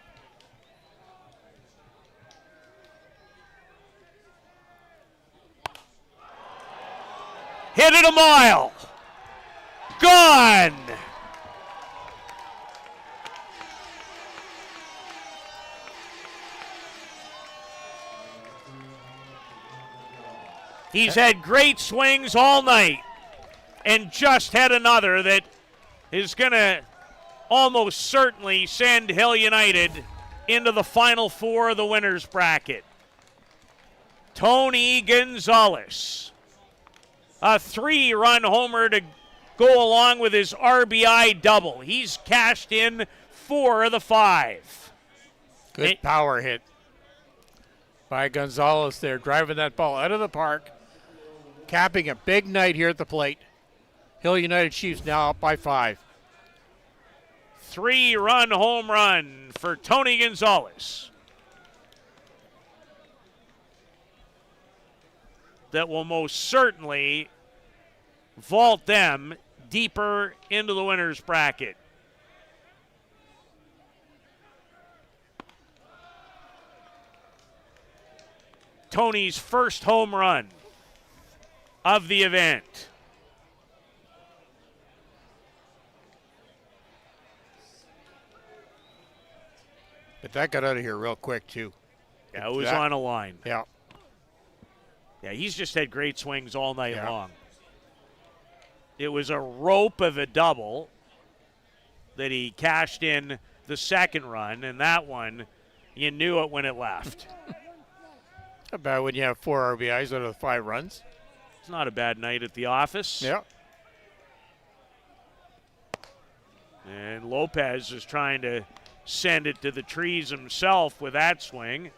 Hit it a mile. Gone. He's had great swings all night and just had another that is going to almost certainly send Hill United into the Final Four of the winners bracket. Tony Gonzalez. A 3-run homer to go along with his RBI double. He's cashed in 4 of the 5. Good power hit by Gonzalez there, driving that ball out of the park, capping a big night here at the plate. Hill United Chiefs now up by 5. 3-run home run for Tony Gonzalez. That will most certainly vault them deeper into the winners bracket. Tony's first home run of the event. But that got out of here real quick, too. Yeah, it was on a line. Yeah. Yeah, he's just had great swings all night long. It was a rope of a double that he cashed in the second run, and that one, you knew it when it left. Not bad when you have 4 RBIs out of the 5 runs. It's not a bad night at the office. Yeah. And Lopez is trying to send it to the trees himself with that swing.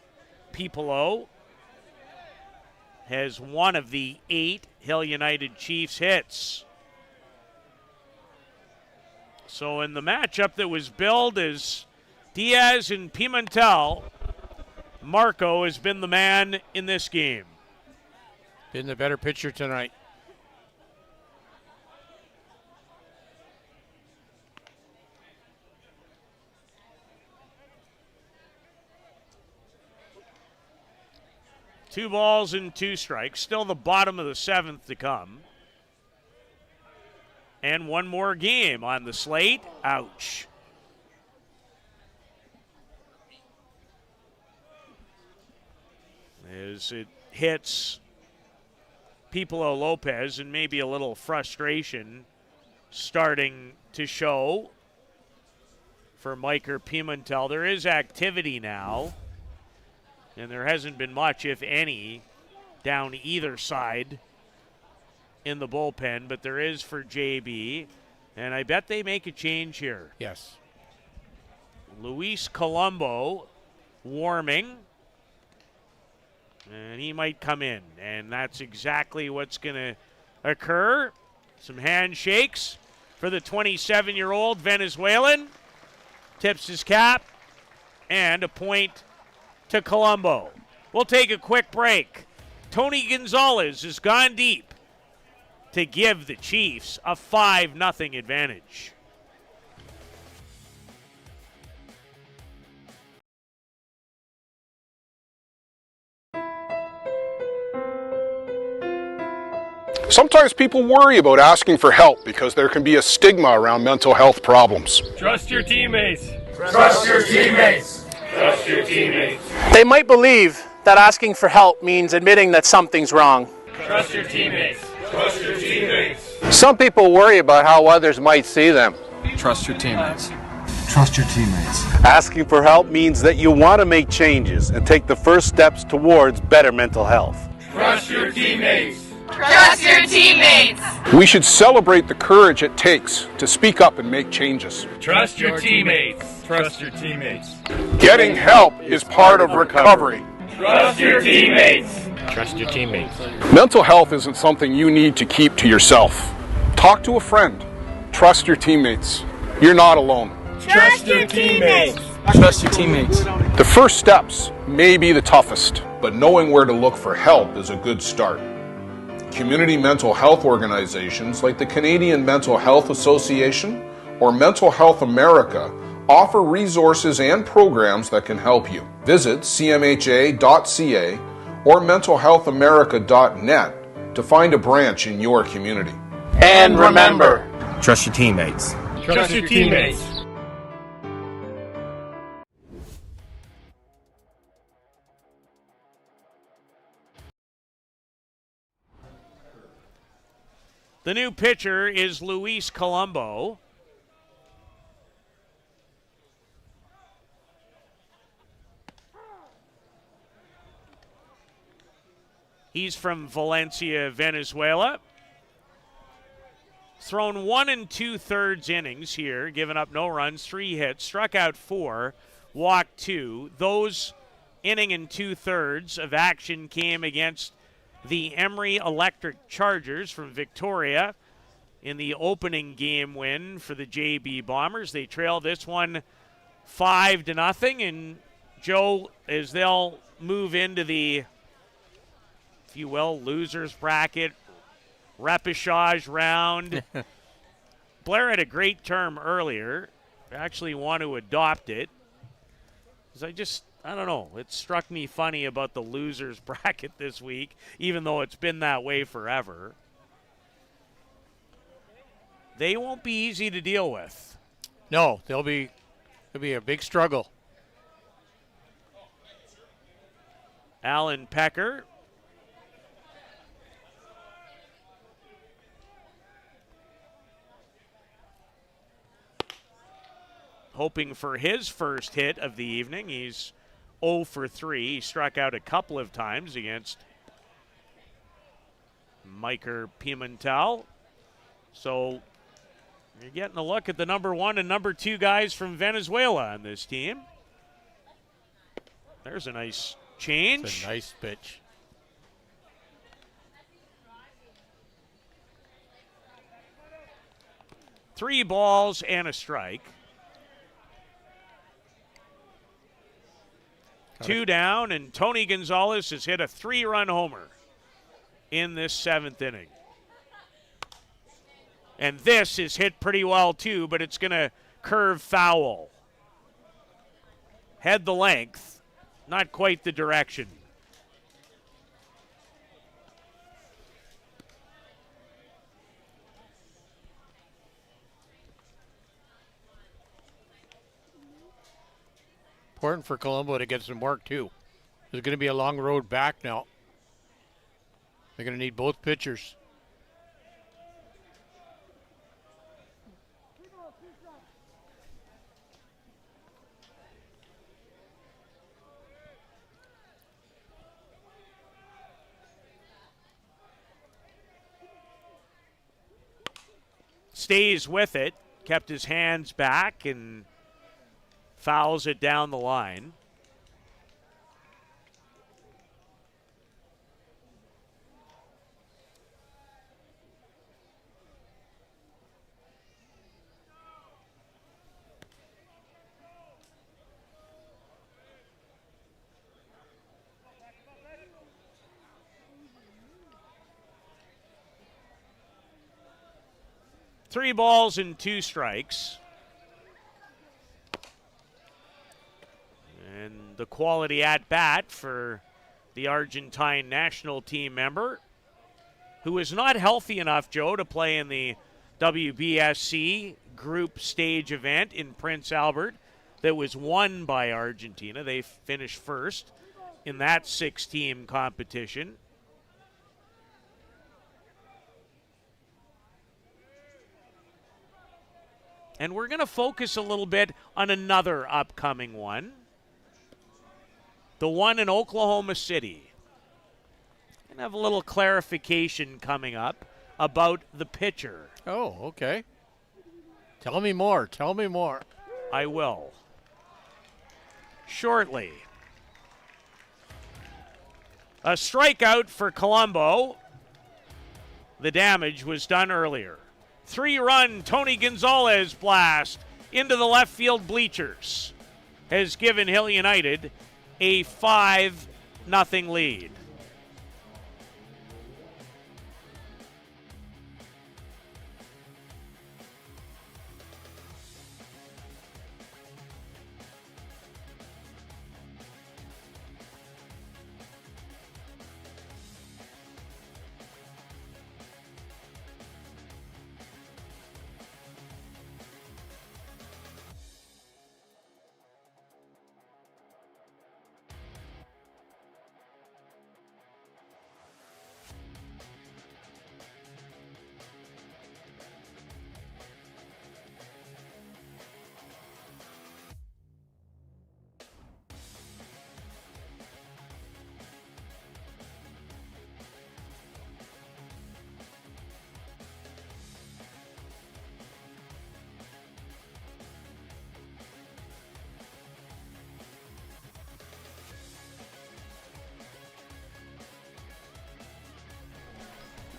Pipolo has one of the 8 Hill United Chiefs hits. So in the matchup that was billed as Diaz and Pimentel, Marco has been the man in this game. Been the better pitcher tonight. Two balls and 2 strikes. Still the bottom of the 7th to come. And one more game on the slate. Ouch. As it hits Pipolo Lopez, and maybe a little frustration starting to show for Miker Pimentel. There is activity now, and there hasn't been much, if any, down either side in the bullpen, but there is for JB, and I bet they make a change here. Yes. Luis Colombo warming, and he might come in, and that's exactly what's going to occur. Some handshakes for the 27-year-old Venezuelan. Tips his cap, and a point to Colombo. We'll take a quick break. Tony Gonzalez has gone deep to give the Chiefs a 5-0 advantage. Sometimes people worry about asking for help because there can be a stigma around mental health problems. Trust your teammates. Trust your teammates. Trust your teammates. They might believe that asking for help means admitting that something's wrong. Trust your teammates. Trust your teammates. Some people worry about how others might see them. Trust your teammates. Trust your teammates. Asking for help means that you want to make changes and take the first steps towards better mental health. Trust your teammates. Trust your teammates. We should celebrate the courage it takes to speak up and make changes. Trust your teammates. Trust your teammates. Getting help is part of recovery. Trust your teammates. Trust your teammates. Mental health isn't something you need to keep to yourself. Talk to a friend. Trust your teammates. You're not alone. Trust your teammates. Trust your teammates. The first steps may be the toughest, but knowing where to look for help is a good start. Community mental health organizations like the Canadian Mental Health Association or Mental Health America offer resources and programs that can help you. Visit cmha.ca or mentalhealthamerica.net to find a branch in your community. And remember, trust your teammates. Trust your teammates. The new pitcher is Luis Colombo. He's from Valencia, Venezuela. Thrown 1 2/3 innings here, given up no runs, 3 hits, struck out 4, walked 2. Those inning and 2/3 of action came against the Emery Electric Chargers from Victoria in the opening game win for the JB Bombers. They trail this one 5-0, and Joe, as they'll move into the, if you will, losers bracket, repechage round. Blair had a great term earlier. I actually want to adopt it, because I don't know, it struck me funny about the losers bracket this week, even though it's been that way forever. They won't be easy to deal with. No, it'll be a big struggle. Alan Pecker. Hoping for his first hit of the evening. He's 0 for 3. He struck out a couple of times against Miker Pimentel. So you're getting a look at the number 1 and number 2 guys from Venezuela on this team. There's a nice change. It's a nice pitch. Three balls and a strike. 2 down, and Tony Gonzalez has hit a 3-run homer in this 7th inning. And this is hit pretty well too, but it's going to curve foul. Head the length, not quite the direction. Important for Colombo to get some work too. There's going to be a long road back now. They're going to need both pitchers. Stays with it, kept his hands back and fouls it down the line. Three balls and 2 strikes. And the quality at bat for the Argentine national team member, who is not healthy enough, Joe, to play in the WBSC group stage event in Prince Albert that was won by Argentina. They finished first in that 6-team competition. And we're going to focus a little bit on another upcoming one. The one in Oklahoma City. And have a little clarification coming up about the pitcher. Oh, okay. Tell me more. Tell me more. I will. Shortly. A strikeout for Colombo. The damage was done earlier. 3-run Tony Gonzalez blast into the left field bleachers has given Hill United a 5-0 lead.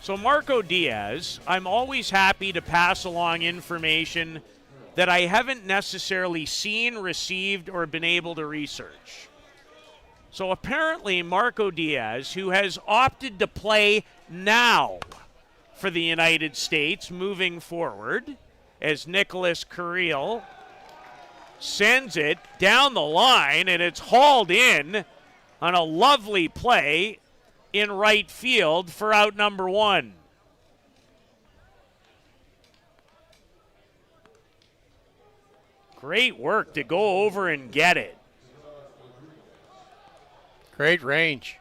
So Marco Diaz, I'm always happy to pass along information that I haven't necessarily seen, received, or been able to research. So apparently Marco Diaz, who has opted to play now for the United States moving forward, as Nicholas Carril sends it down the line, and it's hauled in on a lovely play in right field for out number 1. Great work to go over and get it. Great range.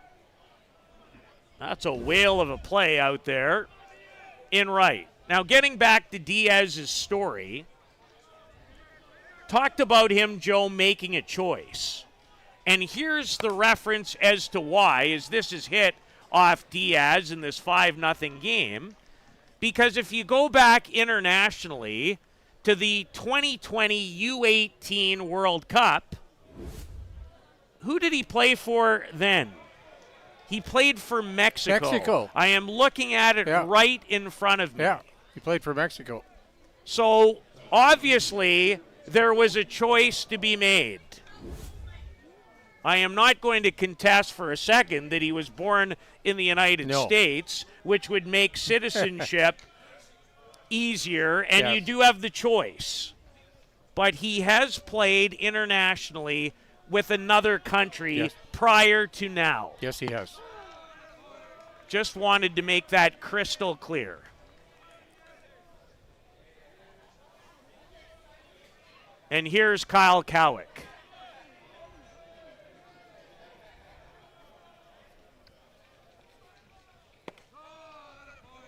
That's a whale of a play out there in right. Now, getting back to Diaz's story, talked about him, Joe, making a choice. And here's the reference as to why, as this is hit off Diaz in this 5-0 game. Because if you go back internationally to the 2020 U18 World Cup, who did he play for then? He played for Mexico. I am looking at it right in front of me. Yeah, he played for Mexico. So, obviously, there was a choice to be made. I am not going to contest for a second that he was born in the United States, which would make citizenship easier, and you do have the choice. But he has played internationally with another country prior to now. Yes, he has. Just wanted to make that crystal clear. And here's Kyle Cowick.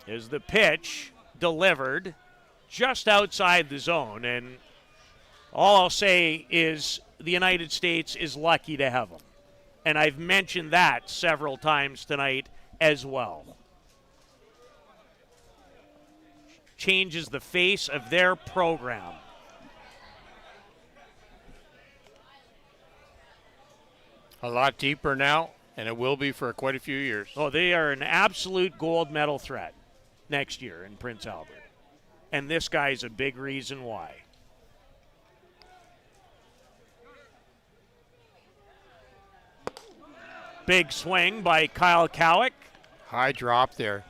Is the pitch delivered just outside the zone, and all I'll say is the United States is lucky to have him. And I've mentioned that several times tonight as well. Changes the face of their program. A lot deeper now, and it will be for quite a few years. Oh, they are an absolute gold medal threat next year in Prince Albert. And this guy's a big reason why. Big swing by Kyle Cowick. High drop there.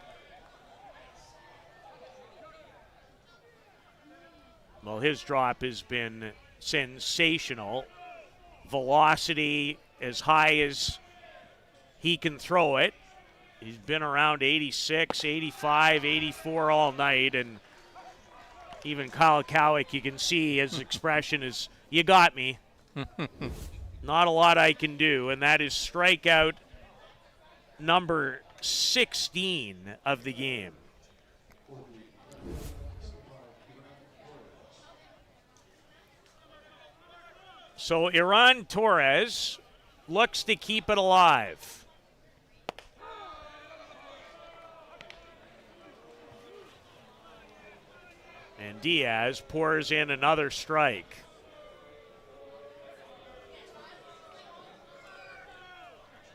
Well, his drop has been sensational. Velocity as high as he can throw it. He's been around 86, 85, 84 all night, and even Kyle Cowick, you can see his expression is, you got me. Not a lot I can do, and that is strikeout number 16 of the game. So Iran Torres looks to keep it alive. And Diaz pours in another strike.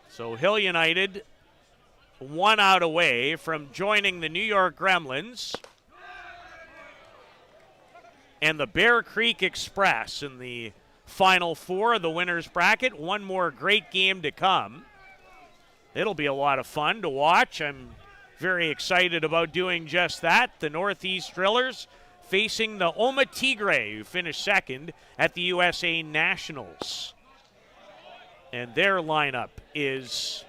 So Hill United 1 out away from joining the New York Gremlins and the Bear Creek Express in the Final Four of the winner's bracket. One more great game to come. It'll be a lot of fun to watch. I'm very excited about doing just that. The Northeast Drillers facing the Oma Tigre, who finished second at the USA Nationals. And their lineup is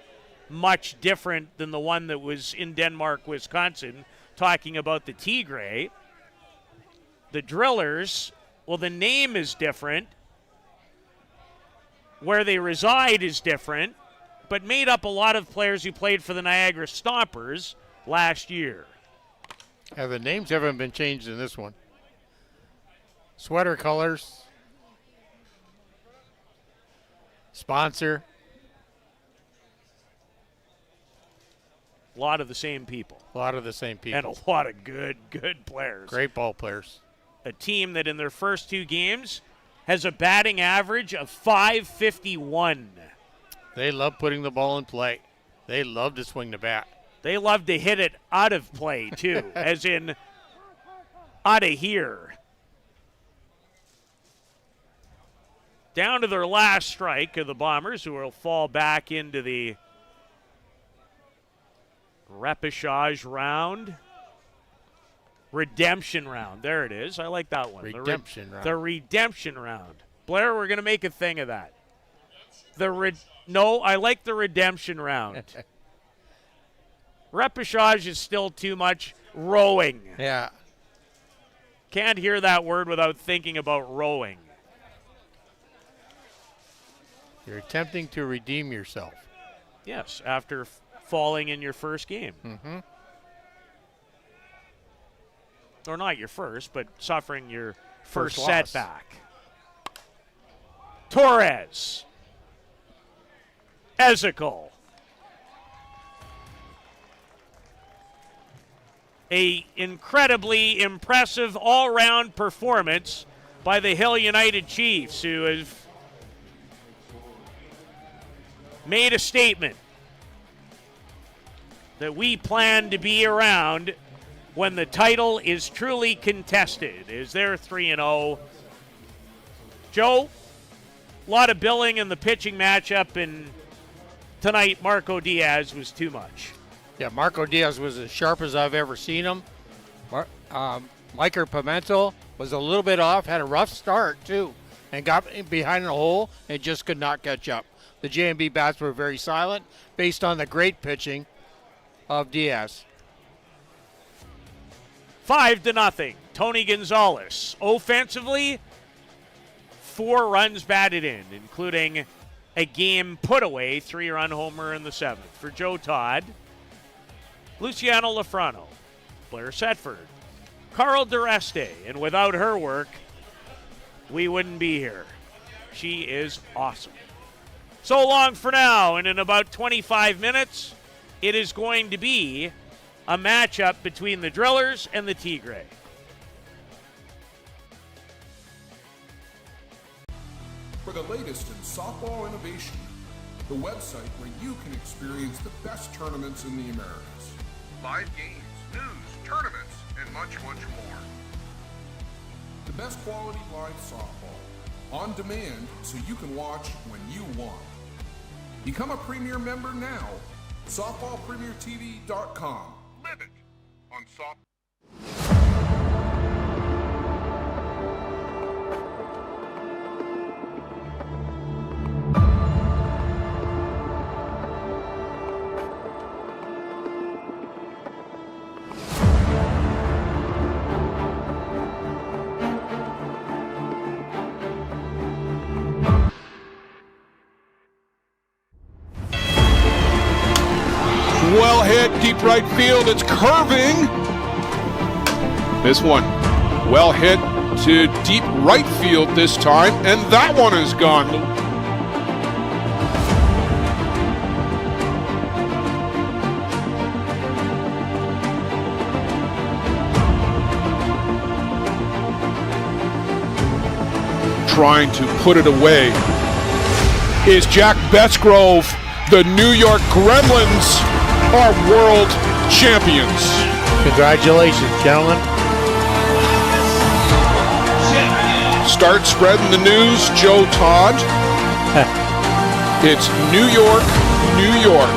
much different than the one that was in Denmark, Wisconsin, talking about the Tigre. The Drillers, well, the name is different. Where they reside is different, but made up a lot of players who played for the Niagara Stompers last year. Yeah, the names haven't been changed in this one. Sweater colors. Sponsor. A lot of the same people. A lot of the same people. And a lot of good players. Great ball players. A team that in their first 2 games has a batting average of .551. They love putting the ball in play. They love to swing the bat. They love to hit it out of play, too, as in out of here. Down to their last strike of the Bombers, who will fall back into the repechage round. Redemption round. There it is. I like that one. Redemption round. The redemption round. Blair, we're going to make a thing of that. No, I like the redemption round. Repechage is still too much rowing. Yeah. Can't hear that word without thinking about rowing. You're attempting to redeem yourself. Yes, after falling in your first game. Mm-hmm. Or not your first, but suffering your first loss. setback. Torres. Ezekiel. A incredibly impressive all-round performance by the Hill United Chiefs, who have made a statement that we plan to be around when the title is truly contested, as they're 3-0. Joe, a lot of billing in the pitching matchup, and tonight Marco Diaz was too much. Yeah, Marco Diaz was as sharp as I've ever seen him. Miker Pimento was a little bit off, had a rough start too, and got behind the hole and just could not catch up. The J&B bats were very silent based on the great pitching of Diaz. 5-0. Tony Gonzalez. Offensively, 4 runs batted in, including a game put away 3-run homer in the 7th. For Joe Todd, Luciano Lafrano, Blair Setford, Carl Dureste, and without her work, we wouldn't be here. She is awesome. So long for now, and in about 25 minutes, it is going to be a matchup between the Drillers and the Tigre. For the latest in softball innovation, the website where you can experience the best tournaments in the Americas. Live games, news, tournaments, and much, much more. The best quality live softball, on demand so you can watch when you want. Become a Premier member now. SoftballPremierTV.com. Live it on soft. Well hit, deep right field, it's curving. This one, well hit to deep right field this time, and that one is gone. Trying to put it away is Jack Besgrove. The New York Gremlins are world champions. Congratulations, gentlemen. Start spreading the news, Joe Todd. It's New York, New York.